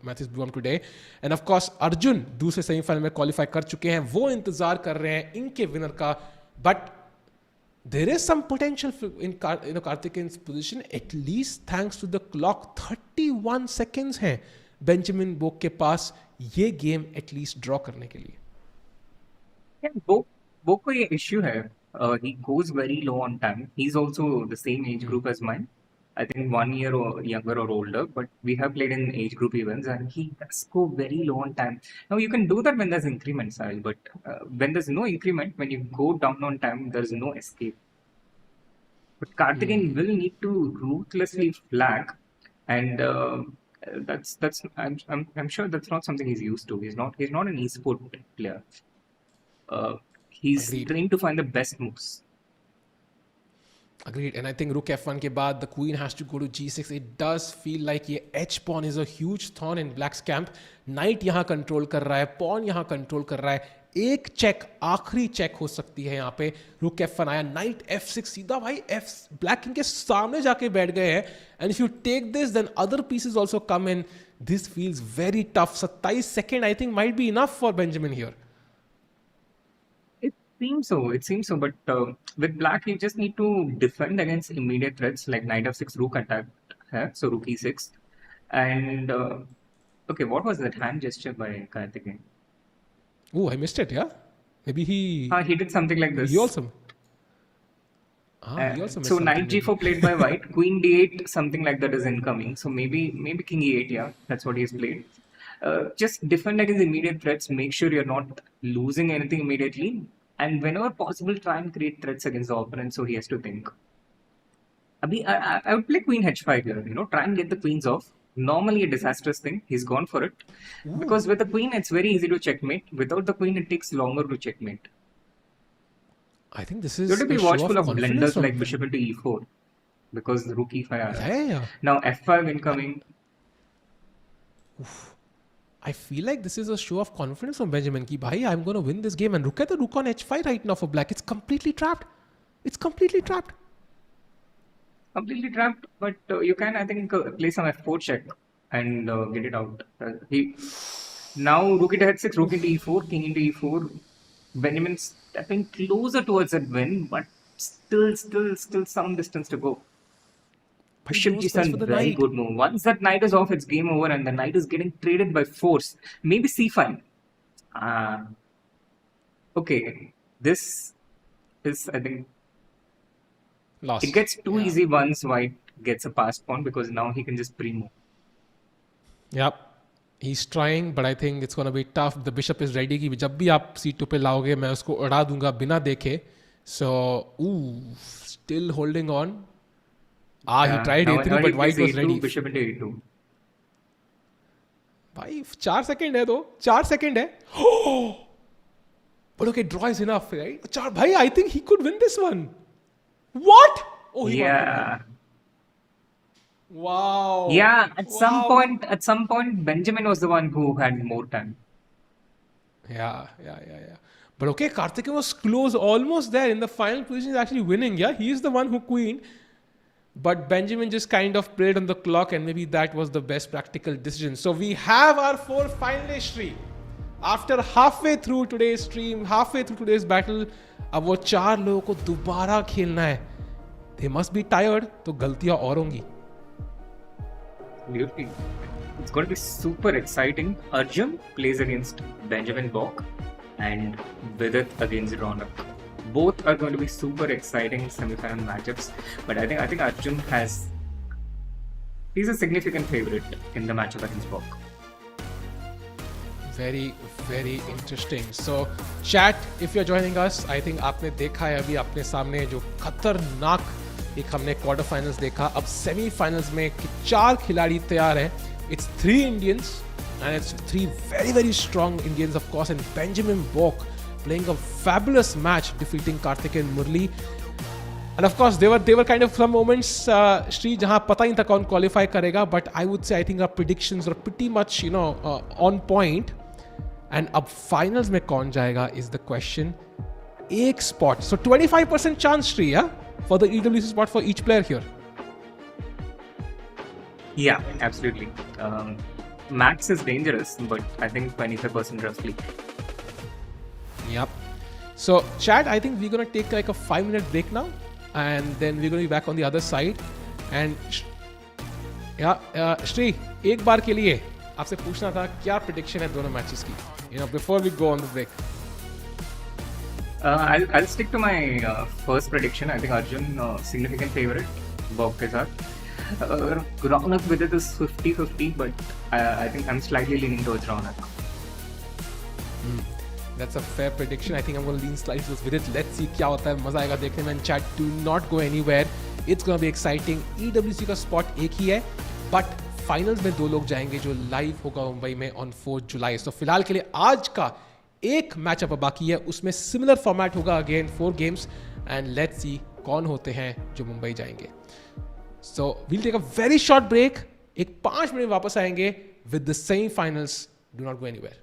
Mathis Bluam today. And of course, Arjun दूसरे semifinal में qualify कर चुके हैं. वो इंतजार कर रहे हैं इनके विनर का. But there is some potential in Karthikeyan's position, at least thanks to the clock. 31 seconds हैं बेंजामिन बोक के पास ये गेम एटलीस्ट ड्रॉ करने के लिए. Bo को ये issue है. He goes very low on time. He's also the same age group as mine. I think 1 year or younger or older, but we have played in age group events and he does go very low on time. Now you can do that when there's increments, but when there's no increment, when you go down on time, there's no escape. But Karthikeyan will need to ruthlessly flag, and I'm sure that's not something he's used to. He's not an esport player. He's Agreed. trying to find the best moves. Agreed. And I think Rook F1 के बाद the queen has to go to G6. It does feel like ये H pawn is a huge thorn in Black's camp. Knight यहाँ control कर रहा है, pawn यहाँ control कर रहा है. एक चेक, आखिरी चेक हो सकती है यहाँ पे. Rook F1 आया, Knight F6 सीधा भाई Black इनके सामने जाके बैठ गए हैं. And if you take this, then other pieces also come in. This feels very tough. 27 seconds I think might be enough for Benjamin here. It seems so, but with black, you just need to defend against immediate threats like knight f6, rook attack, so rook e6. And okay, what was that hand gesture by Karthikeyan? Oh, I missed it, yeah? Maybe he did something like this. He also missed So something knight maybe. g4 played by white, queen d8, something like that is incoming. So maybe king e8, yeah, that's what he's played. Just defend against immediate threats, make sure you're not losing anything immediately. And whenever possible, try and create threats against the opponent, so he has to think. I would play queen h5 here, try and get the queens off. Normally a disastrous thing, he's gone for it. Ooh. Because with the queen, it's very easy to checkmate. Without the queen, it takes longer to checkmate. I think this is You have to be a show watchful of confidence blunders from like him. bishop into e4. Because rook e5. Yeah. Now f5 incoming. I feel like this is a show of confidence from Benjamin. Ki bhai, I'm going to win this game. And look at the rook on h5 right now for black. It's completely trapped. It's completely trapped. Completely trapped, but you can, I think, play some f4 check and get it out. He now rook into h6, rook into e4, king into e4. Benjamin stepping closer towards that win, but still some distance to go. Bishop knows first for g7, the very knight. good move. Once that knight is off, it's game over, and the knight is getting traded by force. Maybe c5. Okay, this is, I think, Lost. it gets too Yeah. easy once white gets a pass pawn because now he can just pre-move. Yep. He's trying, but I think it's going to be tough. The bishop is ready कि जब भी आप c2 पे लाओगे मैं उसको उड़ा दूंगा बिना देखे. So, still holding on. He tried now, a3, now but he white plays was a2, ready. bishop into a2. भाई 4 सेकंड है तो 4 सेकंड है. But okay, draw is enough, right? Bhai, I think he could win this one. What? Oh, he Yeah. won. Wow. Yeah, at Wow. some point, Benjamin was the one who had more time. Yeah. But okay, Karthikeyan was close, almost there in the final position. He's actually winning. Yeah, he is the one who queen. But Benjamin just kind of played on the clock, and maybe that was the best practical decision. So we have our 4 finalists. Three. After halfway through today's stream, halfway through today's battle, अब वो 4 लोगों को दोबारा खेलना है. They must be tired, तो गलतियां और होंगी. Beautiful. It's going to be super exciting. Arjun plays against Benjamin Bok and Vidit against Raunak. Both are going to be super exciting semi-final matchups. But I think Arjun he's a significant favorite in the matchup against Bok. Very, very interesting. So, chat, if you're joining us, I think आपने देखा है अभी अपने सामने जो खतरनाक एक हमने क्वार्टर फाइनल्स देखा. अब सेमी फाइनल्स में 4 खिलाड़ी तैयार हैं. It's 3 Indians and it's 3 very, very strong Indians, of course, and Benjamin Bok playing a fabulous match, defeating Karthikeyan Murli. And of course, there were kind of some moments, Shri, जहाँ पता ही था कौन qualify करेगा. But I would say I think our predictions are pretty much, on point. And अब finals में कौन जाएगा is the question. एक spot, so 25% chance, Shri, yeah, for the EWC spot for each player here. Yeah, absolutely. Max is dangerous, but I think 25% roughly. Yep. So, chat, I think we're going to take like a 5-minute break now. And then we're going to be back on the other side. And Shri, एक बार के लिए आपसे पूछना था क्या prediction है दोनों matches की? Before we go on the break. I'll stick to my first prediction. I think Arjun significant favorite. Bok ke saath. Raunak with it is 50-50, but I think I'm slightly leaning towards Raunak. That's a fair prediction. I think I'm going to lean slightly with it. Let's see क्या होता है. मजा आएगा देखने में. Chat, do not go anywhere. It's going to be exciting. EWC का spot एक ही है, but finals में 2 लोग जाएंगे जो live होगा मुंबई में on 4 जुलाई. So फिलहाल के लिए आज का एक मैचअप बाकी है, उसमें similar format होगा again 4 games, and let's see कौन होते हैं जो मुंबई जाएंगे. So we'll take a very short break. एक 5 मिनट वापस आएंगे with the semi-finals. Do not go anywhere.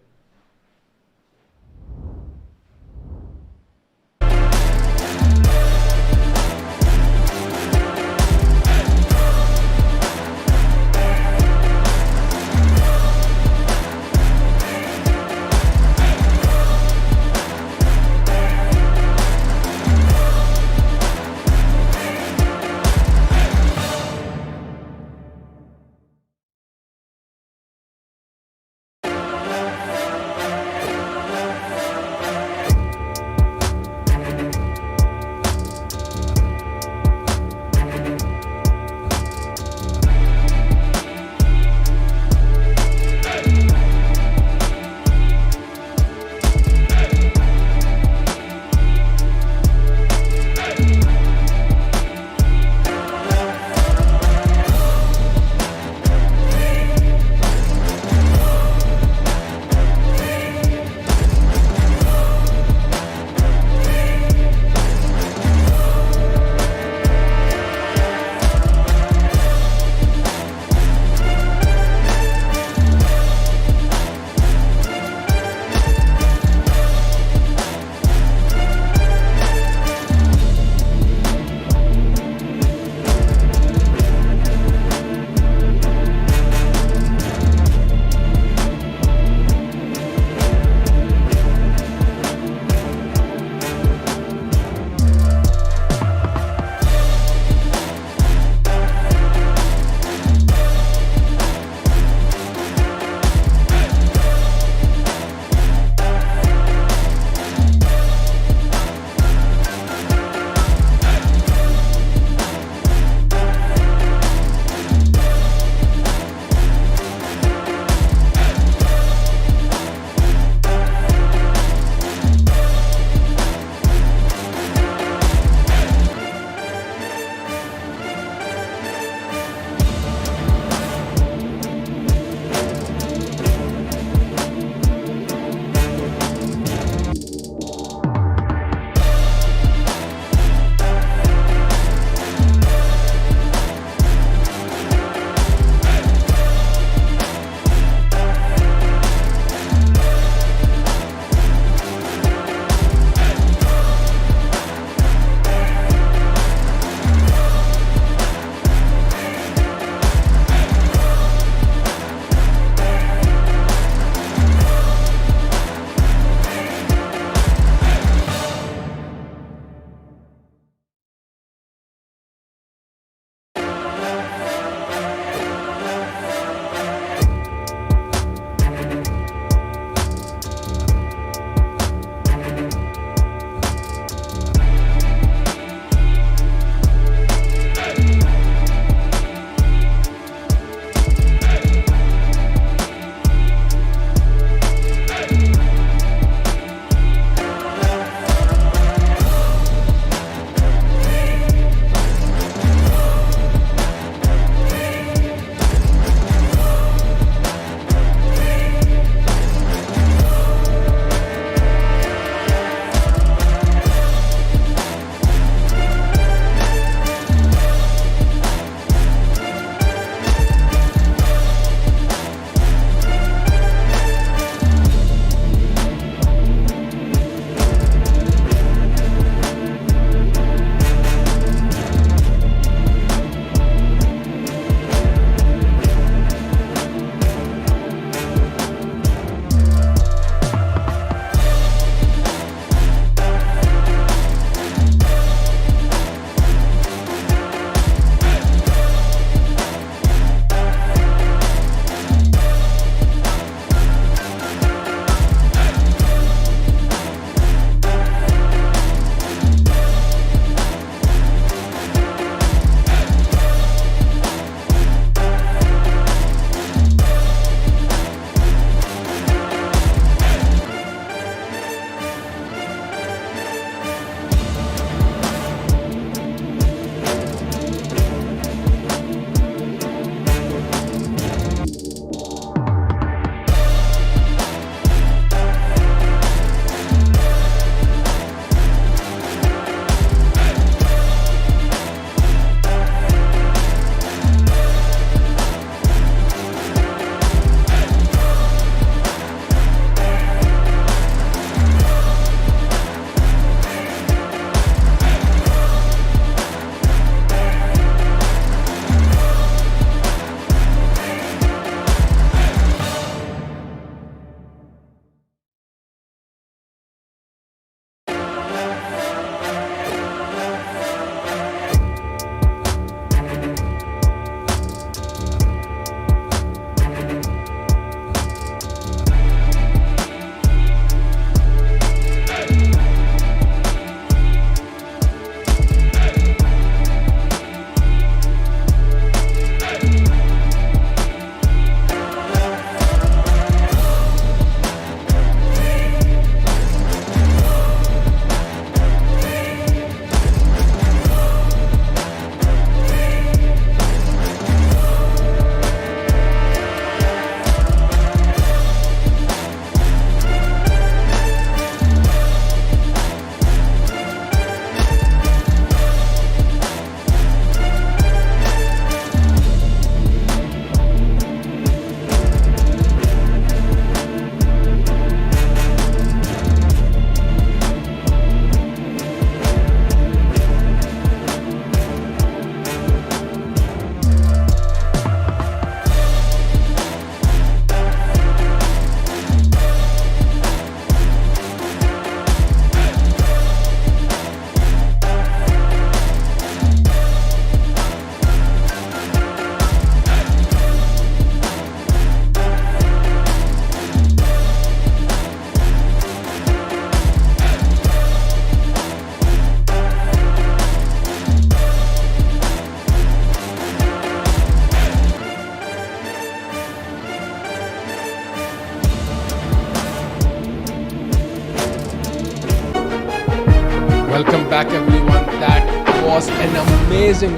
Welcome back, everyone. That was an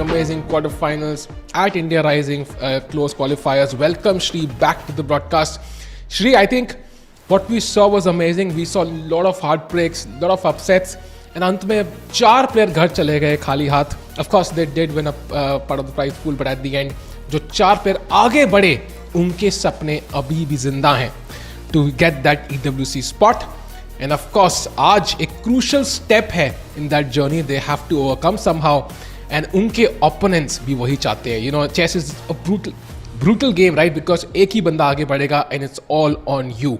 amazing quarterfinals at India Rising close qualifiers. Welcome, Shri, back to the broadcast. Shri, I think what we saw was amazing. We saw a lot of heartbreaks, a lot of upsets, and अंत में 4 player घर चले गए खाली हाथ. Of course, they did win a part of the prize pool, but at the end, जो 4 player आगे बढ़े, उनके सपने अभी भी जिंदा हैं to get that EWC spot. And of course, आज एक crucial step है in that journey. They have to overcome somehow. And उनके opponents भी वही चाहते हैं. You know, chess is a brutal game, right? Because एक ही बंदा आगे बढ़ेगा and it's all on you.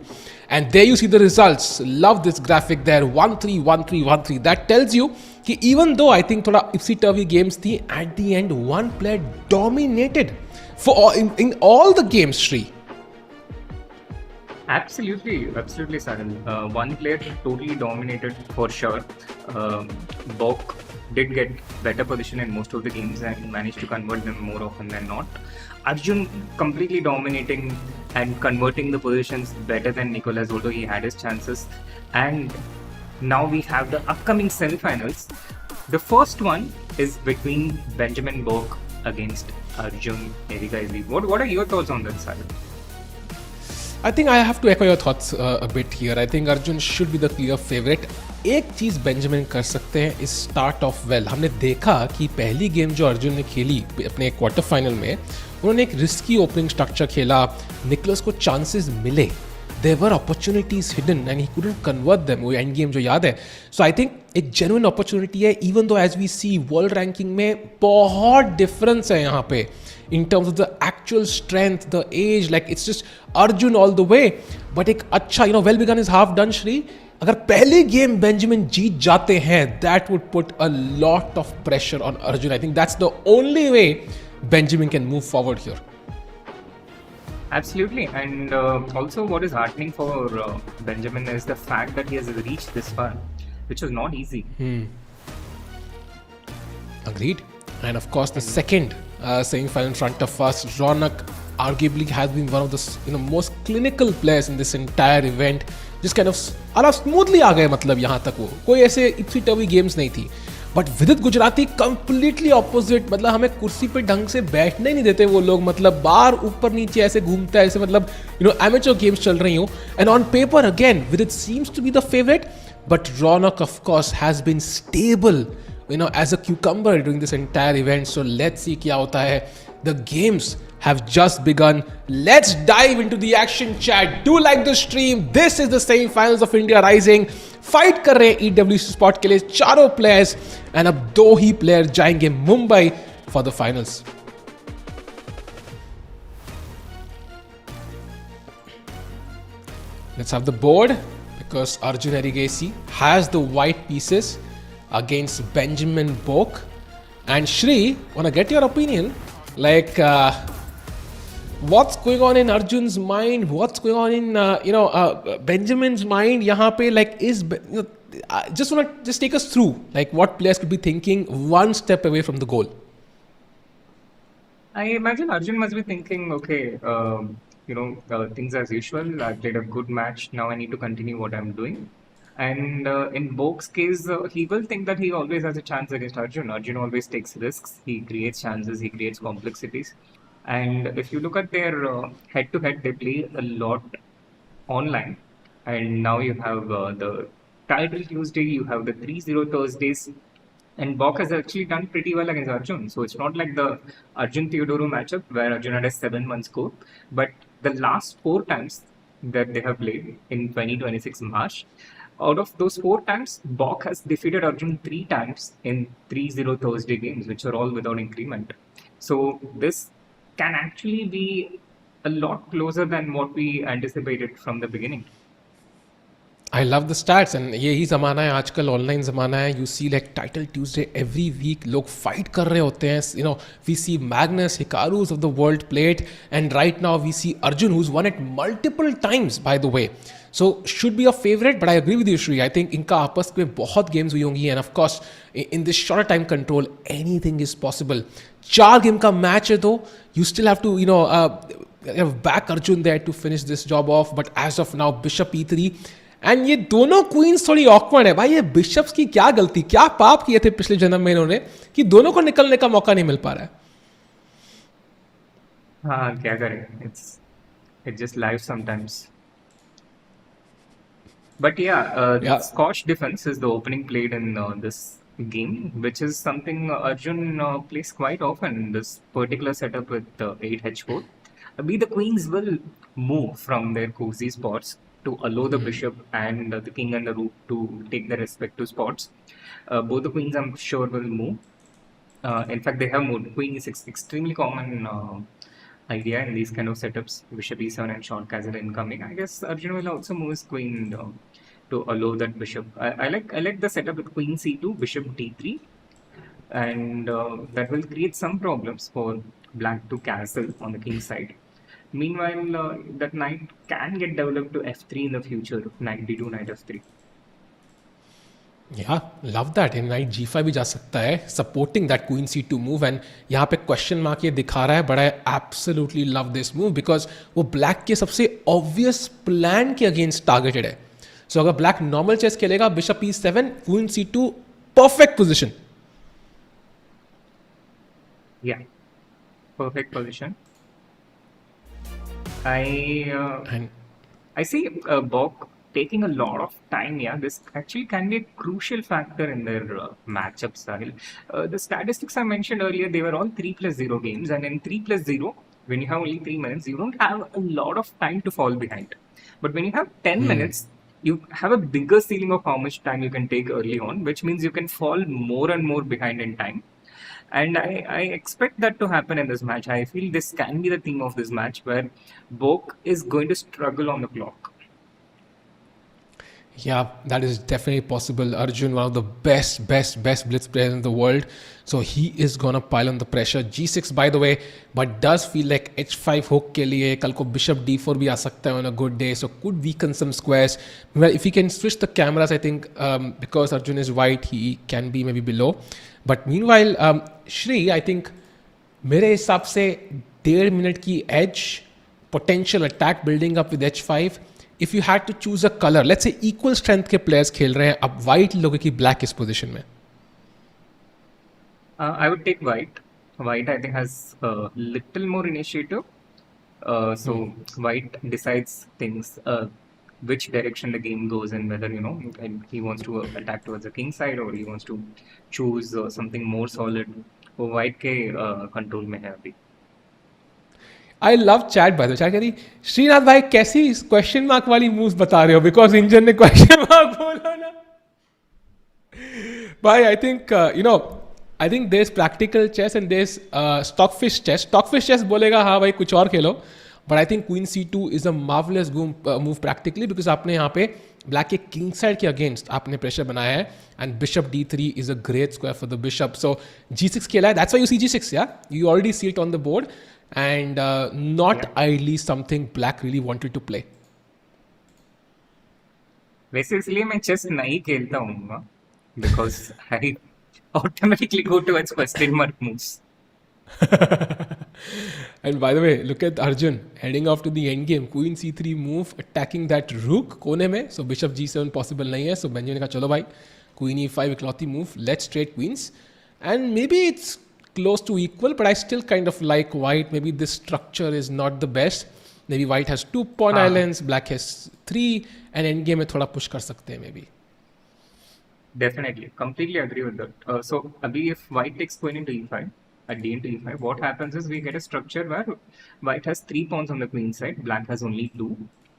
And there you see the results. Love this graphic there. 1-3, 1-3, 1-3. That tells you कि even though I think थोड़ा ipsy-turvy games थी, at the end one player dominated for in all the games, Shri. Absolutely, Saran. One player totally dominated for sure. Bok did get better position in most of the games and managed to convert them more often than not. Arjun completely dominating and converting the positions better than Nicholas, although he had his chances. And now we have the upcoming semifinals. The first one is between Benjamin Bok against Arjun Erigaizi. What are your thoughts on that, Saran? I think I have to echo your thoughts a bit here. I think Arjun should be the clear favorite. एक चीज़ Benjamin कर सकते हैं इस start of well. हमने देखा कि पहली game जो अर्जुन ने खेली अपने क्वार्टर फाइनल में, उन्होंने एक रिस्की ओपनिंग स्ट्रक्चर खेला. निकोलस को चांसेस मिले, there were opportunities hidden and he couldn't convert them. वो एंड गेम जो याद है. सो आई थिंक एक जेन्युइन अपॉर्चुनिटी है. Even though as we see world ranking में बहुत डिफरेंस है यहाँ पे in terms of the actual strength, the age, like it's just Arjun all the way. But एक अच्छा, well begun is half done, Shri. अगर पहले गेम बेंजामिन जीत जाते हैं, that would put a lot of pressure on Arjun. I think that's the only way Benjamin can move forward here. Absolutely, and also what is heartening for Benjamin is the fact that he has reached this far, which was not easy. Agreed. And of course, the second semi-final in front of us, Raunak arguably has been one of the most clinical players in this entire event. Just kind of smoothly आ गए, मतलब यहाँ तक वो कोई ऐसे ipsy-turvy games नहीं थी. But विदित गुजराती कंप्लीटली ऑपोजिट. मतलब हमें कुर्सी पे ढंग से बैठने नहीं देते वो लोग. मतलब बार ऊपर नीचे ऐसे घूमता है, ऐसे मतलब amateur games चल रही हूँ. And on paper again, Vidit seems to be the favorite, but Raunak of course has been stable, as a cucumber during this entire event. So let's see क्या होता है. The games have just begun. Let's dive into the action, chat. Do like the stream. This is the semi-finals of India Rising. Fight कर रहे हैं EWC spot के लिए 4 players, and अब 2 ही players जाएंगे Mumbai for the finals. Let's have the board, because Arjun Erigaizi has the white pieces against Benjamin Bok. And Shri, wanna get your opinion? Like, what's going on in Arjun's mind? What's going on in Benjamin's mind? यहाँ पे like just take us through like what players could be thinking one step away from the goal. I imagine Arjun must be thinking, okay, things as usual. I played a good match. Now I need to continue what I'm doing. And in Bok's case, he will think that he always has a chance against Arjun. Arjun always takes risks. He creates chances. He creates complexities. And if you look at their head-to-head, they play a lot online. And now you have the title Tuesday. You have the 3-0 Thursdays. And Bok has actually done pretty well against Arjun. So it's not like the Arjun-Theodoro matchup where Arjun had a 7-1 score. But the last 4 times that they have played in 2026 March, out of those 4 times, Bok has defeated Arjun 3 times in 3-0 Thursday games, which are all without increment. So this can actually be a lot closer than what we anticipated from the beginning. I love the stats, and यही ज़माना है आजकल, online ज़माना है. You see like title Tuesday every week, लोग fight कर रहे होते हैं. We see Magnus, Hikaru's of the world play it, and right now we see Arjun, who's won it multiple times, by the way. So should be a favorite, but I agree with you, Shri. I think इनका आपस में बहुत games हुई होंगी, and of course in this shorter time control, anything is possible. 4 game का match है तो you still have to back Arjun there to finish this job off. But as of now, Bishop E3. And ये दोनों queen's थोड़ी awkward है भाई. ये bishops की क्या गलती, क्या पाप किए थे पिछले जन्म में इन्होंने कि दोनों को निकलने का मौका नहीं मिल पा रहा है. हाँ, क्या करें, it's just life sometimes. But yeah, या Scotch defense is the opening played in this game, which is something Arjun plays quite often in this particular setup with 8h4. Be the queens will move from their cozy spots to allow the bishop and the king and the rook to take their respective spots. Both the queens, I'm sure, will move. In fact, they have moved. Queen is extremely common idea in these kind of setups. Bishop e7 and short castle incoming. I guess Arjun will also move his queen to allow that bishop. I like the setup with queen c2, bishop d3, and that will create some problems for black to castle on the king side. Meanwhile, that knight can get developed to f3 in the future. Knight d2, knight f3. या love that. In night g5 भी जा सकता है supporting that queen c2 move. And यहाँ पे question mark ये दिखा रहा है, but I absolutely love this move because वो ब्लैक के सबसे ऑब्वियस प्लान के अगेंस्ट टारगेटेड है. सो अगर ब्लैक नॉर्मल चेस खेलेगा, bishop e7, queen c2, perfect position. Yeah, perfect position. I see Bok taking a lot of time. Yeah, this actually can be a crucial factor in their matchup style. The statistics I mentioned earlier, they were all 3+0 games, and in 3+0, when you have only 3 minutes, you don't have a lot of time to fall behind. But when you have 10 minutes, you have a bigger ceiling of how much time you can take early on, which means you can fall more and more behind in time. And I expect that to happen in this match. I feel this can be the theme of this match, where Bok is going to struggle on the clock. Yeah, that is definitely possible. Arjun, one of the best blitz players in the world. So he is gonna pile on the pressure. G6, by the way, but does feel like H5 hook के लिए कल को Bishop D4 भी आ सकता है on a good day. So could weaken some squares. Well, if he can switch the cameras, I think because Arjun is white, he can be maybe below. But meanwhile, Shri, I think मेरे हिसाब से 1.5 minute की edge, potential attack building up with H5. If you had to choose a color, let's say equal strength के players खेल रहे हैं, अब white लोगों की black इस position में. I would take white. White, I think, has a little more initiative. So white decides things, which direction the game goes in, whether he wants to attack towards the king side or he wants to choose something more solid. वो white के control में है अभी. I love chat by the way. Chat कह रही श्रीनाथ भाई कैसी question mark वाली मूव्स बता रहे हो, बिकॉज इंजन ने क्वेश्चन मार्क बोला ना भाई. I think I think there is practical chess and there is Stockfish chess. Stockfish chess बोलेगा हाँ भाई कुछ और खेलो, but I think queen c2 is a marvellous move practically, because आपने यहाँ पे ब्लैक के किंग साइड के अगेंस्ट आपने प्रेशर बनाया है. And bishop d3 is a great square for the bishop. So g6 खेला है, that's why you see g6. या you already see it on the board. And not ideally something black really wanted to play. वैसे इसलिए मैं chess नहीं खेलता हूँ, because I automatically go towards question mark moves. And by the way, look at Arjun heading off to the end game. Queen c3 move, attacking that rook कोने में. So bishop g7 possible नहीं है. So Benjamin ने कहा चलो भाई queen e5 इकलौती move, let's trade queens. And maybe it's close to equal, but I still kind of like white. Maybe this structure is not the best. Maybe white has 2 pawn islands, black has 3, and endgame में थोड़ा push कर सकते हैं maybe. Definitely, completely agree with that. So abhi if white takes queen into e5, at d into e5, what happens is we get a structure where white has 3 pawns on the queen side, black has only 2.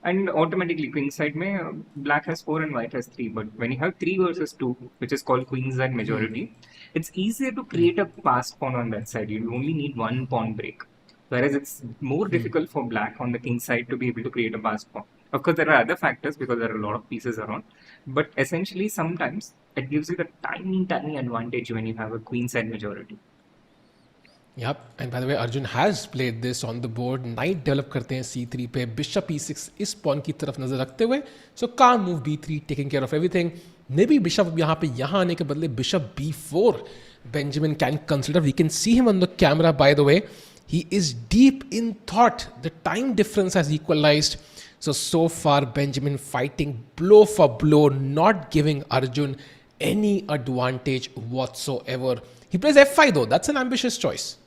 And automatically queen side mein black has 4 and white has 3. But when you have 3 versus 2, which is called queen side majority, it's easier to create a passed pawn on that side. You only need 1 pawn break. Whereas it's more difficult for black on the king side to be able to create a passed pawn. Of course, there are other factors because there are a lot of pieces around. But essentially, sometimes it gives you the tiny advantage when you have a queen side majority. Yep, and by the way, Arjun has played this on the board. Knight develop करते हैं c3 पे, bishop e6 इस pawn की तरफ नजर रखते हुए. So calm move b3, taking care of everything. Maybe bishop यहाँ पे यहाँ आने के बदले bishop b4 Benjamin can consider. We can see him on the camera, by the way. He is deep in thought. The time difference has equalized. So far, Benjamin fighting blow for blow, not giving Arjun any advantage whatsoever. He plays f5 though. That's an ambitious choice.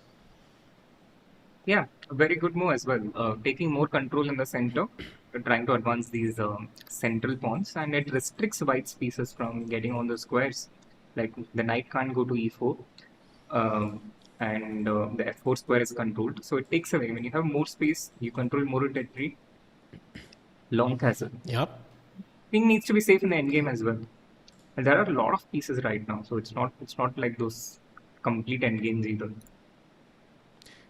Yeah, a very good move as well. Taking more control in the center, trying to advance these central pawns, and it restricts white's pieces from getting on the squares. Like the knight can't go to e4, and the f4 square is controlled. So it takes away. When you have more space, you control more territory. Long castle. Yep. King needs to be safe in the endgame as well. And there are a lot of pieces right now, so it's not like those complete endgames either.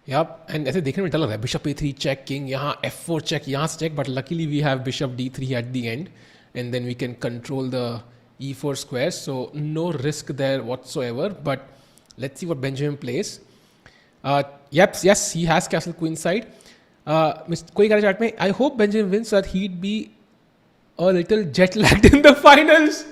Yep, and ऐसे देखने में डर bishop a3 check, king यहाँ f4 check, यहाँ से check, but luckily we have bishop d3 at the end, and then we can control the e4 square, so no risk there whatsoever. But let's see what Benjamin plays. Yes, he has castle queenside. कोई कह रहा chat में, I hope Benjamin wins so that he'd be a little jet lagged in the finals.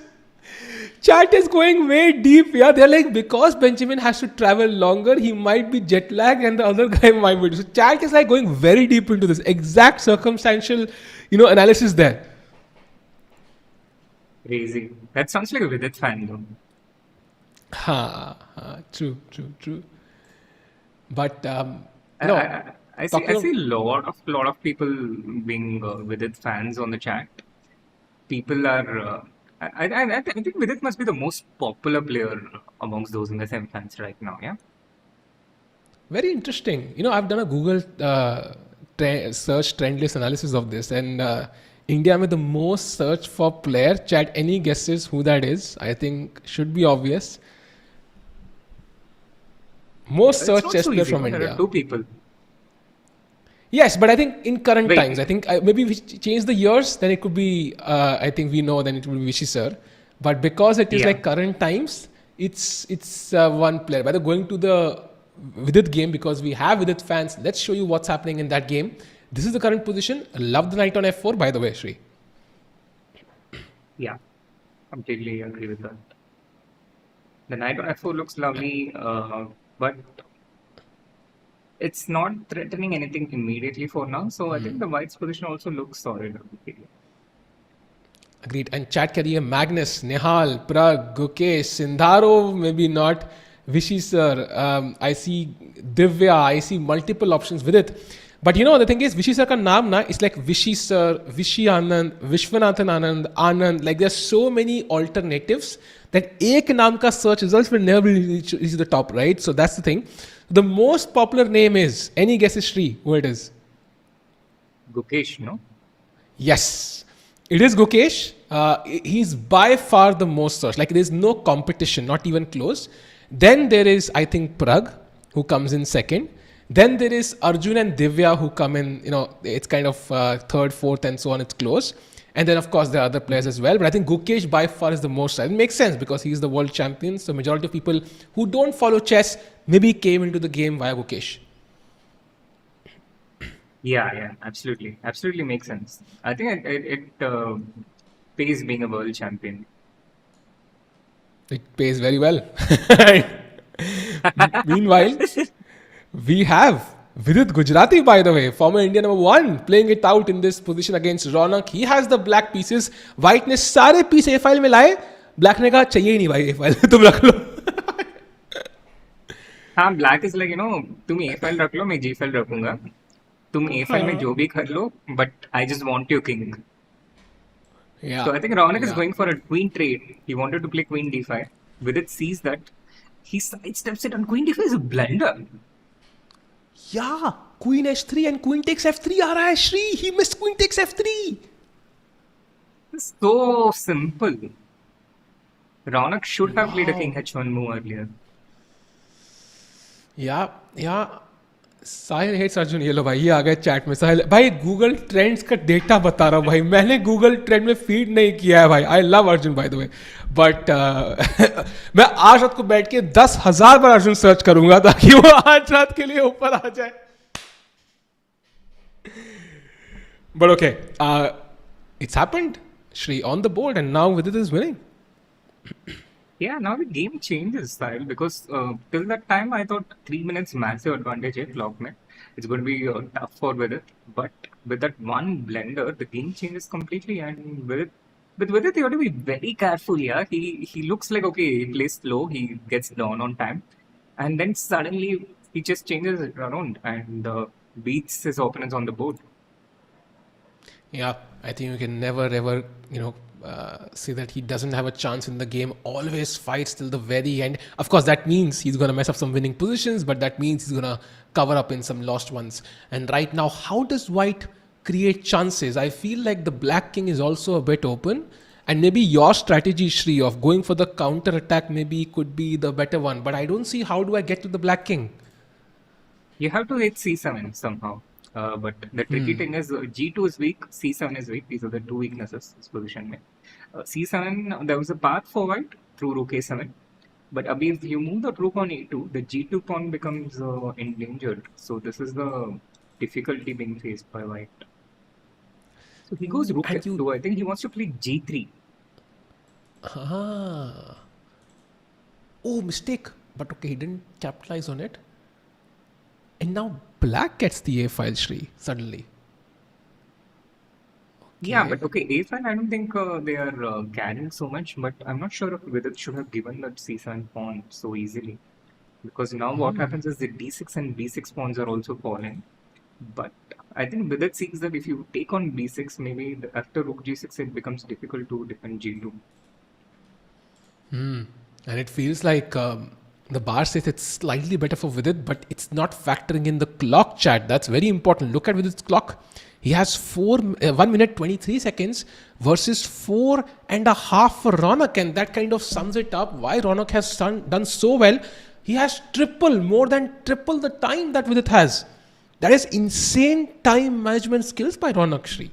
Chat is going way deep. Yeah, they're like, because Benjamin has to travel longer, he might be jet lagged and the other guy might be. So chat is like going very deep into this exact circumstantial, analysis there. Crazy. That sounds like a Vidit fan though. True. But I see a lot of people being Vidit fans on the chat. People are. I think Vidit must be the most popular player amongst those in the semi-fans right now. Yeah. Very interesting. I've done a Google search trend list analysis of this, and India with the most search for player. Chat, any guesses who that is? I think should be obvious. Most search chess player from India. There are two people. Yes, but I think in current times, I think maybe we change the years, then it could be, I think we know, then it will be Vishy sir. But because it is like current times, it's one player. By the going to the Vidit game, because we have Vidit fans, let's show you what's happening in that game. This is the current position. Love the knight on f4, by the way, Shri. Yeah, completely agree with that. The knight on f4 looks lovely, but it's not threatening anything immediately for now. So I think the white's position also looks solid. Agreed. And chat kariye Magnus, Nehal, Prag, Gukesh, Sindharo, maybe not. Vishy sir, I see Divya, I see multiple options with it. But the thing is, Vishy sir ka naam na, it's like Vishy sir, Vishy Anand, Vishwanathan Anand, like there's so many alternatives that ek naam ka search results will never reach the top, right? So that's the thing. The most popular name is, any guesses, Shri, who it is? Gukesh, no? Yes, it is Gukesh. He's by far the most searched. Like there's no competition, not even close. Then there is, I think, Prag, who comes in second. Then there is Arjun and Divya, who come in, it's kind of third, fourth, and so on. It's close. And then, of course, there are other players as well. But I think Gukesh by far is the most. It makes sense because he's the world champion. So majority of people who don't follow chess maybe came into the game via Gukesh. Yeah, absolutely. Absolutely makes sense. I think it pays being a world champion. It pays very well. Meanwhile, we have Vidit Gujarati, by the way, former India number 1, playing it out in this position against Raunak. He has the black pieces. White ने सारे piece A file में लाए. Black ने कहा चाहिए ही नहीं भाई A file तुम रख लो. हाँ, black is like तुम A file रख लो, मैं G file रखूंगा. तुम A file में जो भी कर लो, but I just want your king. Yeah. So I think Raunak is going for a queen trade. He wanted to play queen d5. Vidit sees that. He sidesteps it on queen d5 is a blunder. Yeah, queen h3 and queen takes f3 aa raha hai, Shri. He missed queen takes f3. It's so simple. Raunak should have played a king h1 move earlier. Yeah. Sahil hates Arjun. ये लो भाई, ये आ गए chat में. साहिल भाई Google trends का data बता रहा हूँ भाई. मैंने गूगल ट्रेंड में फीड नहीं किया है भाई. I love Arjun bye the way, but मैं आज रात को बैठ के 10,000 बार अर्जुन सर्च करूंगा ताकि वो आज रात के लिए ऊपर आ जाए. But okay, it's happened, Shri on the board, and now Vidit is winning. Yeah, now the game changes style because till that time I thought 3 minutes massive advantage clock mein. It's going to be tough for Vidit, but with that one blender, the game changes completely. And with it, you have to be very careful. Yeah, he looks like okay, he plays slow, he gets down on time, and then suddenly he just changes it around and beats his opponents on the board. Yeah, I think you can never ever, say that he doesn't have a chance in the game. Always fights till the very end. Of course, that means he's going to mess up some winning positions, but that means he's going to cover up in some lost ones. And right now, how does White create chances? I feel like the Black King is also a bit open. And maybe your strategy, Shri, of going for the counter attack maybe could be the better one. But I don't see how do I get to the Black King. You have to hit c7 somehow. But the tricky thing is g2 is weak, c7 is weak. These are the two weaknesses this position made. c7, there was a path forward through rook a7. But Abhi, if you move the rook on e2, the g2 pawn becomes endangered. So this is the difficulty being faced by white. So he goes rook And f2. I think he wants to play g3. Ah. Oh, mistake. But okay, he didn't capitalize on it. And now Black gets the A file, Shri, suddenly. Yeah, Okay. but okay, a5, I don't think they are carrying so much, but I'm not sure if Vidit should have given that c7 pawn so easily. Because now what happens is the d6 and b6 pawns are also falling. But I think Vidit sees that if you take on b6, maybe after rook g6, it becomes difficult to defend g2. And it feels like the bar says it's slightly better for Vidit, but it's not factoring in the clock chat. That's very important. Look at Vidit's clock. He has 1 minute 23 seconds versus 4.5 for Raunak, and that kind of sums it up why Raunak has done so well. He has more than triple the time that Vidit has. That is insane time management skills by Raunak, Shri.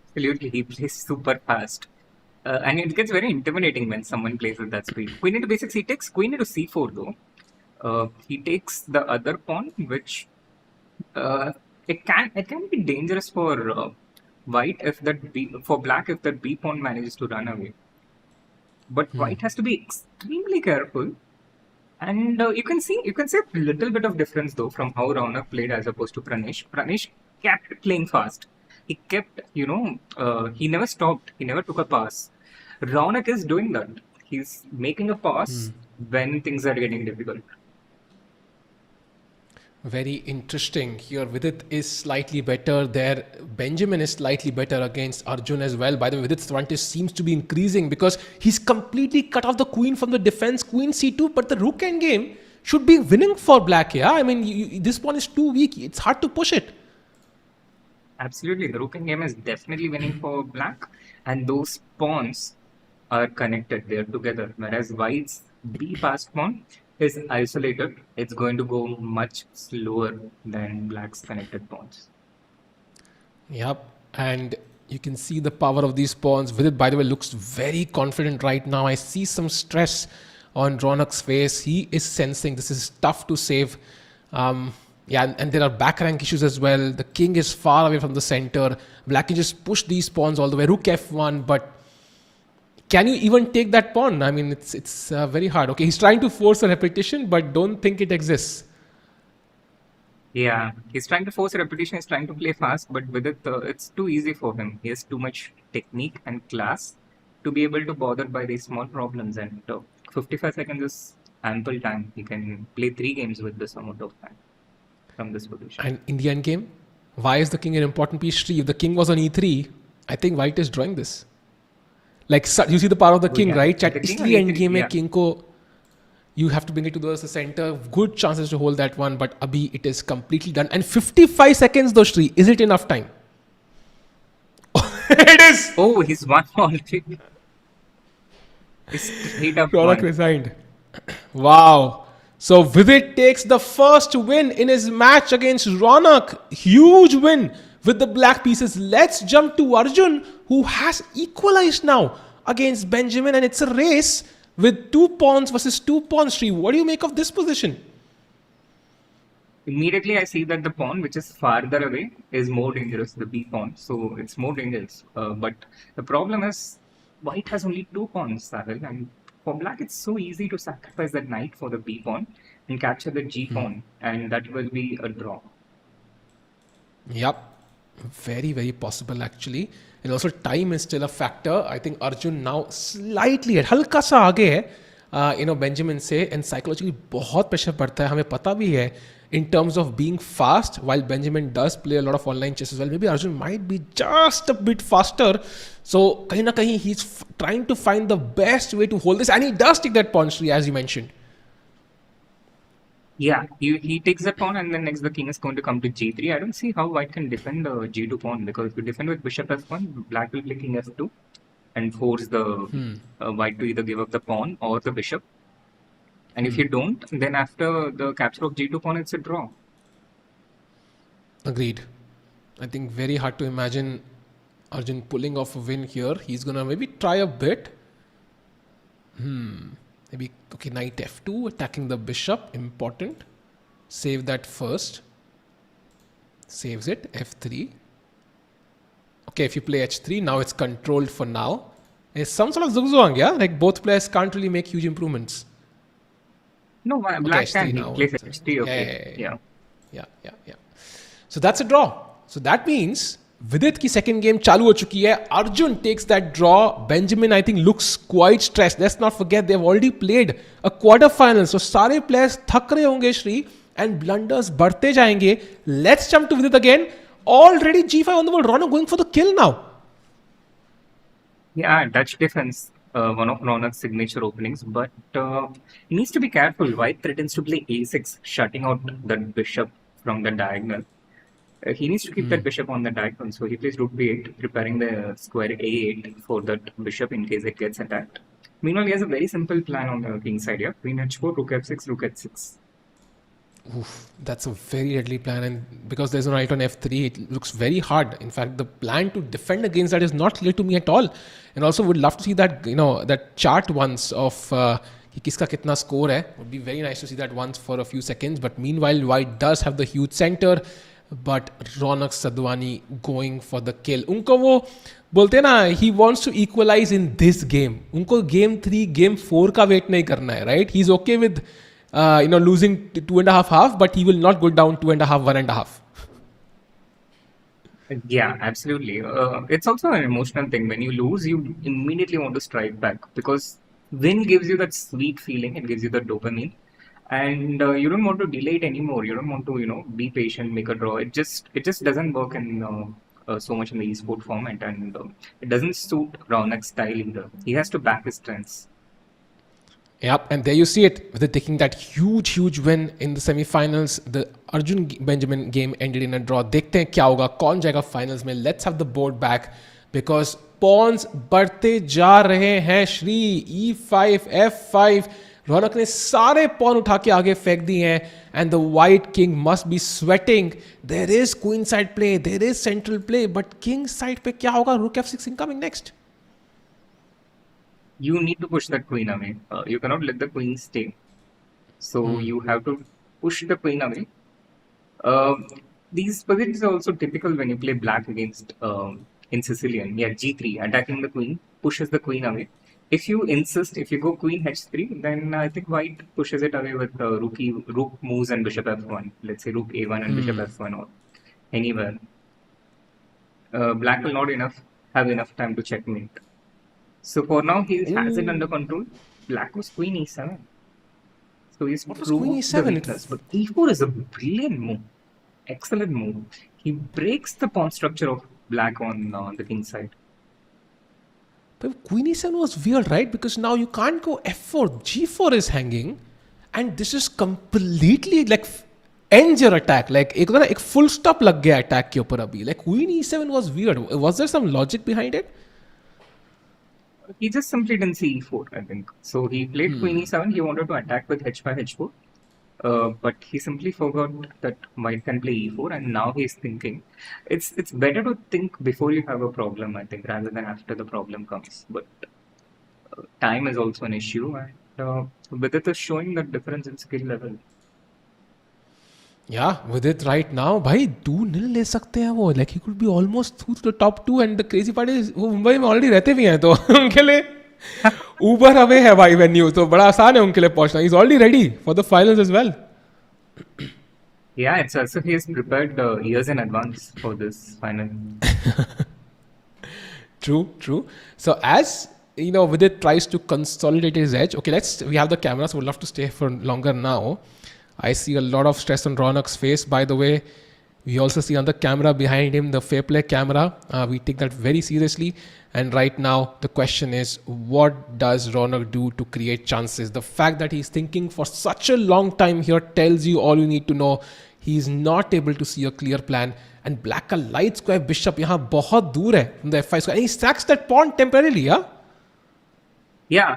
Absolutely, he plays super fast. And it gets very intimidating when someone plays at that speed. Queen into b6, he takes queen into c4 though. He takes the other pawn, which it can be dangerous for white if for black if that b pawn manages to run away. But white has to be extremely careful. And you can see a little bit of difference though from how Raunak played as opposed to Pranesh. Pranesh kept playing fast. He kept, he never stopped. He never took a pass. Raunak is doing that. He's making a pass when things are getting difficult. Very interesting. Here, Vidit is slightly better. There, Benjamin is slightly better against Arjun as well. By the way, Vidit's advantage seems to be increasing because he's completely cut off the queen from the defense, queen c2, but the rook endgame should be winning for black, yeah? I mean, this pawn is too weak. It's hard to push it. Absolutely. The rook game is definitely winning for black. And those pawns are connected. They're together. Whereas white's b passed pawn is isolated. It's going to go much slower than black's connected pawns. Yep. And you can see the power of these pawns. Vidit, by the way, looks very confident right now. I see some stress on Raunak's face. He is sensing this is tough to save. Yeah, and there are back rank issues as well. The king is far away from the center. Black can just push these pawns all the way. Rook f1, but can you even take that pawn? I mean, it's very hard. Okay, he's trying to force a repetition, but don't think it exists. Yeah, he's trying to force a repetition. He's trying to play fast, but with it, it's too easy for him. He has too much technique and class to be able to bother by these small problems. And 55 seconds is ample time. He can play 3 games with this amount of time from this position. And in the end game, why is the king an important piece? If the king was on e3, I think white is drawing this. Like, you see the power of the king, right? Chat isliye end game mein king ko you have to bring it to the center. Good chances to hold that one, but abhi it is completely done. And 55 seconds though, Shri, is it enough time? It is. Oh, he's one already. He's straight up Raunak one. resigned. Wow. So Vidit takes the first win in his match against Raunak. Huge win with the black pieces. Let's jump to Arjun, who has equalized now against Benjamin, and it's a race with 2 pawns versus 2 pawns. Shri, what do you make of this position? Immediately, I see that the pawn which is farther away is more dangerous, the b pawn. So it's more dangerous. But the problem is, white has only 2 pawns, Savil, and for black, it's so easy to sacrifice that knight for the b pawn and capture the g pawn, and that will be a draw. Yep, very, very possible actually. And also time is still a factor. I think Arjun now slightly हल्का सा आगे है Benjamin से, and psychologically बहुत pressure पड़ता है, हमें पता भी है in terms of being fast. While Benjamin does play a lot of online chess as well, maybe Arjun might be just a bit faster. So kahin na kahin he's trying to find the best way to hold this, and he does take that pawn tree as you mentioned. Yeah, he takes the pawn, and then next the king is going to come to g3. I don't see how white can defend the g2 pawn, because if you defend with bishop f1, black will play king f2 and force the white to either give up the pawn or the bishop. And if you don't, then after the capture of g2 pawn, it's a draw. Agreed. I think very hard to imagine Arjun pulling off a win here. He's gonna maybe try a bit. Maybe, okay, knight f2, attacking the bishop, important. Save that first. Saves it, f3. Okay, if you play h3, now it's controlled for now. It's some sort of zugzwang, yeah? Like both players can't really make huge improvements. No, black can. He plays h3, okay. Yeah. So that's a draw. So that means Vidit की second game चालू हो चुकी है. Arjun takes that draw. Benjamin, I think, looks quite stressed. Let's not forget they've already played a quarterfinal. So सारे players थक रहे होंगे Shri, and blunders बढ़ते जाएंगे. Let's jump to Vidit again. Already g5 on the board. Raunak going for the kill now. Yeah, Dutch defense. One of Raunak's signature openings, but he needs to be careful. White threatens to play a6, shutting out that bishop from the diagonal. He needs to keep that bishop on the diagonal, so he plays rook b8, preparing the square a8 for that bishop in case it gets attacked. Meanwhile, he has a very simple plan on the king side here. Queen h4, rook f6, rook h6. Oof, that's a very deadly plan, and because there's no knight on f3, it looks very hard. In fact, the plan to defend against that is not clear to me at all. And also would love to see that, that chart once of कि किसका कितना score है. Would be very nice to see that once for a few seconds. But meanwhile, white does have the huge center, but Raunak Sadhwani going for the kill. उनको वो बोलते हैं ना, he wants to equalize in this game. उनको game 3, game 4 का wait नहीं करना है, right? He's okay with losing 2.5, but he will not go down 2.5, 1.5. Yeah, absolutely. It's also an emotional thing. When you lose, you immediately want to strike back, because win gives you that sweet feeling. It gives you the dopamine, and you don't want to delay it anymore. You don't want to, be patient, make a draw. It just doesn't work in so much in the esport format, and it doesn't suit Raunak's style either. He has to back his strengths. Yep, and there you see it, with it taking that huge win in the semi-finals. The Arjun Benjamin game ended in a draw. देखते हैं क्या होगा, कौन जाएगा finals में. Let's have the board back, because pawns बढ़ते जा रहे हैं श्री. E5, F5. रौनक ने सारे pawn उठा के आगे फेंक दिए हैं, and the white king must be sweating. There is queen side play, there is central play, but king side पे क्या होगा? Rook F6 incoming next. You need to push that queen away. You cannot let the queen stay. So you have to push the queen away. These positions are also typical when you play black against in Sicilian. Yeah, g3, attacking the queen, pushes the queen away. If you insist, if you go queen h3, then I think white pushes it away with rook moves and bishop f1. Let's say rook a1 and bishop f1 or anywhere. Black will not have enough time to checkmate. So for now, he has it under control. Black was queen e7. So he's proved queen the e7? weakness. But e4 is a brilliant move. Excellent move. He breaks the pawn structure of black on the king side. But queen e7 was weird, right? Because now you can't go f4. g4 is hanging. And this is completely like ends your attack. Like एक full stop लग गया attack के ऊपर अभी. Like queen e7 was weird. Was there some logic behind it? He just simply didn't see e4, I think. So he played queen e7. He wanted to attack with h5, h4. But he simply forgot that white can play e4, and now he's thinking. It's better to think before you have a problem, I think, rather than after the problem comes. But time is also an issue, and Vidit is showing that difference in skill level. Yeah, with it right now, भाई 2-0 ले सकते हैं वो. Like he could be almost through to the top 2, and the crazy part is वो मुंबई में already रहते भी हैं, तो उनके लिए Uber away है भाई venue, तो बड़ा आसान है उनके लिए पहुंचना. He's already ready for the finals as well. Yeah, it's as if he is prepared years in advance for this final. True, true. So as you know, Vidit tries to consolidate his edge. Okay, we have the camera, so we'd love to stay for longer now. I see a lot of stress on Raunak's face, by the way. We also see on the camera behind him the fair play camera. We take that very seriously. And right now, the question is, what does Raunak do to create chances? The fact that he's thinking for such a long time here tells you all you need to know. He's not able to see a clear plan. And black का light square bishop यहाँ बहुत दूर है from the f5 square. And he sacks that pawn temporarily, yeah? Yeah,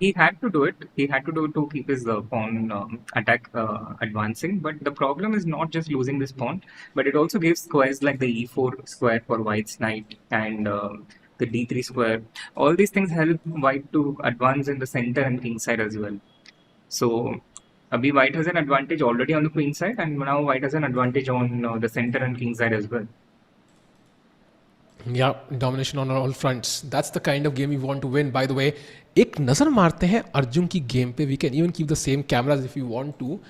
he had to do it. He had to do it to keep his pawn attack advancing. But the problem is not just losing this pawn, but it also gives squares like the e4 square for white's knight and the d3 square. All these things help white to advance in the center and king side as well. So, Abhi white has an advantage already on the queen side, and now white has an advantage on the center and king side as well. Yeah, domination on all fronts. That's the kind of game we want to win. By the way, एक नजर मारते हैं अर्जुन की game पे. We can even keep the same cameras if you want to.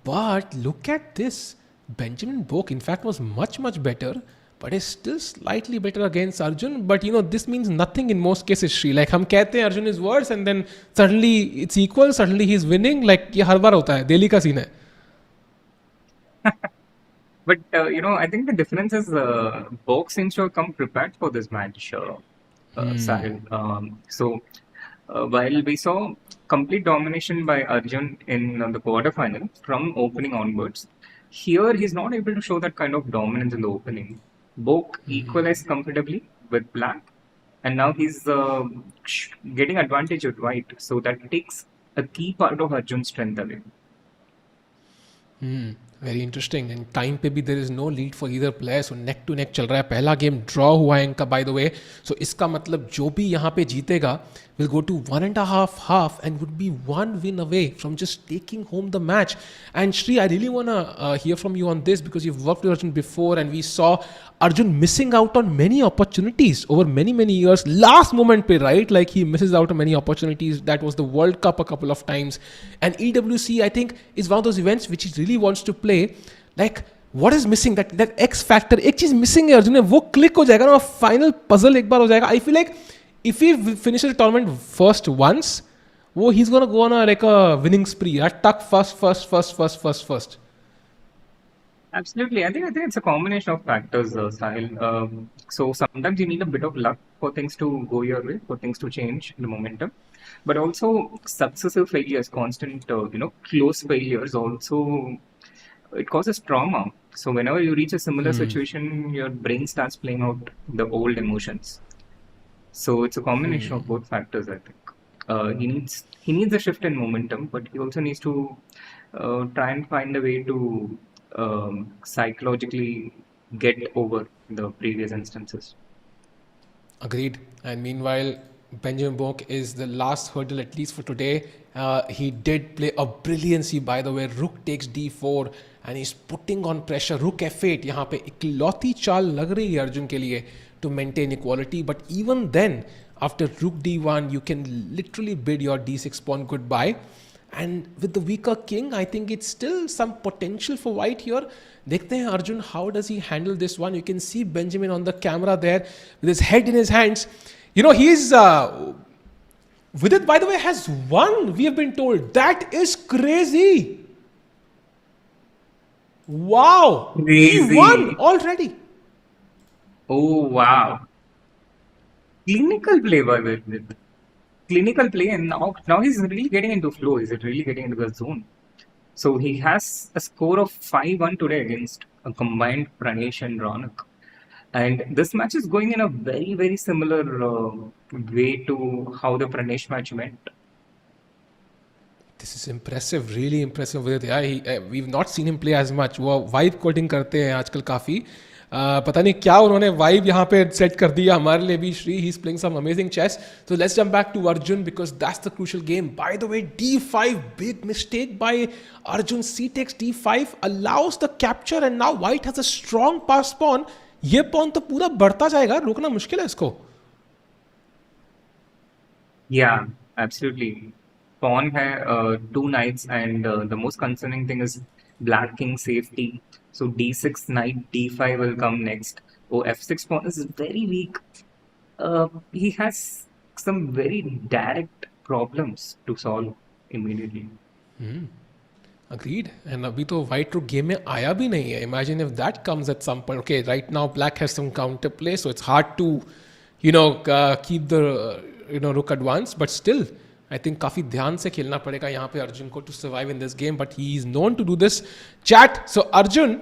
But look at this. Benjamin Boak, in fact, was much better, but is still slightly better against Arjun. But you know, this means nothing in most cases, Shri. Like हम कहते हैं Arjun is worse, and then suddenly it's equal. Suddenly he's winning. Like ये हर बार होता है. दिल्ली का scene है. But I think the difference is Boak seems to have come prepared for this match, Sahil. While we saw complete domination by Arjun in the quarterfinal from opening onwards, here he's not able to show that kind of dominance in the opening. Boak equalized comfortably with black, and now he's getting advantage with white. So that takes a key part of Arjun's strength away. Very interesting and time पे भी there is no lead for either player. So neck to neck चल रहा है. पहला game draw हुआ है इनका, bye the वे. सो इसका मतलब जो भी यहाँ पे जीतेगा will go to 1.5 half and would be 1 win away from just taking home the match. And Shri, I really want to hear from you on this because you've worked with Arjun before and we saw Arjun missing out on many opportunities over many years. Last moment pe, right? Like he misses out on many opportunities. That was the World Cup a couple of times. And EWC, I think, is one of those events which he really wants to play. Like, what is missing? That X factor. एक चीज missing है अर्जुन, वो click हो जाएगा ना, final puzzle एक बार हो जाएगा. I feel like if he finishes the tournament first once, he's gonna go on a winning spree. Tuck first. Absolutely. I think it's a combination of factors, Sahil. So sometimes you need a bit of luck for things to go your way, for things to change the momentum. But also successive failures, constant, close failures also, it causes trauma. So whenever you reach a similar situation, your brain starts playing out the old emotions. So it's a combination of both factors, I think. He needs a shift in momentum, but he also needs to try and find a way to psychologically get over the previous instances. Agreed. And meanwhile, Benjamin Boak is the last hurdle, at least for today. He did play a brilliancy, by the way. Rook takes d4 and he's putting on pressure. Rook f8. यहाँ पे इकलौती चाल लग रही है अर्जुन के लिए to maintain equality. But even then, after rook d1, you can literally bid your d6 pawn goodbye. And with the weaker king, I think it's still some potential for white here. देखते हैं Arjun, how does he handle this one? You can see Benjamin on the camera there with his head in his hands. You know, he's Vidit, by the way, has won. We have been told. That is crazy. Wow. Crazy. He won already. Oh, wow. Clinical play by Vidit. Clinical play, and now he's really getting into flow. He's really getting into the zone. So he has a score of 5-1 today against a combined Pranesh and Raunak. And this match is going in a very similar way to how the Pranesh match went. This is impressive, really impressive with it. Yeah, we've not seen him play as much. वो vibe coding करते हैं आजकल काफ़ी. पता नहीं क्या उन्होंने vibe यहाँ पे set कर दिया हमारे लिए भी. Shri, he's playing some amazing chess. So let's jump back to Arjun because that's the crucial game. By the way, d5, big mistake by Arjun. C takes d5, allows the capture and now white has a strong pass pawn. ये pawn तो पूरा बढ़ता जाएगा, रोकना मुश्किल है इसको. Yeah, absolutely. Pawn hai 2 knights, and the most concerning thing is Black king safety. So d6 knight d5 will come next. Oh, f6 pawn is very weak. He has some very direct problems to solve immediately. Agreed. And अभी तो white rook game में आया भी नहीं है. Imagine if that comes at some point. Okay, right now black has some counter play, so it's hard to, keep the rook advanced. But still, I think काफी ध्यान से खेलना पड़ेगा यहाँ पे अर्जुन को to survive in this game. But he is known to do this. Chat. So Arjun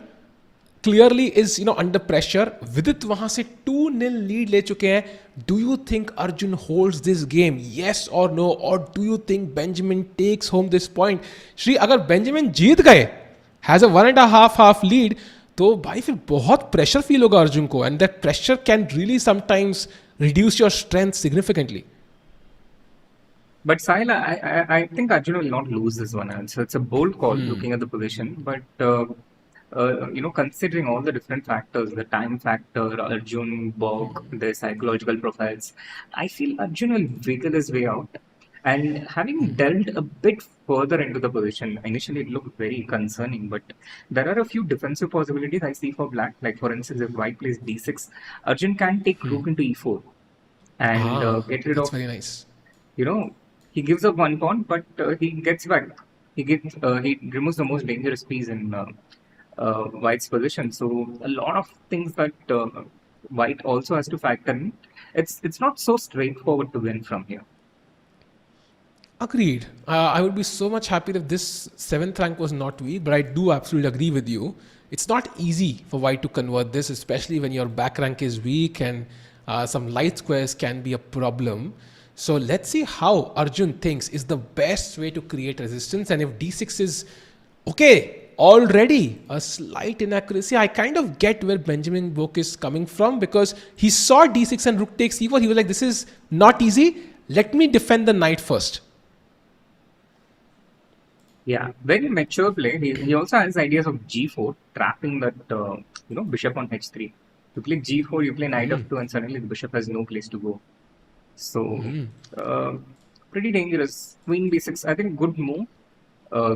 clearly is under pressure. Vidit वहां से 2-0 lead ले चुके हैं. Do you think Arjun holds this game? Yes or no? Or do you think Benjamin takes home this point? Shri अगर Benjamin जीत गए, has a 1.5 lead, तो भाई फिर बहुत pressure feel होगा अर्जुन को, and that pressure can really sometimes reduce your strength significantly. But Sahil, I think Arjun will not lose this one. It's a bold call looking at the position. But, considering all the different factors, the time factor, Arjun, Bog, their psychological profiles, I feel Arjun will wiggle his way out. And having delved a bit further into the position, initially it looked very concerning, but there are a few defensive possibilities I see for black. Like, for instance, if white plays d6, Arjun can take rook into e4 and get rid That's of, very nice. He gives up one pawn, but he gets back. He removes the most dangerous piece in white's position. So a lot of things that white also has to factor in. It's not so straightforward to win from here. Agreed. I would be so much happy if this 7th rank was not weak, but I do absolutely agree with you. It's not easy for white to convert this, especially when your back rank is weak and some light squares can be a problem. So let's see how Arjun thinks is the best way to create resistance. And if d6 is okay, already a slight inaccuracy, I kind of get where Benjamin Book is coming from, because he saw d6 and rook takes e4. He was like, this is not easy. Let me defend the knight first. Yeah, very mature play. He also has ideas of g4, trapping that bishop on h3. You play g4, you play knight f2, and suddenly the bishop has no place to go. So, pretty dangerous. Queen b6, I think good move.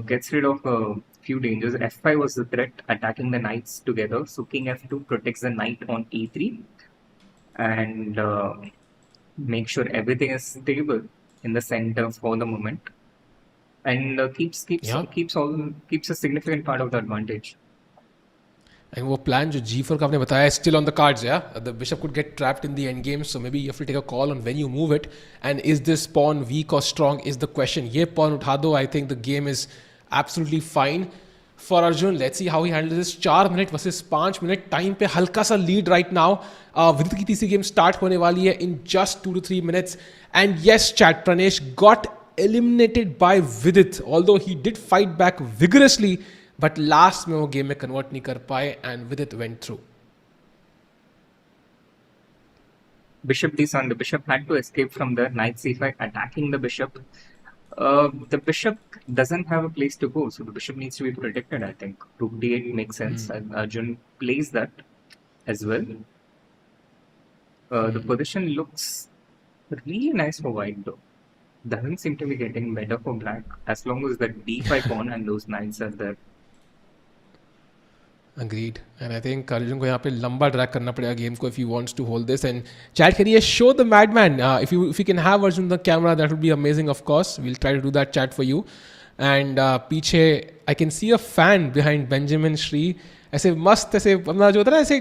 Gets rid of a few dangers. f5 was the threat, attacking the knights together. So king f2 protects the knight on e3 and make sure everything is stable in the center for the moment, and keeps a significant part of the advantage. And वो plan जो g4 का आपने बताया is still on the cards, yeah? The bishop could get trapped in the endgame, so maybe you have to take a call on when you move it. And is this pawn weak or strong is the question. ये pawn उठा दो, I think the game is absolutely fine for Arjun. Let's see how he handles this. 4 minute versus 5 minute time पे हल्का सा lead right now. विदित की तीसरी game start होने वाली है in just 2 to 3 minutes. And yes, chat, Pranesh got eliminated by Vidit, although he did fight back vigorously. But last में वो गेम में कन्वर्ट नहीं कर पाए and Vidit went through. Bishop d7. The bishop had to escape from there. Knight c5, attacking the bishop. The bishop doesn't have a place to go, so the bishop needs to be protected, I think. Rook d8 makes sense, and Arjun plays that as well. The position looks really nice for white, though. Doesn't seem to be getting better for black, as long as the d5 pawn and those knights are there. Agreed. And I think Arjun को यहाँ पे लंबा drag करना पड़ेगा game को if he wants to hold this. And chat करिए, show the madman. If you can have Arjun on the camera, that would be amazing. Of course, we'll try to do that chat for you. And पीछे I can see a fan behind Benjamin Shri. ऐसे मस्त ऐसे अपना जो होता है ना ऐसे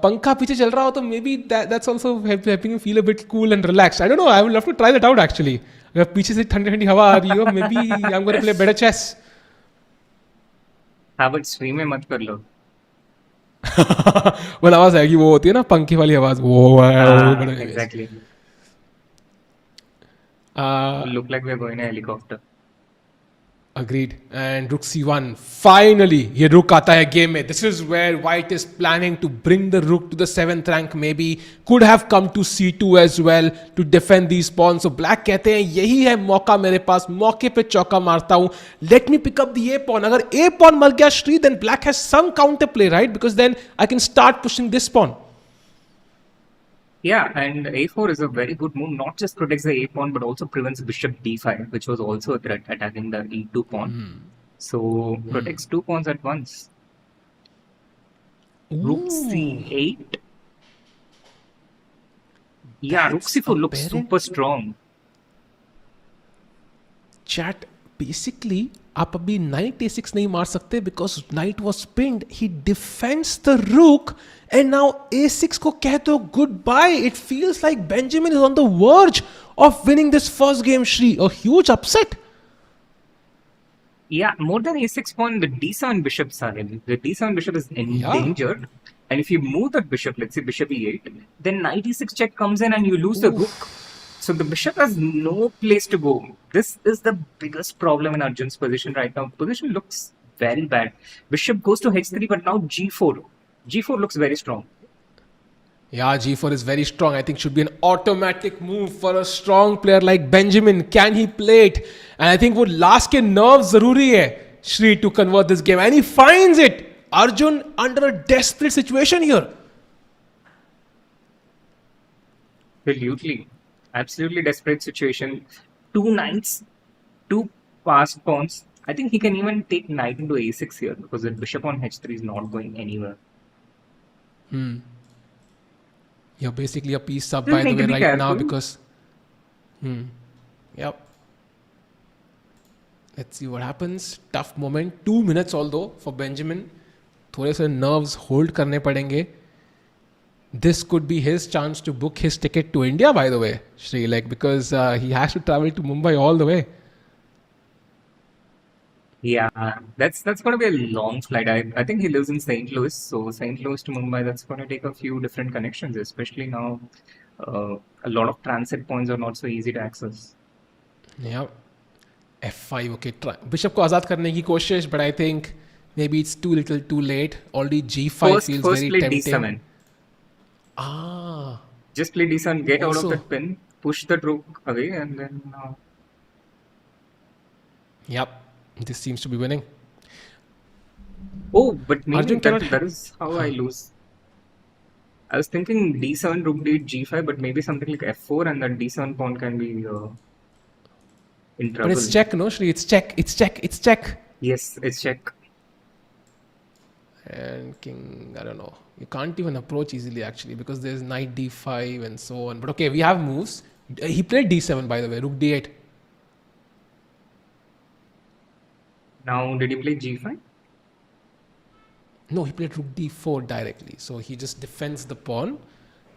पंखा पीछे चल रहा हो तो maybe that's also helping you feel a bit cool and relaxed. I don't know. I would love to try that out actually. अगर पीछे से ठंडी ठंडी हवा आ रही हो, maybe I'm going to play better chess. हाँ, बट स्ट्रीम में मत कर लो. वो आवाज आएगी, वो होती है ना पंखे वाली आवाज, वो exactly. Look like we're going in a helicopter. Agreed. And rook c1. Finally, ये rook आता है game में. This is where white is planning to bring the rook to the 7th rank maybe. Could have come to c2 as well to defend these pawns. So black कहते हैं यही है मौका मेरे पास, मौके पे चौका मारता हूँ. Let me pick up the a pawn. अगर a pawn मर गया Shri, then black has some counter play, right? Because then I can start pushing this pawn. Yeah, and a4 is a very good move. Not just protects the a pawn, but also prevents bishop d5, which was also a threat attacking the e2 pawn. So protects 2 pawns at once. Rook c8. Yeah, rook That's c4 looks super apparent. strong. Chat, basically आप अभी knight a6 नहीं मार सकते because knight was pinned. He defends the rook and now a6 को कह दो goodbye. It feels like Benjamin is on the verge of winning this first game, Shri. A huge upset. Yeah, more than a6 pawn, the d7 bishops are in. The d7 bishop is endangered. And if you move that bishop, let's say bishop e8, then knight e6 check comes in and you lose the rook. So the bishop has no place to go. This is the biggest problem in Arjun's position right now. Position looks very bad. Bishop goes to h3, but now g4. g4 looks very strong. Yeah, g4 is very strong. I think should be an automatic move for a strong player like Benjamin. Can he play it? And I think वो last के nerves जरूरी है Shri to convert this game. And he finds it. Arjun under a desperate situation here. Absolutely desperate situation. 2 knights, 2 passed pawns. I think he can even take knight into a6 here because the bishop on h3 is not going anywhere. You're basically a piece up Still by the need to way be right careful. now because yep. Let's see what happens. Tough moment. 2 minutes although for Benjamin. थोड़े से nerves hold करने पड़ेंगे. This could be his chance to book his ticket to India, by the way, Shri, like because he has to travel to Mumbai all the way. Yeah, that's going to be a long flight. I think he lives in St. Louis, so St. Louis to Mumbai, that's going to take a few different connections, especially now a lot of transit points are not so easy to access. Yeah. F5, okay. Bishop को आजाद करने की कोशिश, but I think maybe it's too little too late. Already G5 feels First very play tempting. D7. Just play D7, get out of that pin, push the rook away, and then... Yep. This seems to be winning. Oh, but maybe Arjun that is how I lose. I was thinking D7, rook d8, G5, but maybe something like F4 and that D7 pawn can be in trouble. But it's check, no, Shri? It's check. Yes, it's check. And king, I don't know. You can't even approach easily actually because there's knight d5 and so on. But okay, we have moves. He played d7 by the way, rook d8. Now, did he play G5? No, he played rook d4 directly. So he just defends the pawn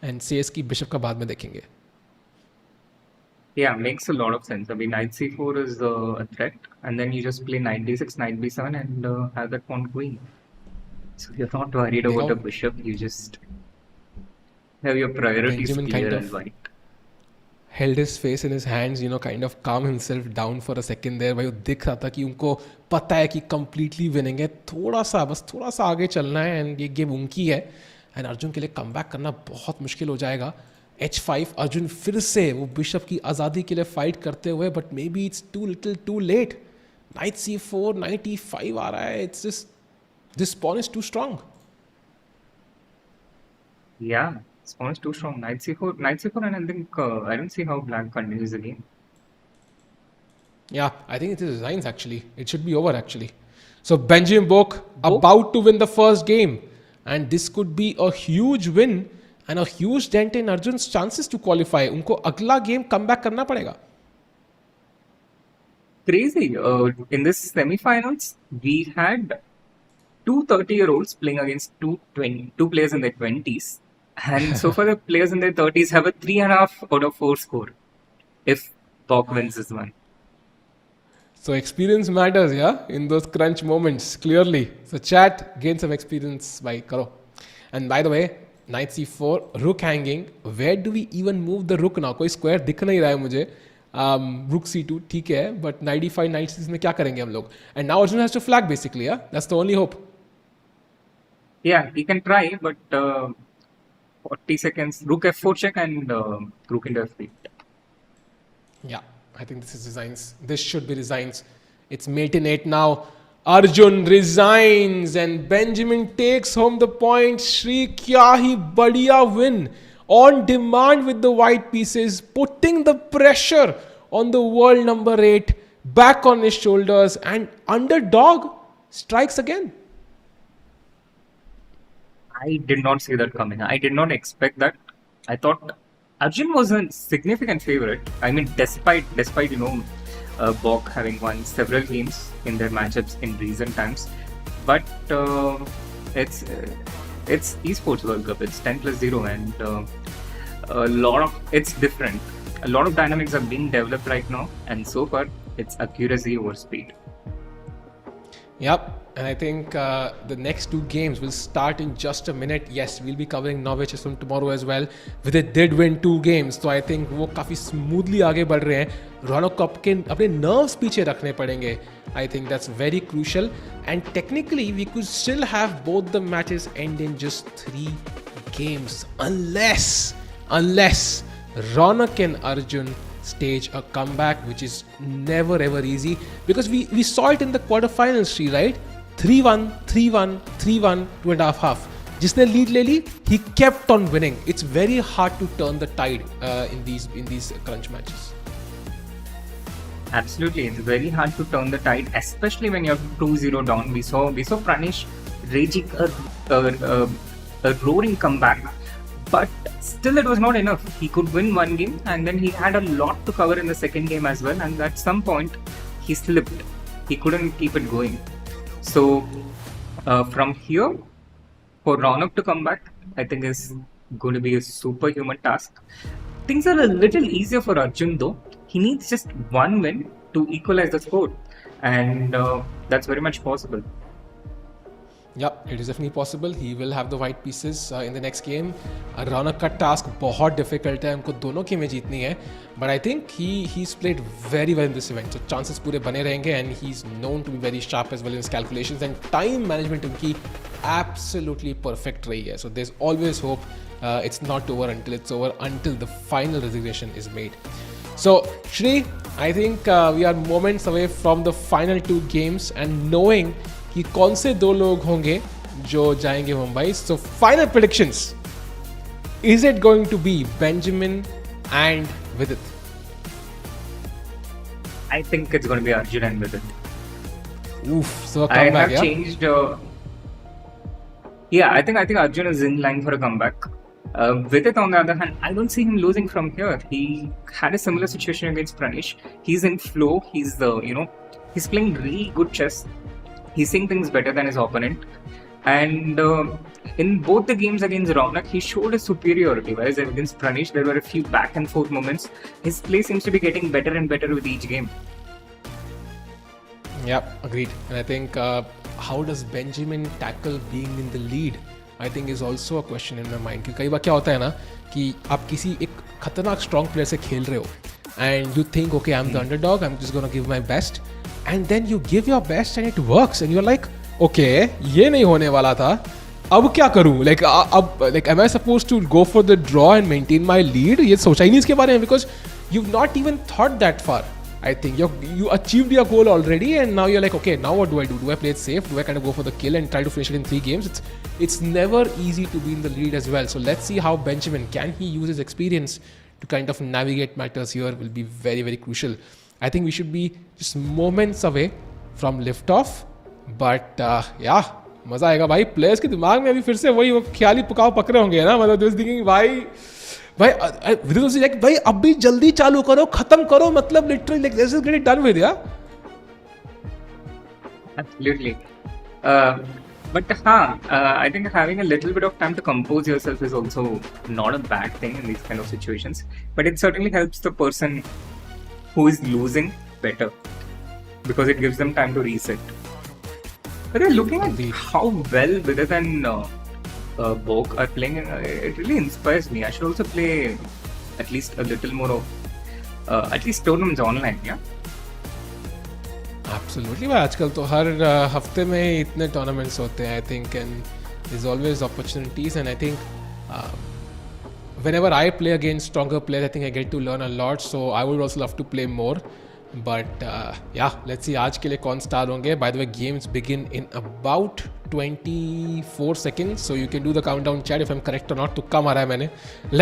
and says कि bishop का बाद में देखेंगे. Yeah, makes a lot of sense. I mean, knight c4 is a threat, and then you just play knight d6, knight b7, and have that pawn queen. So you're not worried about the bishop. You just have your priorities Benjamin clear kind and of white. Held his face in his hands, you know, kind of calm himself down for a second there. भाई वो दिख रहा था कि उनको पता है कि completely winning है. बस थोड़ा सा आगे चलना है and ये गेम उनकी है. And अर्जुन के लिए कम बैक करना बहुत मुश्किल हो जाएगा. H5 अर्जुन फिर से वो बिशप की आज़ादी के लिए फाइट करते हुए, but maybe it's too little too late. Knight C4, Knight E5 आ रहा है. It's just this pawn is too strong. Yeah, this pawn is too strong. Knight c4, and I think I don't see how black continues the game. Yeah, I think it is resigns actually. It should be over actually. So Benjamin Bok about to win the first game, and this could be a huge win and a huge dent in Arjun's chances to qualify. उनको अगला game comeback करना पड़ेगा. Crazy. In this semi-finals, we had two 30-year-olds playing against two players in their 20s. And so far, the players in their 30s have a 3.5 out of 4 score if Bok wins this one. So experience matters, yeah, in those crunch moments, clearly. So chat, gain some experience by Karo. And by the way, Knight C4, rook hanging. Where do we even move the rook now? कोई square दिख नहीं रहा है मुझे. Rook C2, ठीक है, but Knight D5, Knight C6 में क्या करेंगे हम लोग? And now Arjun has to flag basically, yeah? That's the only hope. Yeah, he can try, but 40 seconds, rook F4 check and rook into F8. Yeah, I think this is resigns. This should be resigns. It's mate in 8 now. Arjun resigns and Benjamin takes home the point. Shri, kya hi badhiya win. On demand with the white pieces, putting the pressure on the world number 8. back on his shoulders, and underdog strikes again. I did not see that coming. I did not expect that. I thought Arjun was a significant favorite. I mean, despite Bok having won several games in their matchups in recent times, but it's it's esports World Cup. It's 10+0, and it's different. A lot of dynamics are being developed right now, and so far it's accuracy over speed. Yep. And I think the next 2 games will start in just a minute. Yes, we'll be covering Norway Chesscom tomorrow as well. Vidit did win 2 games, so I think वो काफी smoothly आगे बढ़ रहे हैं. रौनक को अपने nerves पीछे रखने पड़ेंगे. I think that's very crucial. And technically, we could still have both the matches end in just 3 games, unless Raunak and Arjun stage a comeback, which is never ever easy, because we saw it in the quarterfinals, right? 3-1, 3-1, 3-1, 2.5 half. जिसने lead ले ली, he kept on winning. It's very hard to turn the tide in these crunch matches. Absolutely, it's very hard to turn the tide, especially when you're 2-0 down. We saw Pranesh raging a roaring comeback, but still it was not enough. He could win 1 game, and then he had a lot to cover in the second game as well, and at some point he slipped. He couldn't keep it going. So from here, for Raunak to come back, I think is going to be a superhuman task. Things are a little easier for Arjun though. He needs just 1 win to equalize the score, and that's very much possible. Yep, it is definitely possible. He will have the white pieces in the next game. Raunak का task बहुत difficult है. उनको दोनों गेमें जीतनी है. But I think he's played very well in this event. So chances पूरे बने रहेंगे, and he's known to be very sharp as well in his calculations, and time management उनकी absolutely perfect रही है. So there's always hope. It's not over until it's over, until the final resignation is made. So Shri, I think we are moments away from the final 2 games, and knowing कि कौन से 2 लोग होंगे जो जाएंगे Mumbai. So final predictions. Is it going to be Benjamin and Vidit? I think it's going to be Arjun and Vidit. Oof. So a I comeback, have changed. Yeah, I think Arjun is in line for a comeback. Vidit, on the other hand, I don't see him losing from here. He had a similar situation against Pranesh. He's in flow. He's he's playing really good chess. He's seeing things better than his opponent. And in both the games against Raunak, he showed a superiority. Whereas against Pranesh, there were a few back and forth moments. His play seems to be getting better and better with each game. Yeah, agreed. And I think how does Benjamin tackle being in the lead? I think is also a question in my mind. कि कई बार क्या होता है ना कि आप किसी एक खतरनाक strong player से खेल रहे हो, and you think, okay, I'm the underdog, I'm just gonna give my best, and then you give your best and it works, and you're like, okay, ये नहीं होने वाला था, अब क्या करूँ? Like am I supposed to go for the draw and maintain my lead? ये सोचा ही नहीं इसके बारे में, because you've not even thought that far. I think you achieved your goal already, and now you're like, okay, now what do I do? Do I play it safe? Do I kind of go for the kill and try to finish it in 3 games? It's never easy to be in the lead as well. So let's see how Benjamin, can he use his experience to kind of navigate matters here, will be very, very crucial. I think we should be just moments away from liftoff, but yeah, मजा आएगा भाई. Players के दिमाग में अभी फिर से वही ख्याली पुकाव पकड़े होंगे ना, मतलब दिस थिंकिंग भाई विदित वाज लाइक भाई अभी जल्दी चालू करो, खत्म करो, मतलब literally like let's get it done with. या Absolutely. But I think having a little bit of time to compose yourself is also not a bad thing in these kind of situations. But it certainly helps the person who is losing better, because it gives them time to reset. But then looking at how well Vidit and Bok are playing, it really inspires me. I should also play at least a little more of at least tournaments online. Yeah. Absolutely. भाई आजकल तो हर हफ्ते में इतने tournaments होते हैं, I think, and there's always opportunities, and I think whenever I play against stronger players, I think I get to learn a lot. So I would also love to play more. But yeah, let's see आज के लिए कौन star होंगे. By the way, games begin in about 24 seconds, so you can do the countdown chat if I'm correct or not. तुक्का मारा है मैंने.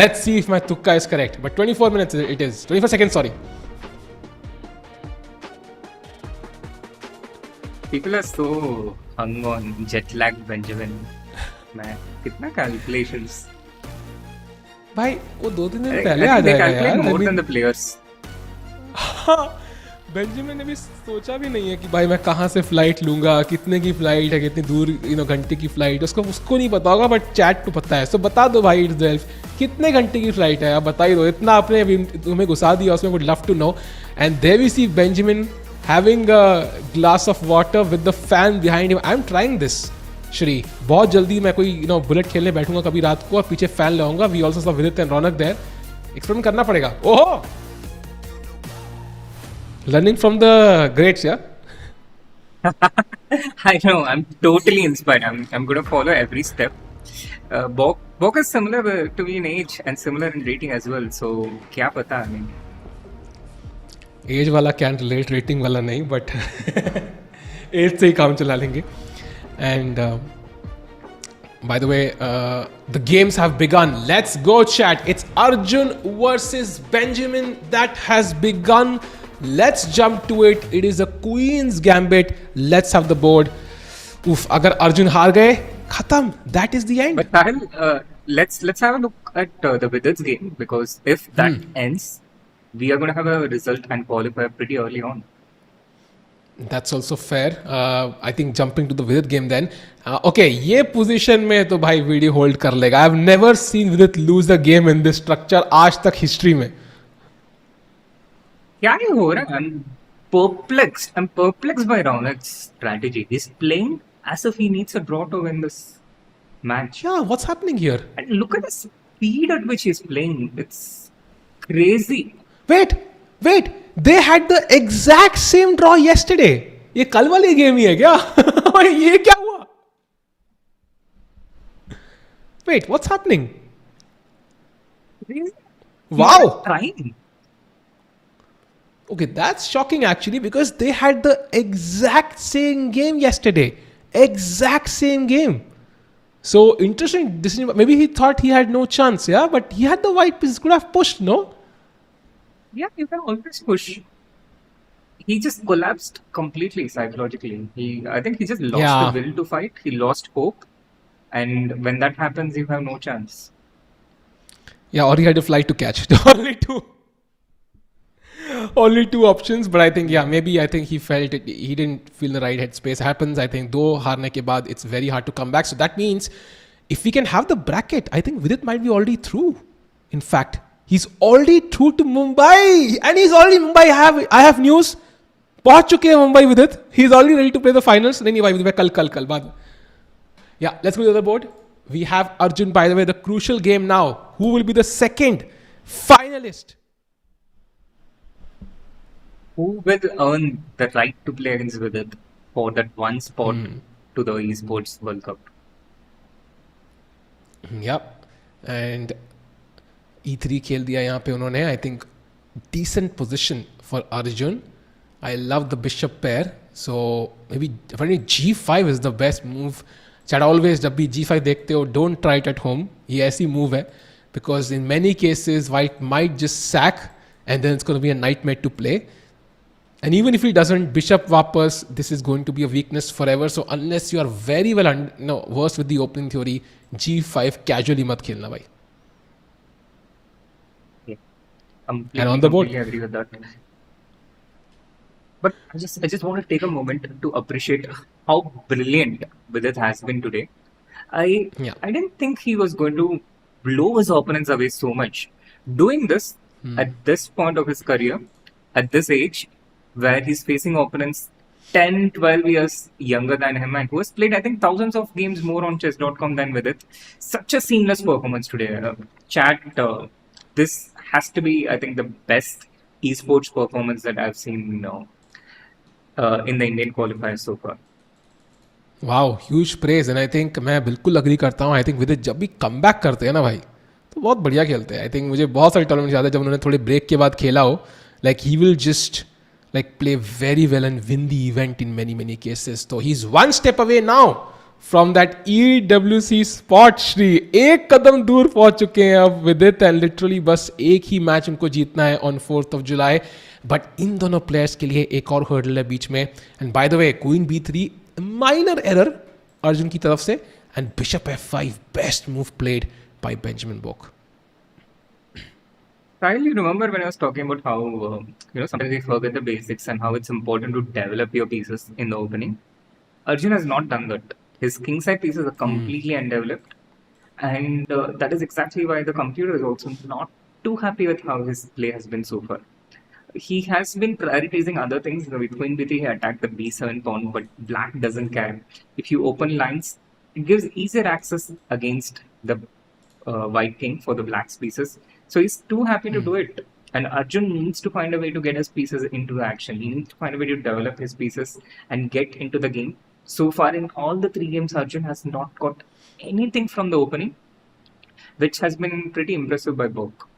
Let's see if my तुक्का is correct. But 24 minutes it is. 24 seconds, sorry. People are so hung on jet lag Benjamin. Man, कितना calculations. भाई वो 2-3 दिन I पहले आ think they जाएगा calculate यार. more than the players. Benjamin ने भी सोचा भी नहीं है कि भाई मैं कहाँ से फ्लाइट लूंगा, कितने की फ्लाइट है, कितनी दूर घंटे की फ्लाइट, उसको नहीं पता होगा बट चैट को पता है. सो बता दो भाई इट्सेल्फ कितने घंटे की फ्लाइट है, आप बता ही दो. इतना आपने तुम्हें घुसा दिया उसमें, would love to know. And there we see Benjamin having a glass of water with the fan behind him. I am trying this Sri. बहुत जल्दी मैं कोई बुलेट खेलने बैठूंगा कभी रात को और पीछे फैन लगाऊंगा. वी ऑल्सो सॉ विदित एंड रौनक देयर. एक्सपेरिमेंट करना पड़ेगा. ओहो, learning from the greats, yeah. I know, I'm totally inspired. I'm going to follow every step. Bok is similar to me in age and similar in rating as well. So, क्या पता, I mean. As वाला can relate, rating वाला नहीं, but as से ही काम चला लेंगे. And by the way, the games have begun. Let's go, chat. It's Arjun versus Benjamin that has begun. Let's jump to it. It is a Queen's Gambit. Let's have the board. Oof, अगर अर्जुन हार गए खत्म. That is the end. But Sahil, let's have a look at the Vidit's game, because if that ends, we are going to have a result and qualifier pretty early on. That's also fair. I think jumping to the Vidit game then. Okay, ये position में तो भाई video hold कर लेगा. I've never seen Vidit lose the game in this structure आज तक history में. क्या ही हो रहा है? I'm perplexed by Raunak's strategy. He's playing as if he needs a draw to win this match. Yeah, what's happening here? And look at the speed at which he's playing. It's crazy. Wait. They had the exact same draw yesterday. ये कल वाली game ही है क्या? ये क्या हुआ? Wait, what's happening? Wow. Trying. Okay, that's shocking actually, because they had the exact same game yesterday. Exact same game. So interesting decision. Maybe he thought he had no chance, yeah? But he had the white piece. Could have pushed, no? Yeah, you can always push. He just collapsed completely psychologically. I think he just lost the will to fight. He lost hope. And when that happens, you have no chance. Yeah, or he had a flight to catch. Only two options, but I think he felt it. He didn't feel the right headspace. Happens, I think. दो हारने के बाद, it's very hard to come back. So that means if we can have the bracket, I think Vidit might be already through. In fact, he's already through to Mumbai, and he's already Mumbai. I have news. पहुंच चुके हैं Mumbai Vidit. He's already ready to play the finals. नहीं भाई, कल बाद. Yeah, let's go to the other board. We have Arjun, by the way, the crucial game now. Who will be the second finalist? Who will earn the right to play against Vidit for that one spot to the esports World Cup? Yep. And E3 खेल दिया यहाँ पे उन्होंने. I think decent position for Arjun. I love the bishop pair. So maybe apparently G5 is the best move. Chat, always जब भी G5 देखते हो, don't try it at home. ये ऐसी move है, because in many cases white might just sack and then it's going to be a nightmare to play. And even if he doesn't, bishop vapas, this is going to be a weakness forever. So unless you are very well versed with the opening theory, G5 casually mat khelna bhai. Yeah. And on the board. I agree with that. But I just want to take a moment to appreciate how brilliant Vidit has been today. I didn't think he was going to blow his opponents away so much. Doing this at this point of his career, at this age, where he's facing opponents 10, 12 years younger than him, and who has played, I think, thousands of games more on chess.com than Vidit. Such a seamless performance today. Chat, this has to be, I think, the best esports performance that I've seen in the Indian qualifiers so far. Wow, huge praise. And I think मैं बिल्कुल agree करता हूँ. I think Vidit जब भी come back करते हैं ना भाई, तो बहुत बढ़िया खेलते हैं. I think मुझे बहुत सारे टूर्नामेंट याद है जब उन्होंने थोड़े ब्रेक के बाद खेला हो. Like he will just play very well and win the event in many cases. So he's one step away now from that EWC spot, Shri एक कदम दूर पहुंच चुके हैं अब विदित, एंड लिटरली बस एक ही मैच उनको जीतना है on 4th of July. But in दोनों प्लेयर्स के लिए एक और हर्डल है बीच में. And by the way queen B3 minor error Arjun की तरफ से, and bishop F5 best move played by Benjamin Bok. Kyle, you remember when I was talking about how sometimes we forget the basics and how it's important to develop your pieces in the opening. Arjun has not done that. His kingside pieces are completely undeveloped, and that is exactly why the computer is also not too happy with how his play has been so far. He has been prioritizing other things. With Queen B3, he attacked the B7 pawn, but black doesn't care. If you open lines, it gives easier access against the white king for the black's pieces. So he's too happy to do it. And Arjun needs to find a way to get his pieces into action. He needs to find a way to develop his pieces and get into the game. So far in all the 3 games, Arjun has not got anything from the opening, which has been pretty impressive by Bok.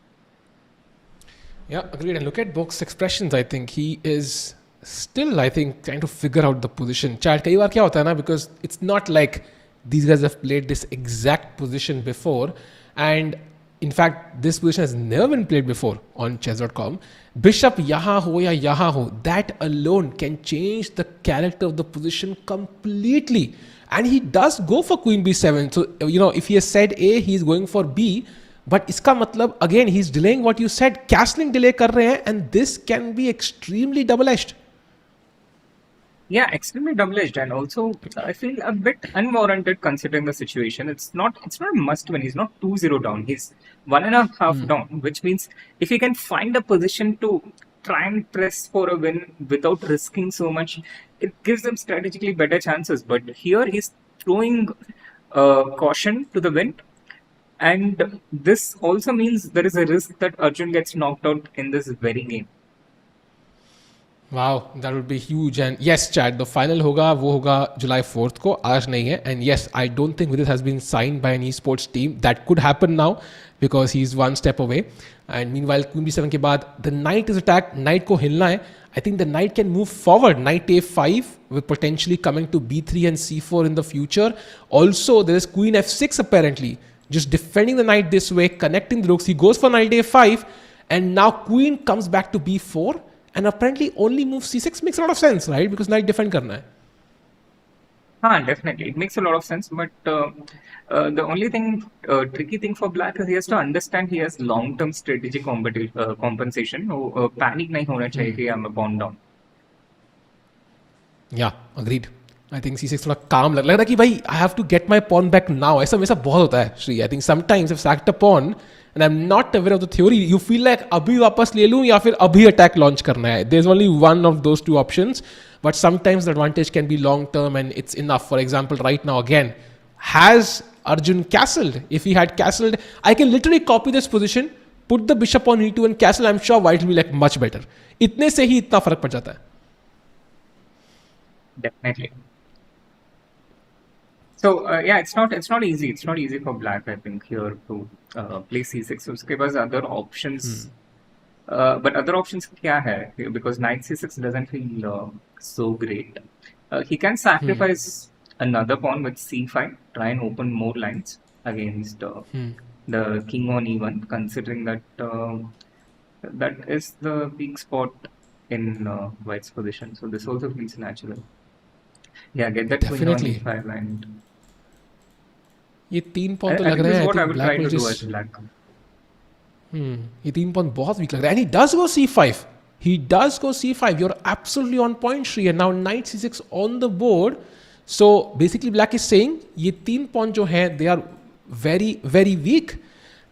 Yeah, agreed. And look at Bok's expressions. I think he is still, trying to figure out the position. Chat, कई बार क्या होता है ना, because it's not like these guys have played this exact position before. And in fact, this position has never been played before on chess.com. Bishop yaha ho ya yaha ho, that alone can change the character of the position completely. And he does go for Queen B7. So, if he has said A, he is going for B. But iska matlab, again, he's delaying what you said. Castling delay kar rahe hain, and this can be extremely double-edged. Yeah, extremely double-edged, and also I feel a bit unwarranted considering the situation. It's not a must win. He's not 2-0 down. He's 1.5 down, which means if he can find a position to try and press for a win without risking so much, it gives them strategically better chances. But here he's throwing caution to the wind, and this also means there is a risk that Arjun gets knocked out in this very game. Wow, that would be huge. And yes, chat, the final वो होगा July 4th को, आज नहीं है. And yes, I don't think Vidit has been signed by an esports team. That could happen now because he's one step away. And meanwhile, Queen B7 के बाद the knight is attacked. Knight को हिलना है. I think the knight can move forward. Knight A5 with potentially coming to B3 and C4 in the future. Also, there is Queen F6 apparently. Just defending the knight this way, connecting the rooks. He goes for Knight A5, and now Queen comes back to B4. And apparently only move C6 makes a lot of sense, right? Because knight defend करना है. Definitely. It makes a lot of sense. But the only tricky thing for black is he has to understand he has long-term strategic compensation. Panic नहीं होना चाहिए कि I'm a pawn down. Yeah, agreed. I think C6 थोड़ा calm लग रहा है कि भाई I have to get my pawn back now. ऐसा बहुत होता है Shri. I think sometimes if sacked a pawn and I'm not aware of the theory, you feel like अभी वापस ले लूँ या फिर अभी attack launch करना है. There's only one of those two options, but sometimes the advantage can be long term and it's enough. For example, right now again, has Arjun castled? If he had castled, I can literally copy this position, put the bishop on E2 and castle. I'm sure white will be like much better. इतने से ही इतना फर्क पड़ जाता है. Definitely. So it's not easy. It's not easy for black, I think, here to play C6. So उसके पास other options, but other options क्या है? Because Knight C6 doesn't feel so great. He can sacrifice another pawn with C5, try and open more lines against the king on E1, considering that that is the weak spot in white's position. So this also feels natural. Yeah, get that queen on E5 and ये 3 pawn तो लग रहे हैं. ये 3 pawn बहुत week लग रहा है. And he does go C5. He does go C5. You're absolutely on point, Shri. And now Knight C6 on the board. So basically, black is saying ये 3 pawn जो हैं, they are very, very weak.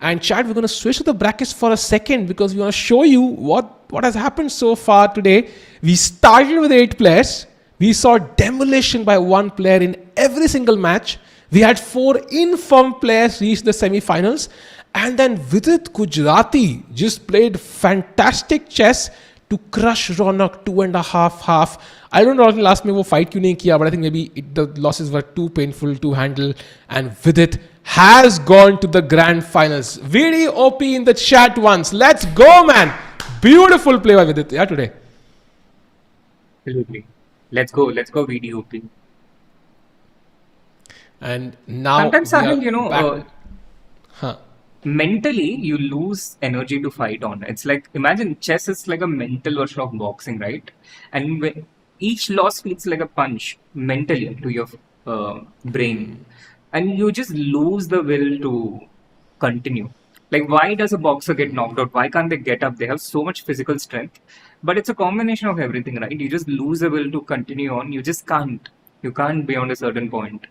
And chat, we're going to switch to the brackets for a second because we want to show you what has happened so far today. We started with 8 players. We saw demolition by one player in every single match. We had 4 informed players reach the semi-finals. And then Vidit Gujarati just played fantastic chess to crush Raunak 2.5. I don't know last में वो fight क्यों नहीं किया, but I think maybe the losses were too painful to handle. And Vidit has gone to the grand finals. Very OP in the chat once. Let's go, man. Beautiful play by Vidit today. Absolutely. Let's go VDOP. And now Sometimes, we are Sahil, back. Huh. mentally you lose energy to fight on. It's like, imagine chess is like a mental version of boxing, right? And each loss feels like a punch mentally to your brain, and you just lose the will to continue. Like, why does a boxer get knocked out? Why can't they get up? They have so much physical strength, but it's a combination of everything, right? You just lose the will to continue on. You just can't. You can't beyond a certain point.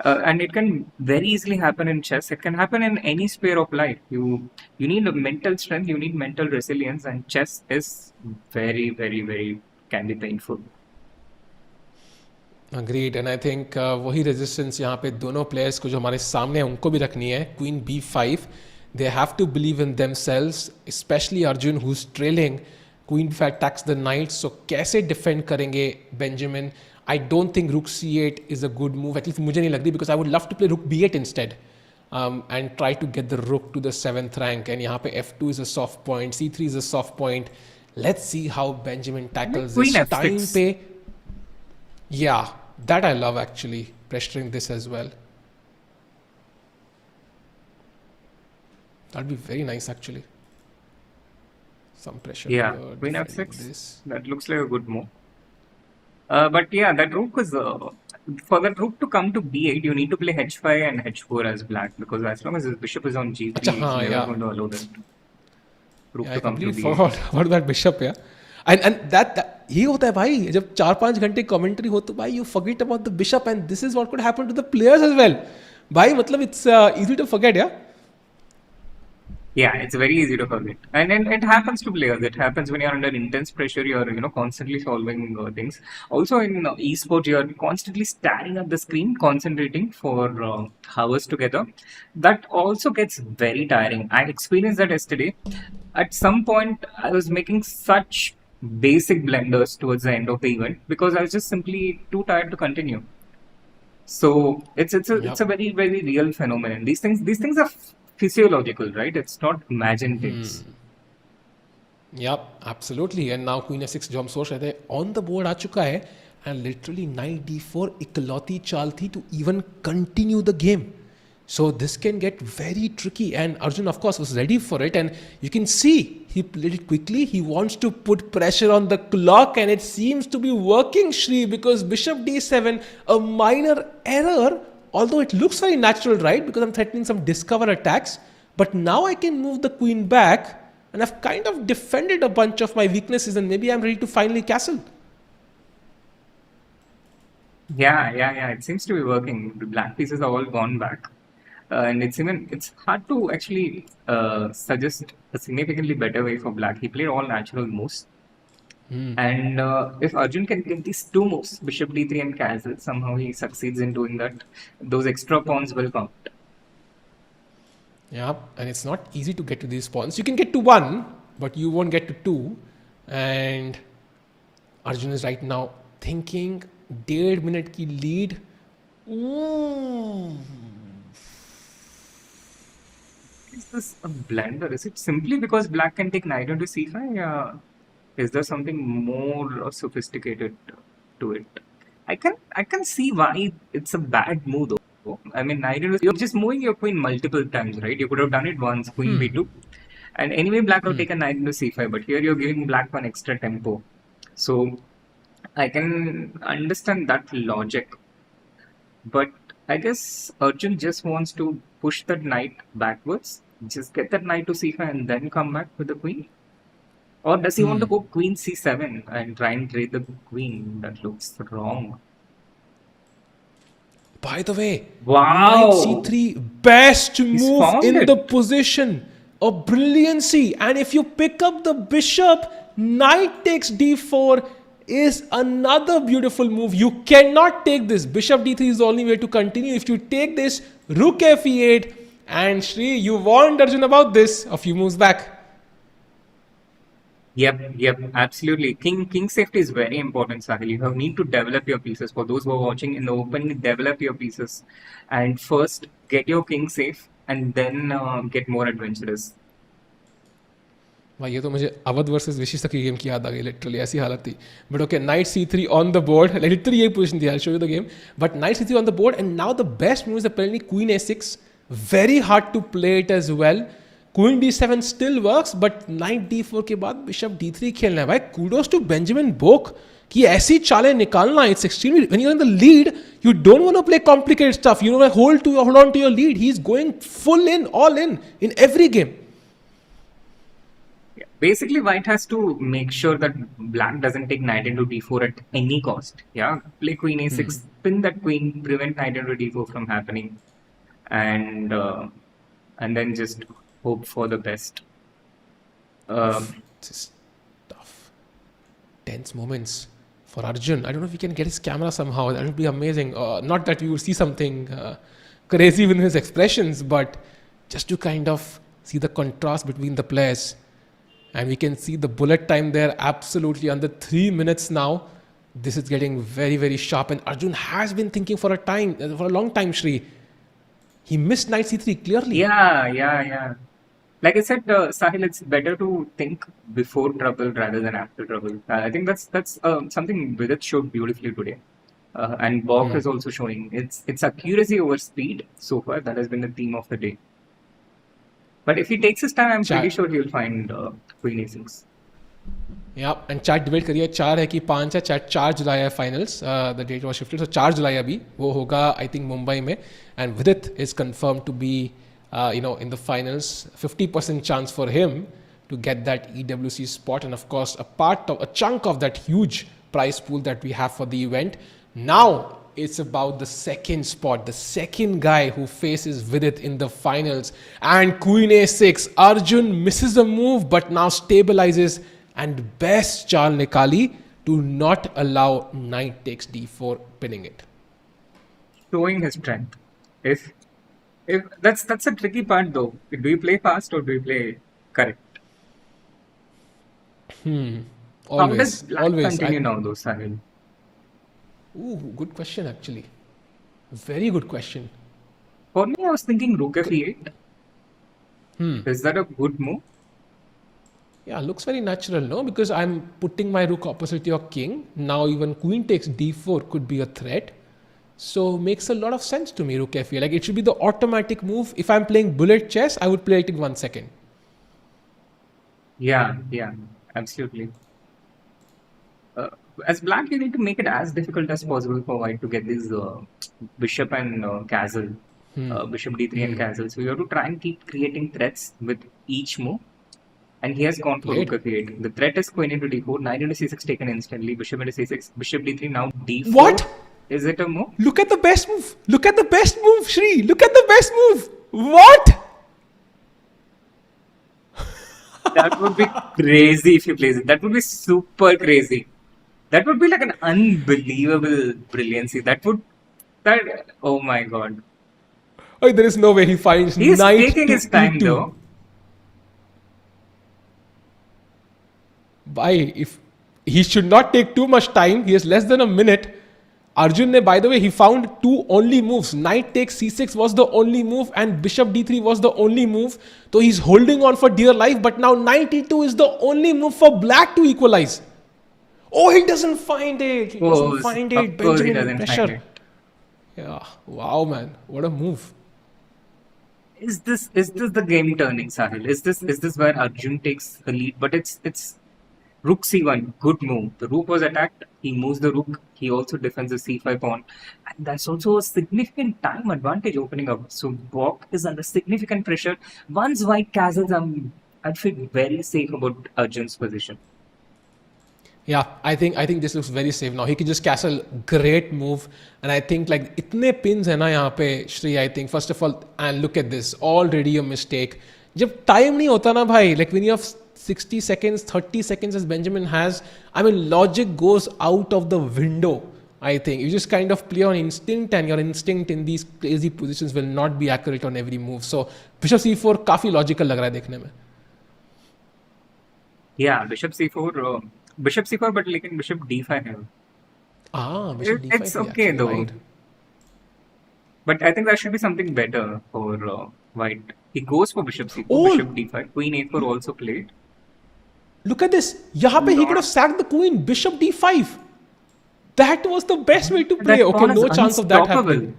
And it can very easily happen in chess. It can happen in any sphere of life. You need a mental strength, you need mental resilience, and chess is very, very, very can be painful. Agreed. And I think वही resistance यहाँ पे दोनों players को जो हमारे सामने है उनको भी रखनी है. Queen B5, they have to believe in themselves, especially Arjun who's trailing. Queen B5 attacks the knight. So कैसे defend करेंगे Benjamin? I don't think Rook C8 is a good move. At least मुझे नहीं लगती, because I would love to play Rook B8 instead. And try to get the Rook to the 7th rank. And यहाँ पे F2 is a soft point, C3 is a soft point. Let's see how Benjamin tackles Queen this. F6. Time पे, yeah, that I love actually, pressuring this as well. That'd be very nice actually. Some pressure. Yeah, here, Queen defending F6. this. That looks like a good move. But yeah, that rook is for that rook to come to B8, you need to play H5 and H4 as black, because as long as his bishop is on G3, Acha, he's हाँ, never yeah. going to allow that rook Yeah, to I come to completely B8. forgot about that bishop, yeah. And that ये होता है भाई, जब 4-5 घंटे commentary हो तो भाई you forget about the bishop, and this is what could happen to the players as well. भाई मतलब it's easy to forget, yeah. Yeah, it's very easy to forget, and it happens to players. It happens when you're under intense pressure. You're constantly solving things. Also in esports, you're constantly staring at the screen, concentrating for hours together. That also gets very tiring. I experienced that yesterday. At some point, I was making such basic blunders towards the end of the event because I was just simply too tired to continue. So it's a very, very real phenomenon. These things are physiological, right? It's not imagined things. Yep, absolutely. And now Queen F6 जो हम सोच रहे थे on the board आ चुका है, and literally Knight D4 इकलौती चाल थी to even continue the game. So this can get very tricky, and Arjun of course was ready for it, and you can see he played it quickly. He wants to put pressure on the clock, and it seems to be working, Shri, because Bishop D7, a minor error, although it looks very natural, right? Because I'm threatening some discover attacks, but now I can move the queen back, and I've kind of defended a bunch of my weaknesses, and maybe I'm ready to finally castle. Yeah. It seems to be working. The black pieces are all gone back. And it's hard to actually suggest a significantly better way for black. He played all natural moves. And if Arjun can get these two moves, Bishop D3 and Castle, somehow he succeeds in doing that, those extra pawns will count. Yeah, and it's not easy to get to these pawns. You can get to 1, but you won't get to 2. And Arjun is right now thinking, 1.5 minute ki lead. Ooh. Is this a blunder? Is it simply because black can take knight into c5? Is there something more sophisticated to it? I can see why it's a bad move though. I mean, you're just moving your queen multiple times, right? You could have done it once, queen b2, and anyway black would take a knight into c5. But here you're giving black one extra tempo, so I can understand that logic. But I guess Arjun just wants to push that knight backwards, just get that knight to c5 and then come back with the queen. Or does he want to go queen c7 and try and trade the queen? That looks wrong. By the way, Wow! Knight c3, best move found in it. the position. A brilliancy. And if you pick up the bishop, knight takes d4 is another beautiful move. You cannot take this. Bishop d3 is the only way to continue. If you take this, rook f8, and Shri, you warned Arjun about this a few moves back. Yep, absolutely. King safety is very important, Sahil. You need to develop your pieces. For those who are watching in the opening, develop your pieces, and first get your king safe, and then get more adventurous. भाई ये तो मुझे Awadh versus विशिष्ट की game की याद आ गई, literally ऐसी हालत थी. But okay, night c3 on the board, literally यही पोजीशन थी. I show you the game, but night c3 on the board and now the best move is apparently queen a6. Very hard to play it as well. Queen d7 still works, but knight d4 के बाद bishop d3 खेलना है भाई. Kudos to Benjamin Boak कि ऐसी चालें निकालना. It's extremely, when you're in the lead, you don't want to play complicated stuff. You want to hold on to your lead. He's going full in, all in every game. Basically, white has to make sure that black doesn't take knight into d4 at any cost. Yeah, play queen a6, pin that queen, prevent knight into d4 from happening, and then just hope for the best. This is tough. Tense moments for Arjun. I don't know if he can get his camera somehow. That would be amazing. Not that you would see something crazy with his expressions, but just to kind of see the contrast between the players. And we can see the bullet time there absolutely under 3 minutes now. This is getting very, very sharp. And Arjun has been thinking for a long time, Shri. He missed knight c3 clearly. Yeah. Like I said, Sahil, it's better to think before trouble rather than after trouble. I think that's something Vidit showed beautifully today. And Bok is also showing. It's accuracy over speed so far. That has been the theme of the day. But if he takes his time, I'm pretty sure he'll find queen a6. Yeah, and chat debate करिए 4 है कि 5 है. chat 4 जुलाई है finals. The date was shifted, so 4 जुलाई अभी वो होगा I think Mumbai में. And Vidit is confirmed to be in the finals. 50% chance for him to get that EWC spot, and of course a chunk of that huge prize pool that we have for the event. Now it's about the second spot, the second guy who faces Vidit in the finals. And queen a6, Arjun misses a move but now stabilizes, and best chal nikali to not allow knight takes d4, pinning it. Showing his strength. If that's a tricky part though. Do you play fast or do you play correct? How does black continue now though, Sahil? Ooh, good question actually. Very good question. For me, I was thinking rook f8. Is that a good move? Yeah, looks very natural, no? Because I'm putting my rook opposite your king. Now even queen takes d4 could be a threat. So makes a lot of sense to me, rook f8. Like it should be the automatic move. If I'm playing bullet chess, I would play it in 1 second. Yeah, absolutely. As black, you need to make it as difficult as possible for white to get this bishop and castle, bishop d3 and castle. So you have to try and keep creating threats with each move. And he has gone for rook f8. The threat is queen into d4, knight into c6 taken instantly, bishop into c6, bishop d3, now d4. What? Is it a move? Look at the best move. Look at the best move, Shri. Look at the best move. What? That would be crazy if he plays it. That would be super crazy. That would be like an unbelievable brilliancy. Oh my god. Oh, there is no way he finds He's knight taking to his time e2. though. If he should not take too much time, he has less than a minute. Arjun ne, by the way, he found two only moves. Knight takes c6 was the only move and bishop d3 was the only move. So he's holding on for dear life, but now knight e2 is the only move for black to equalize. Oh, he doesn't find it. He doesn't find it. Benjamin pressure. Yeah. Wow, man. What a move. Is this the game turning, Sahil? Is this where Arjun takes the lead? But it's rook c1, good move. The rook was attacked. He moves the rook. He also defends the c5 pawn. And that's also a significant time advantage opening up. So Bok is under significant pressure. Once white castles, I'd feel very safe about Arjun's position. Yeah, I think this looks very safe now. He can just castle, great move. And I think like itne pins hai na yahan pe, Shri, I think first of all, and look at this, already a mistake. Jab time nahi hota na bhai, like when you have 60 seconds, 30 seconds as Benjamin has, I mean logic goes out of the window. I think you just kind of play on instinct, and your instinct in these crazy positions will not be accurate on every move. So bishop c4 काफी logical लग रहा है देखने में. Yeah, bishop c4, but like bishop d5 है. Bishop d5. It's okay though. Right. But I think there should be something better for white. He goes for bishop c4, bishop d5, queen a4 also played. Look at this. यहाँ पे he could have sacked the queen. Bishop d5. That was the best way to play. That Okay, pawn is no chance of that unstoppable. happening.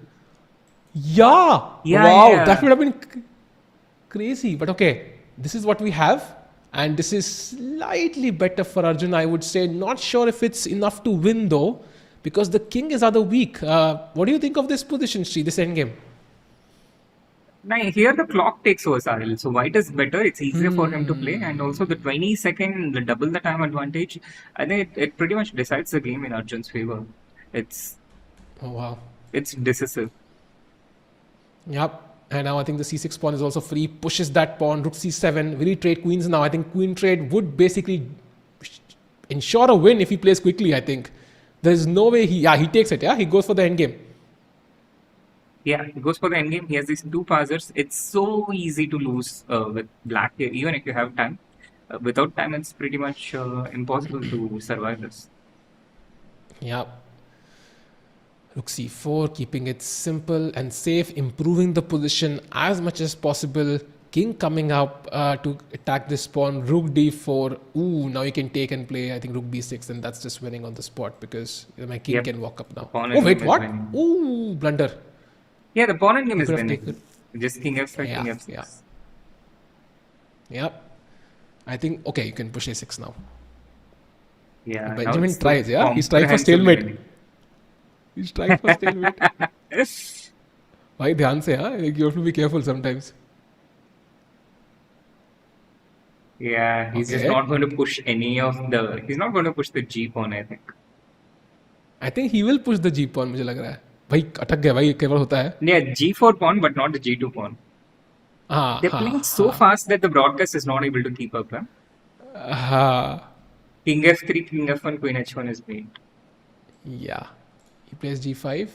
Yeah. Yeah, Wow. yeah. That would have been crazy. But okay, this is what we have. And this is slightly better for Arjun, I would say. Not sure if it's enough to win though, because the king is rather weak. What do you think of this position, Sri, this endgame? Now, here the clock takes over, Sahil. So white is better. It's easier for him to play. And also the 20-second, the double the time advantage, I think it pretty much decides the game in Arjun's favor. It's Oh, wow. decisive. Yep. And now I think the c6 pawn is also free. Pushes that pawn. Rook c7. Will he trade queens now? I think queen trade would basically ensure a win if he plays quickly, I think. There's no way he takes it, yeah? He goes for the endgame. Yeah, he goes for the endgame. He has these two passers. It's so easy to lose with black here, even if you have time. Without time, it's pretty much impossible to survive this. Yeah. Rook c4, keeping it simple and safe, improving the position as much as possible. King coming up to attack this pawn. Rook d4. Ooh, now you can take and play, I think, rook b6, and that's just winning on the spot because my king can walk up now. Pawn Oh, wait, is what? winning. Ooh, blunder. Yeah, the pawn and game is could have winning. taken- Just king f5, king f6. Yeah. Yep. I think, okay, you can push a6 now. Yeah, now Benjamin it's so tries, yeah? He's trying for comprehensively stalemate. winning. He's trying for stalemate. Bhai, dhyan se, huh? You have to be careful sometimes. Yeah, he's just Okay. not going to push any of the. He's not going to push the G pawn, I think. I think he will push the G pawn, मुझे लग रहा है. भाई अटक गया भाई, केवल होता है. Yeah, G4 pawn, but not the G2 pawn. हाँ, They're playing so fast that the broadcast is not able to keep up. Huh? हाँ. King f3, king f1, queen h1 is made. Yeah. He plays G5.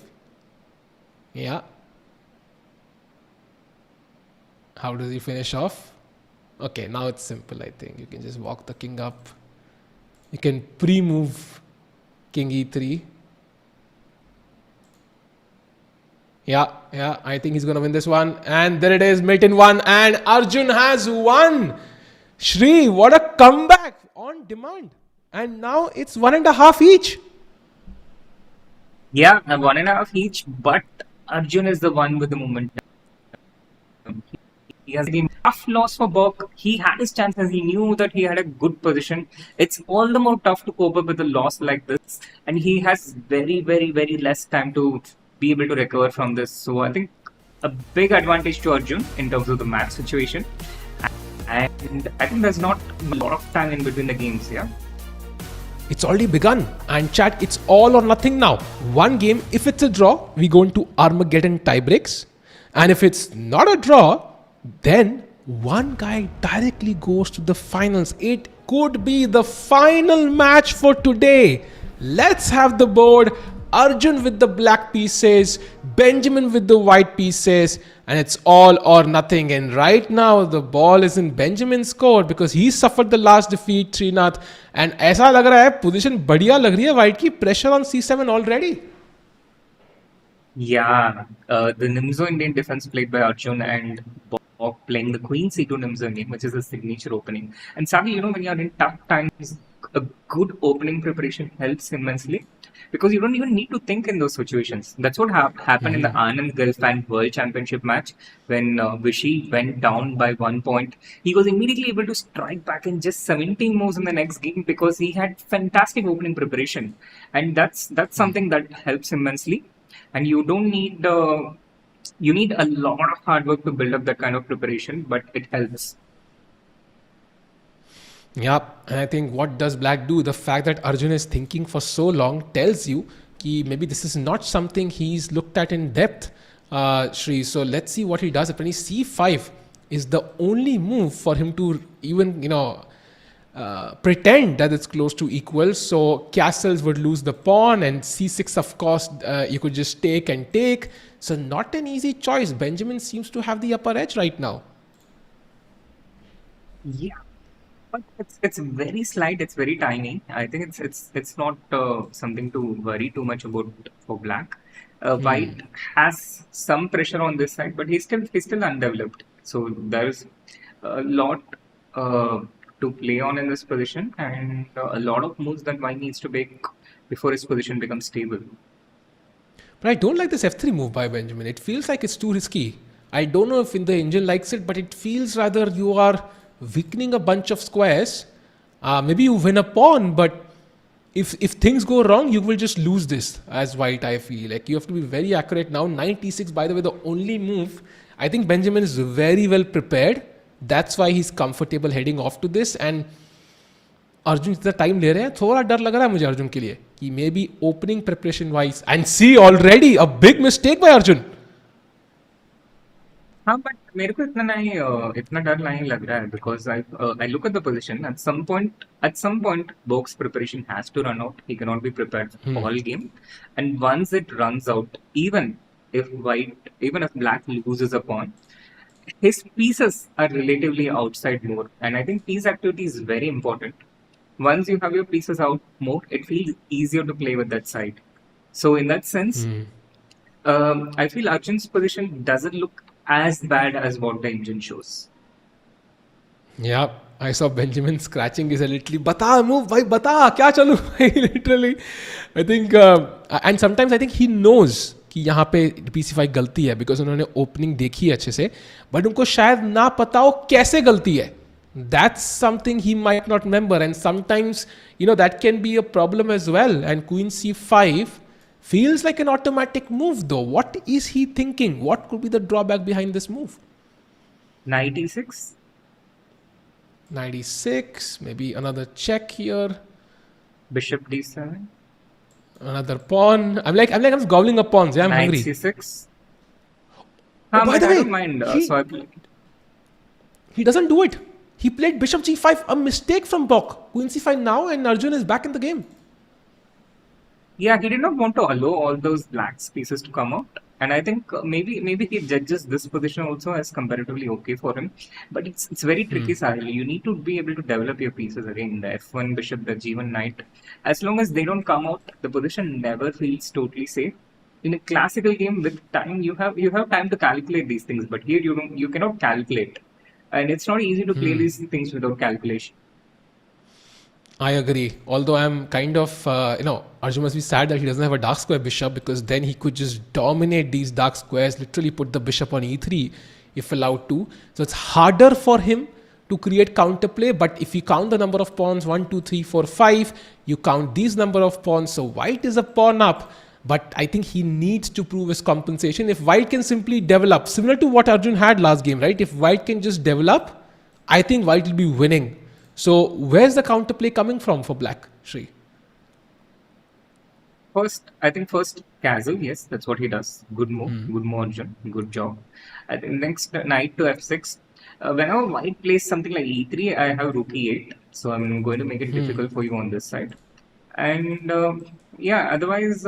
Yeah. How does he finish off? Okay, now it's simple, I think. You can just walk the king up. You can pre-move king e3. Yeah, I think he's going to win this one. And there it is, Milton won, and Arjun has won. Shri, what a comeback on demand. And now it's 1.5 each. Yeah, 1.5 each, but Arjun is the one with the momentum. He has a tough loss for Burke. He had his chances. He knew that he had a good position. It's all the more tough to cope up with a loss like this. And he has very, very, very less time to be able to recover from this. So I think a big advantage to Arjun in terms of the match situation. And I think there's not a lot of time in between the games, yeah? It's already begun. And chat, it's all or nothing now. One game, if it's a draw, we go into Armageddon tiebreaks. And if it's not a draw, then one guy directly goes to the finals. It could be the final match for today. Let's have the board. Arjun with the black pieces, Benjamin with the white pieces, and it's all or nothing. And right now the ball is in Benjamin's court because he suffered the last defeat, Srinath. And ऐसा लग रहा है position बढ़िया लग रही है white की, pressure on c7 already. Yeah, the Nimzo Indian defense played by Arjun and Bob playing the Queen C2 Nimzo Indian, which is a signature opening. And Savi, you know, when you're in tough times, a good opening preparation helps immensely because you don't even need to think in those situations. That's what happened in the Anand Gulf and World Championship match when Vishy went down by 1 point. He was immediately able to strike back in just 17 moves in the next game because he had fantastic opening preparation, and that's something that helps immensely. And you don't need you need a lot of hard work to build up that kind of preparation, but it helps. Yeah, and I think what does black do? The fact that Arjun is thinking for so long tells you that maybe this is not something he's looked at in depth, Shri. So let's see what he does. Apparently c5 is the only move for him to even, pretend that it's close to equal. So castles would lose the pawn, and c6, of course, you could just take and take. So not an easy choice. Benjamin seems to have the upper edge right now. Yeah, but it's very slight. It's very tiny. I think it's not something to worry too much about for black. White has some pressure on this side, but he's still undeveloped. So there's a lot to play on in this position, and a lot of moves that white needs to make before his position becomes stable. But I don't like this f3 move by Benjamin. It feels like it's too risky. I don't know if the engine likes it, but it feels rather you are weakening a bunch of squares. Maybe you win a pawn, but if things go wrong, you will just lose this as white, I feel. Like you have to be very accurate now. Knight e6, by the way, the only move. I think Benjamin is very well prepared. That's why he's comfortable heading off to this. And Arjun इतना time ले रहे हैं, थोड़ा डर लग रहा है मुझे अर्जुन के लिए कि may be opening preparation wise and see already a big mistake by Arjun. हाँ, बट मेरे को इतना डर नहीं लग रहा है, because I look at the position at some point Box's preparation has to run out. He cannot be prepared all game, and once it runs out, even if black loses a pawn, his pieces are relatively outside more, and I think piece activity is very important. Once you have your pieces out more, it feels easier to play with that side. So in that sense, I feel Arjun's position doesn't look as bad as what the engine shows. Yeah, I saw Benjamin scratching his head literally. Bata, move, bhai, bata, kya chalu, bhai, literally. I think, and sometimes I think he knows कि यहाँ पे PC5 गलती है because उन्होंने opening देखी है अच्छे से, बट उनको शायद ना पता हो कैसे गलती है. That's something he might not remember, and sometimes that can be a problem as well. And Queen C5 feels like an automatic move though. What is he thinking? What could be the drawback behind this move? Knight e6. Knight e6, maybe another check here. Bishop d7. Another pawn. I'm just gobbling up pawns. Yeah, I'm hungry. Knight c6. By the way, I don't mind. So I played. He doesn't do it. He played bishop g5, a mistake from Bok. Queen c5 now, and Arjun is back in the game. Yeah, he did not want to allow all those black pieces to come out, and I think maybe he judges this position also as comparatively okay for him. But it's very tricky, Sahil. You need to be able to develop your pieces again. The f1 bishop, the g1 knight. As long as they don't come out, the position never feels totally safe. In a classical game, with time, you have time to calculate these things, but here you cannot calculate. And it's not easy to play these things without calculation. I agree. Although I'm kind of, Arjun must be sad that he doesn't have a dark square bishop, because then he could just dominate these dark squares, literally put the bishop on e3 if allowed to. So it's harder for him to create counterplay. But if you count the number of pawns, 1, 2, 3, 4, 5, you count these number of pawns. So white is a pawn up. But I think he needs to prove his compensation. If white can simply develop, similar to what Arjun had last game, right? If white can just develop, I think white will be winning. So where's the counterplay coming from for black, Shri? I think first castle, yes, that's what he does. Good move, good move, Arjun, good job. I think next knight to f6. Whenever white plays something like e3, I have rook e8. So I'm going to make it difficult for you on this side. And otherwise,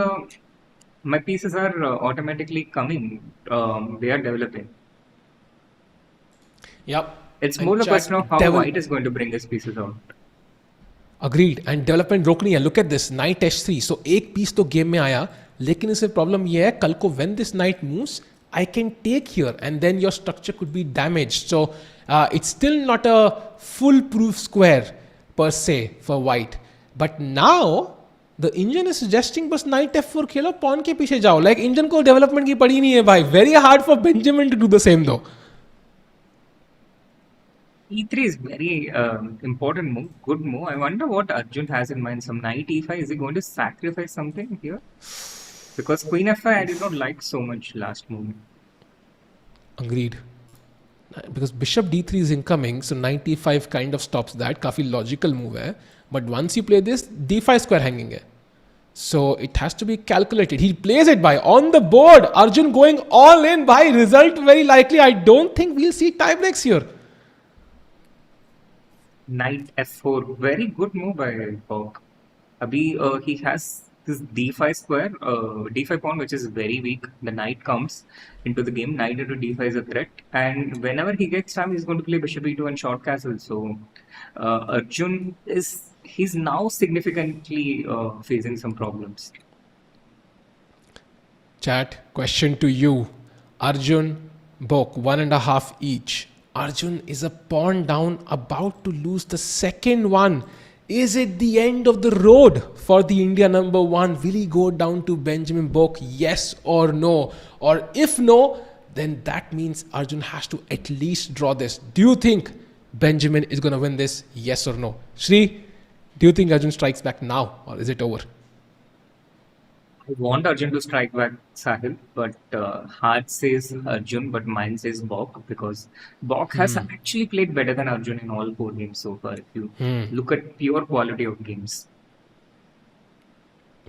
my pieces are automatically coming. They are developing. Yep. It's more the question of how white is going to bring his pieces out. Agreed. And development रोक नहीं है. Look at this, knight h3. So एक piece तो game में आया, लेकिन इससे problem ये है, कल को when this knight moves, I can take here, and then your structure could be damaged. So it's still not a foolproof square per se for white. But now the engine is suggesting बस knight f4 खेलो, pawn के पीछे जाओ. Like engine को development की पड़ी नहीं है भाई. Very hard for Benjamin to do the same though. E3 is very important move, good move. I wonder what Arjun has in mind. Some knight e5. Is he going to sacrifice something here? Because queen f5 I did not like so much last move. Agreed. Because bishop d3 is incoming, so knight e5 kind of stops that. काफी logical move है. But once you play this, d5 square hanging है. So it has to be calculated. He plays it by on the board. Arjun going all in by result very likely. I don't think we'll see tie breaks here. Knight f4, very good move by Bok. Abhi he has this d5 square, d5 pawn, which is very weak. The knight comes into the game. Knight into d5 is a threat, and whenever he gets time, he's going to play bishop e2 and short castle. So Arjun he's now significantly facing some problems. Chat, question to you. Arjun, Bok, 1.5 each. Arjun is a pawn down, about to lose the second one. Is it the end of the road for the India number one? Will he go down to Benjamin Bok? Yes or no? Or if no, then that means Arjun has to at least draw this. Do you think Benjamin is going to win this? Yes or no? Shri, do you think Arjun strikes back now or is it over? I want Arjun to strike back Sahil, but heart says Arjun, but mind says Bok, because Bok has actually played better than Arjun in all 4 games so far. If you look at pure quality of games.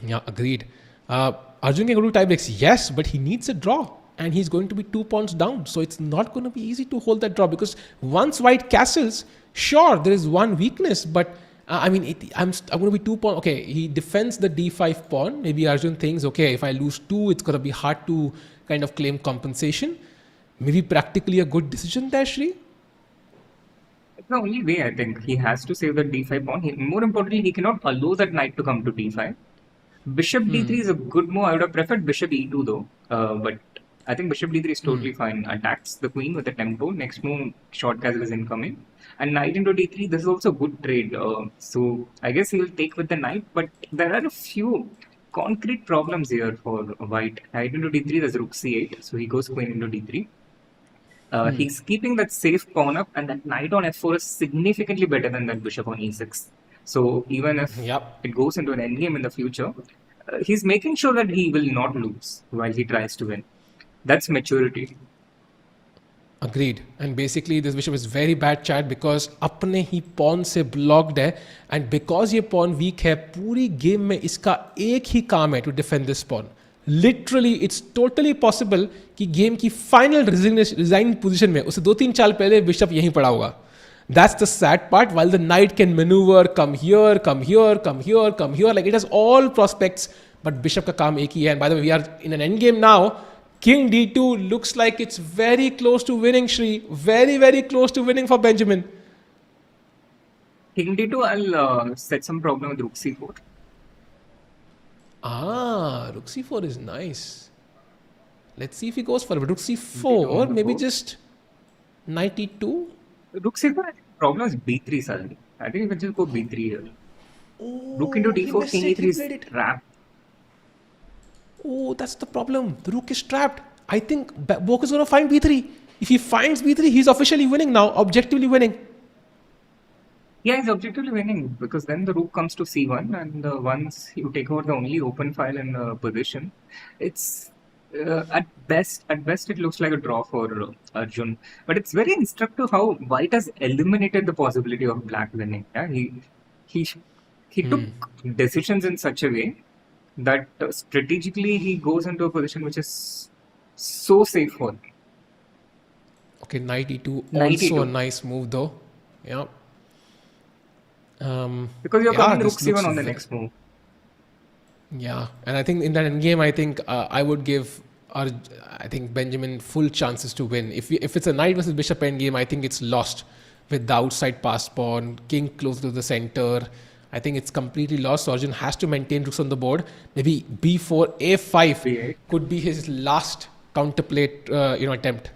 Yeah, agreed. Arjun can go to tie breaks, yes, but he needs a draw. And he's going to be 2 points down. So it's not going to be easy to hold that draw, because once white castles, sure, there is one weakness, but I'm going to be 2 points. Okay, he defends the d5 pawn. Maybe Arjun thinks, okay, if I lose 2, it's going to be hard to kind of claim compensation. Maybe practically a good decision there, Shri. It's the only way, I think. He has to save the d5 pawn. More importantly, he cannot allow that knight to come to d5. Bishop d3 is a good move. I would have preferred bishop e2 though. But I think bishop d3 is totally fine. Attacks the queen with the tempo. Next move, short castle is incoming. And knight into d3, this is also a good trade. So I guess he will take with the knight. But there are a few concrete problems here for white. Knight into d3, there's rook c8. So he goes queen into d3. He's keeping that safe pawn up, and that knight on f4 is significantly better than that bishop on e6. So even if it goes into an endgame in the future, he's making sure that he will not lose while he tries to win. That's maturity. Agreed. And basically this bishop is very bad, chat, because अपने ही pawn से blocked है, and because ये pawn weak है, पूरी game में इसका एक ही काम है to defend this pawn. Literally, it's totally possible कि game की final resign position में उसे 2-3 चाल पहले bishop यहीं पड़ा होगा. That's the sad part. While the knight can maneuver, come here, come here, come here, come here, like it has all prospects, but bishop का काम एक ही है. And by the way, we are in an endgame now. King d2 looks like it's very close to winning, Shri. Very, very close to winning for Benjamin. King d2, I'll set some problem with rook c4. Rook c4 is nice. Let's see if he goes for it. Rook c4, maybe just knight e2. Rook c4, problem is b3 suddenly. I think you can just go b3 here. Rook into d4, king e3 is trapped. Oh, that's the problem. The rook is trapped. I think Bok is going to find b3. If he finds b3, he's officially winning now, objectively winning. Yeah, he's objectively winning, because then the rook comes to c1, and once you take over the only open file in the position, it's at best it looks like a draw for Arjun. But it's very instructive how white has eliminated the possibility of black winning. Yeah? He took decisions in such a way that strategically he goes into a position which is so safe for him. Okay, knight e2, Knight also E2. a nice move though. Yeah. Because you're coming rook this looks c1 on the next move. Yeah, and I think in that endgame, I think I would give I think Benjamin full chances to win. If it's a knight versus bishop endgame, I think it's lost with the outside passed pawn, king close to the center. I think it's completely lost. So Arjun has to maintain rooks on the board. Maybe b4, a5 B8. could be his last counterplate attempt.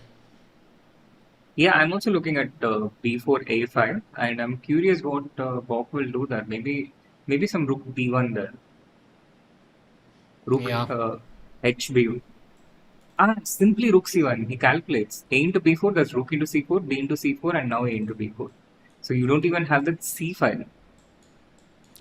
Yeah, I'm also looking at b4, a5, and I'm curious what Bok will do there. Maybe some rook b1 there. Rook hb. Simply rook c1. He calculates a into b4, that's rook into c4, b into c4, and now a into b4. So you don't even have that c file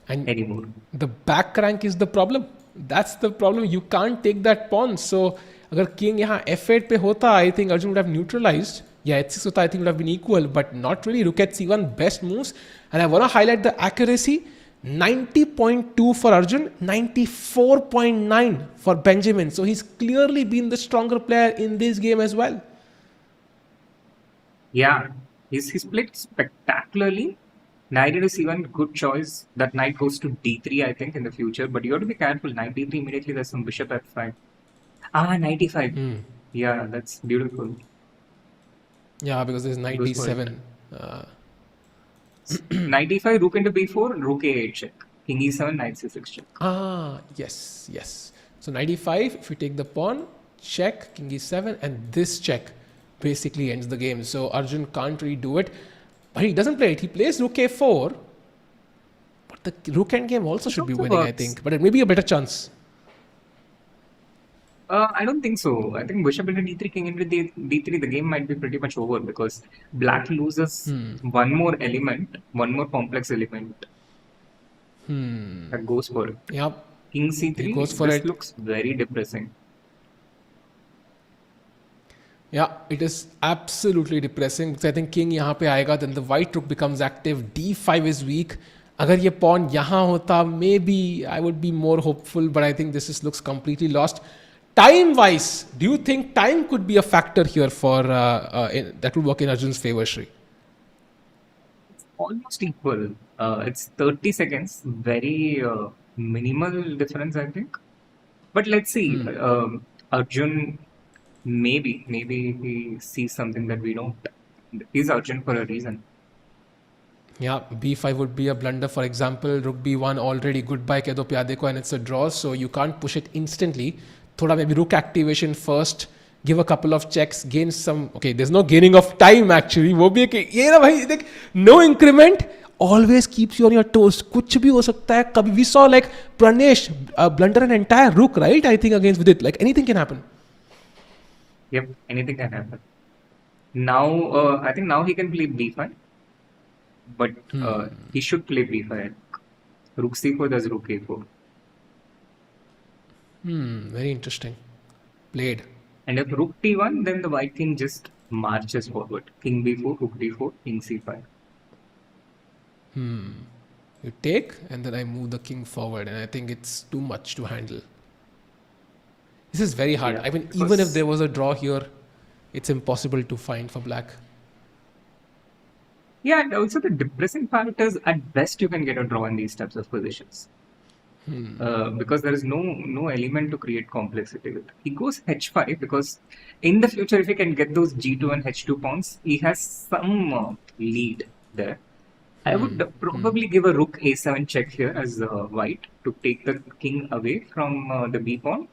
anymore. The back rank is the problem. That's the problem. You can't take that pawn. So, अगर king यहाँ f8 पे होता, I think Arjun would have neutralized. Yeah, h6 होता, I think would have been equal, but not really. Rook at c1, best moves. And I want to highlight the accuracy. 90.2 for Arjun, 94.9 for Benjamin. So he's clearly been the stronger player in this game as well. Yeah, he's played spectacularly. Knight into c1, good choice. That knight goes to d3, I think, in the future. But you have to be careful. Knight d3, immediately there's some bishop f5. Knight e5. Yeah, that's beautiful. Yeah, because there's knight d7. Knight e5, rook into b4, rook a8 check. King e7, knight c6 check. Yes. So knight e5, if you take the pawn, check, king e7, and this check. basically ends the game. So Arjun can't really do it. But he doesn't play it. He plays rook a4. But the rook endgame also should be also winning, I works. think. But it may be a better chance. I don't think so. I think bishop into d3, king into d3, the game might be pretty much over because black loses one more element, one more complex element that goes for it. Yeah. King He c3, goes for this it. looks very depressing. Yeah, it is absolutely depressing because I think king यहाँ पे आएगा, then the white rook becomes active. d5 is weak. अगर ये pawn यहाँ होता, maybe I would be more hopeful, but I think looks completely lost. Time-wise, do you think time could be a factor here for that would work in Arjun's favor, Shri? Almost equal. It's 30 seconds, very minimal difference, I think. But let's see. Arjun, maybe he sees something that we don't. He's Arjun for a reason. Yeah, b5 would be a blunder. For example, rook b1 already goodbye keh do pyade ko, and it's a draw, so you can't push it instantly. Thoda maybe rook activation first, give a couple of checks, gain some. Okay, there's no gaining of time actually. वो भी एक ये ना भाई देख, no increment always keeps you on your toes. कुछ भी हो सकता है कभी. We saw like Pranesh blunder an entire rook, right? I think against Vidit. Like anything can happen. Yep, anything can happen. Now, I think now he can play b5, but he should play b5. Rook c4 does rook a4. Very interesting. Played. And if rook t1, then the white king just marches forward. King b4, rook d4, king c5. You take, and then I move the king forward, and I think it's too much to handle. This is very hard. Yeah, I mean, because- even if there was a draw here, it's impossible to find for black. Yeah, and also the depressing part is at best you can get a draw in these types of positions. Because there is no element to create complexity with. He goes h5 because in the future, if he can get those g2 and h2 pawns, he has some lead there. I would probably give a rook a7 check here as white to take the king away from the b pawn,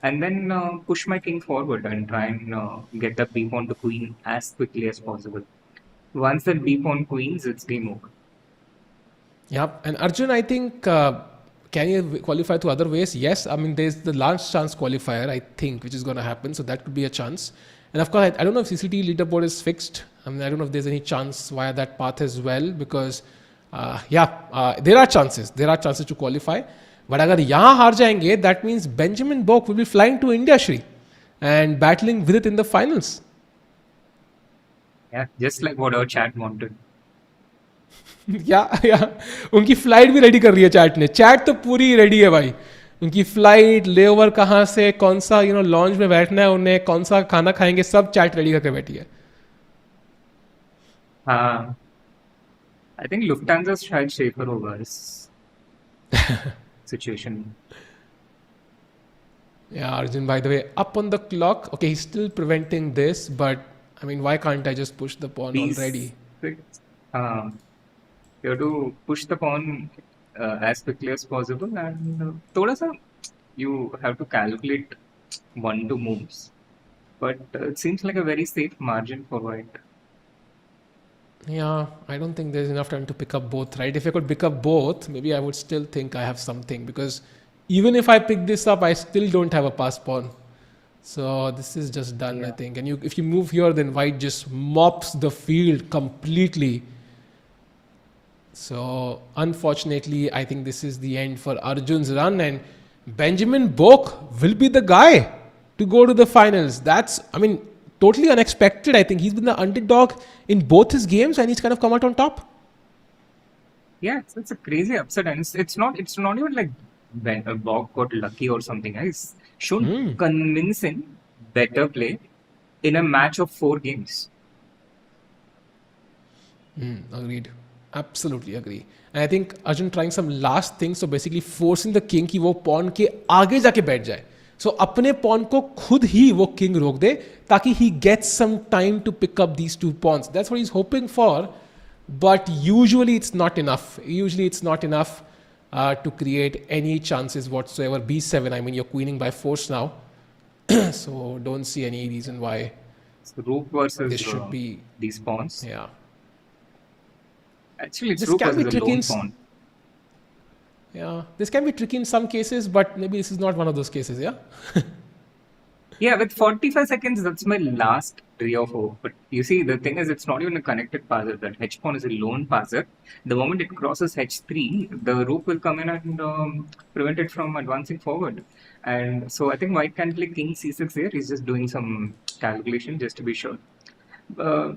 and then push my king forward and try and get the b pawn to queen as quickly as possible. Once the b pawn queens, it's game over. Yep. And Arjun, I think, can you qualify through other ways? Yes. I mean, there's the last chance qualifier, I think, which is going to happen. So that could be a chance. And of course, I don't know if CCT leaderboard is fixed. I mean, I don't know if there's any chance via that path as well, because, there are chances. There are chances to qualify. But अगर यहाँ हार जाएंगे, that means Benjamin Boak will be flying to India, Shri, and battling with it in the finals. Yeah, just like what our chat wanted. या उनकी flight भी ready कर रही है चैट ने. चैट तो पूरी रेडी है भाई. उनकी फ्लाइट, लेओवर कहाँ से, कौन सा लॉन्च में बैठना है उन्हें, कौन सा खाना खाएंगे, सब चैट रेडी करके बैठी है. हाँ, I think Lufthansa शायद शेफर होगा इस situation. Yeah, Arjun, by the way, up on the clock. Okay, he's still preventing this, but I mean, why can't I just push the pawn already? You have to push the pawn as quickly as possible, and thoda sa you have to calculate 1-2 moves. But it seems like a very safe margin for white. Yeah, I don't think there's enough time to pick up both, right? If I could pick up both, maybe I would still think I have something, because even if I pick this up, I still don't have a pass pawn. So this is just done, I think. And if you move here, then white just mops the field completely. So unfortunately, I think this is the end for Arjun's run, and Benjamin Boak will be the guy to go to the finals. That's, I mean, totally unexpected. I think he's been the underdog in both his games, and he's kind of come out on top. Yeah, it's a crazy upset, and it's not even like Boak got lucky or something. He's shown convincing better play in a match of 4 games. Agreed. Absolutely agree. And I think Arjun trying some last things, so basically forcing the king कि वो pawn के आगे जाके बैठ जाए. So अपने pawn को खुद ही वो king रोक दे, ताकि he gets some time to pick up these 2 pawns. That's what he's hoping for. But usually it's not enough. To create any chances whatsoever. B7, I mean, you're queening by force now. So don't see any reason why So Rook versus This should be, these pawns. yeah. Actually, it's This Rook can be versus a tricky lone in pawn. Yeah, this can be tricky in some cases, but maybe this is not one of those cases, yeah? Yeah, with 45 seconds, that's my last ray of hope. But you see, the thing is, it's not even a connected passer. That H pawn is a lone passer. The moment it crosses H3, the rook will come in and prevent it from advancing forward. And so I think white can play king c6 here. He's just doing some calculation just to be sure. Uh,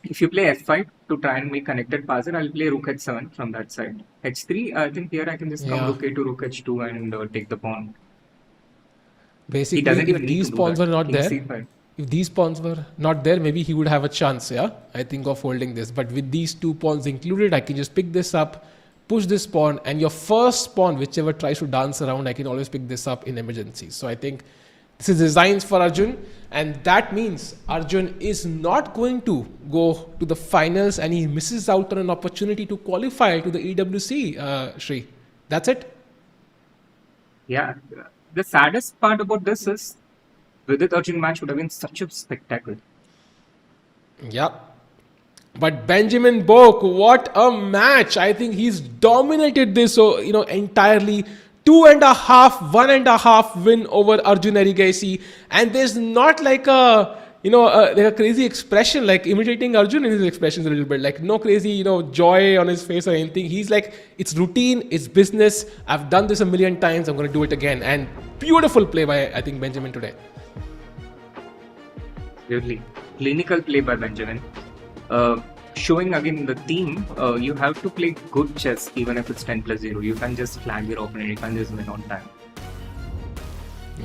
if you play f5 to try and make connected passer, I'll play rook h7 from that side. H3, I think here I can just come Yeah. rook a2, rook h2 and take the pawn. He Basically, doesn't if even need these to do pawns that. were not King there, c5. if these pawns were not there, maybe he would have a chance, yeah? I think of holding this. But with these two pawns included, I can just pick this up, push this pawn, and your first pawn, whichever tries to dance around, I can always pick this up in emergencies. So I think this is designs for Arjun, and that means Arjun is not going to go to the finals and he misses out on an opportunity to qualify to the EWC, Shri. That's it? Yeah. The saddest part about this is Vidit Arjun match would have been such a spectacle. Yeah. But Benjamin Boak, what a match. I think he's dominated this, entirely. 2.5, 1.5 win over Arjun Erigaisi. And there's not like like a crazy expression, like imitating Arjun in his expressions a little bit. Like no crazy, joy on his face or anything. He's like, it's routine, it's business. I've done this a million times. I'm going to do it again. And beautiful play by, I think, Benjamin today. Really. Clinical play by Benjamin. Showing again the theme, you have to play good chess even if it's 10+0. You can't just flag your opponent, you can't just win on time.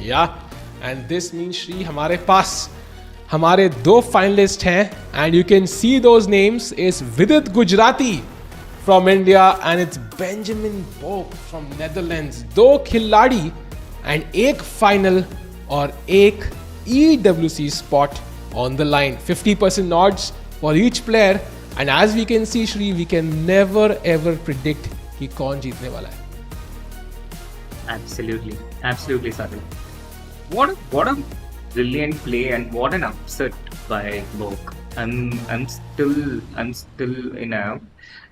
Yeah, and this means Shri, हमारे पास हमारे दो finalists हैं, and you can see those names is Vidit Gujarati from India and it's Benjamin Boak from Netherlands. दो खिलाड़ी and एक final और एक EWC spot on the line. 50% odds for each player. And as we can see, Shri, we can never ever predict कि कौन जीतने वाला है. Absolutely, Sadhu. What a brilliant play and what an upset by Bok. I'm still in awe.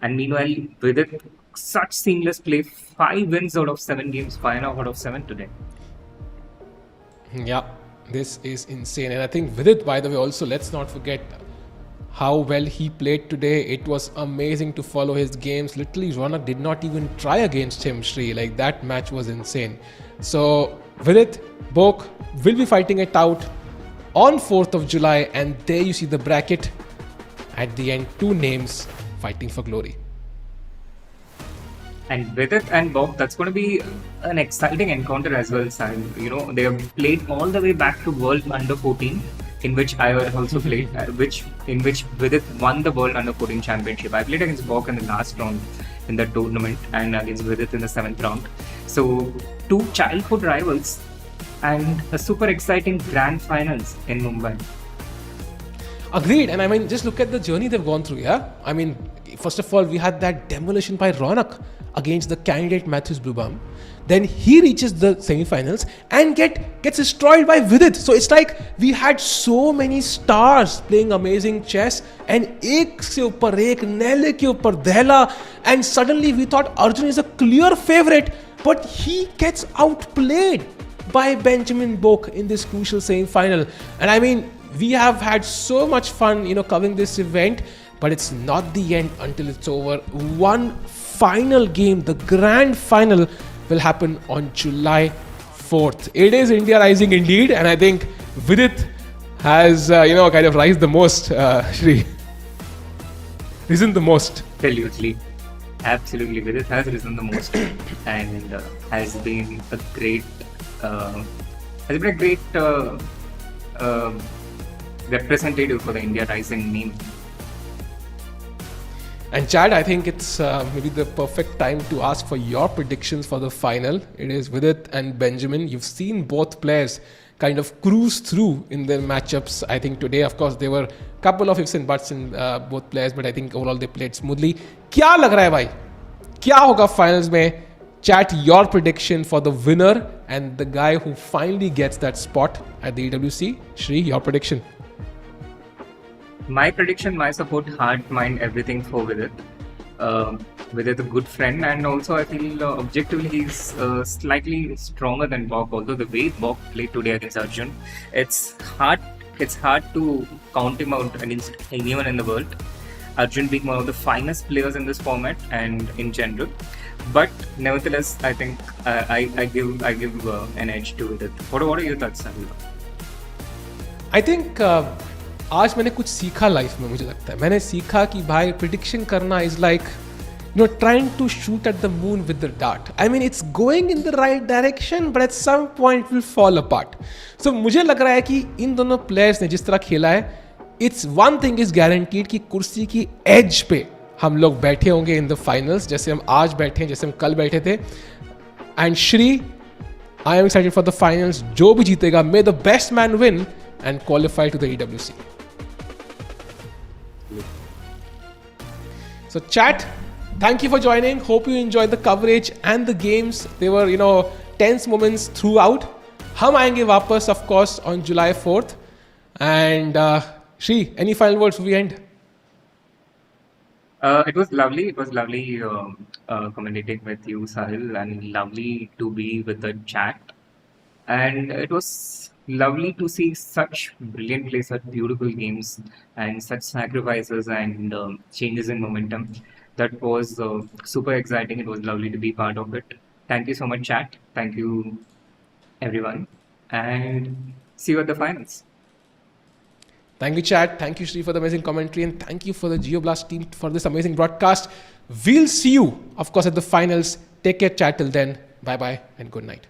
And meanwhile, with it, such seamless play, 5 wins out of 7 games, 5 out of 7 today. Yeah, this is insane. And I think Vidit, by the way, also let's not forget how well he played today. It was amazing to follow his games. Literally, Raunak did not even try against him, Shri. Like, that match was insane. So, Vidit, Bok will be fighting it out on 4th of July. And there you see the bracket. At the end, 2 names fighting for glory. And Vidit and Bok, that's going to be an exciting encounter as well, Sam. They have played all the way back to World Under 14. In which I also played, in which Vidit won the World Under 14 Championship. I played against Bok in the last round in that tournament and against Vidit in the 7th round. So, 2 childhood rivals and a super exciting grand finals in Mumbai. Agreed. And I mean, just look at the journey they've gone through, yeah? I mean, first of all, we had that demolition by Raunak against the candidate Matthews Blubam. Then he reaches the semifinals and gets destroyed by Vidit. So it's like we had so many stars playing amazing chess and ek se upar ek, nele ke upar dehla, and suddenly we thought Arjun is a clear favorite, but he gets outplayed by Benjamin Boak in this crucial semifinal. And I mean, we have had so much fun, covering this event, but it's not the end until it's over. One final game, the grand final, will happen on July 4th. It is India rising indeed, and I think Vidit has, kind of rise the most, Shri. Risen the most. Absolutely. Vidit has risen the most and has been a great representative for the India rising name. And Chad, I think it's maybe the perfect time to ask for your predictions for the final. It is Vidit and Benjamin. You've seen both players kind of cruise through in their matchups. I think today, of course, there were a couple of ifs and buts in both players, but I think overall they played smoothly. क्या लग रहा है भाई? क्या होगा finals में? Chat your prediction for the winner and the guy who finally gets that spot at the EWC. Shri, your prediction. My prediction, my support, heart, mind, everything for Vidit. Vidit, a good friend, and also I feel objectively he's slightly stronger than Bok. Although the way Bok played today against Arjun, it's hard. It's hard to count him out against anyone in the world. Arjun being one of the finest players in this format and in general, but nevertheless, I think I give an edge to Vidit. What are your thoughts, Sahil? I think आज मैंने कुछ सीखा life में. मुझे लगता है मैंने सीखा कि भाई प्रिडिक्शन करना is like trying to shoot at the moon with the dart. I mean, it's going in the right direction, but at some point will fall apart. So मुझे लग रहा है कि इन दोनों प्लेयर्स ने जिस तरह खेला है, it's one thing is guaranteed कि कुर्सी की एज पे हम लोग बैठे होंगे इन द फाइनल्स, जैसे हम आज बैठे हैं, जैसे हम कल बैठे थे. And Shri, I am excited for the finals. जो भी जीतेगा, मे the best man win and qualify to the EWC. So chat, thank you for joining. Hope you enjoyed the coverage and the games. They were, tense moments throughout. हम आएंगे वापस, of course, on July 4th. And Shri, any final words for the end? It was lovely. It was lovely commentating with you, Sahil, and lovely to be with the chat. And it was lovely to see such brilliant play, such beautiful games, and such sacrifices and changes in momentum. That was super exciting. It was lovely to be part of it. Thank you so much, chat. Thank you, everyone. And see you at the finals. Thank you, chat. Thank you, Shri, for the amazing commentary. And thank you for the GeoBlast team for this amazing broadcast. We'll see you, of course, at the finals. Take care, chat. Till then, bye-bye and good night.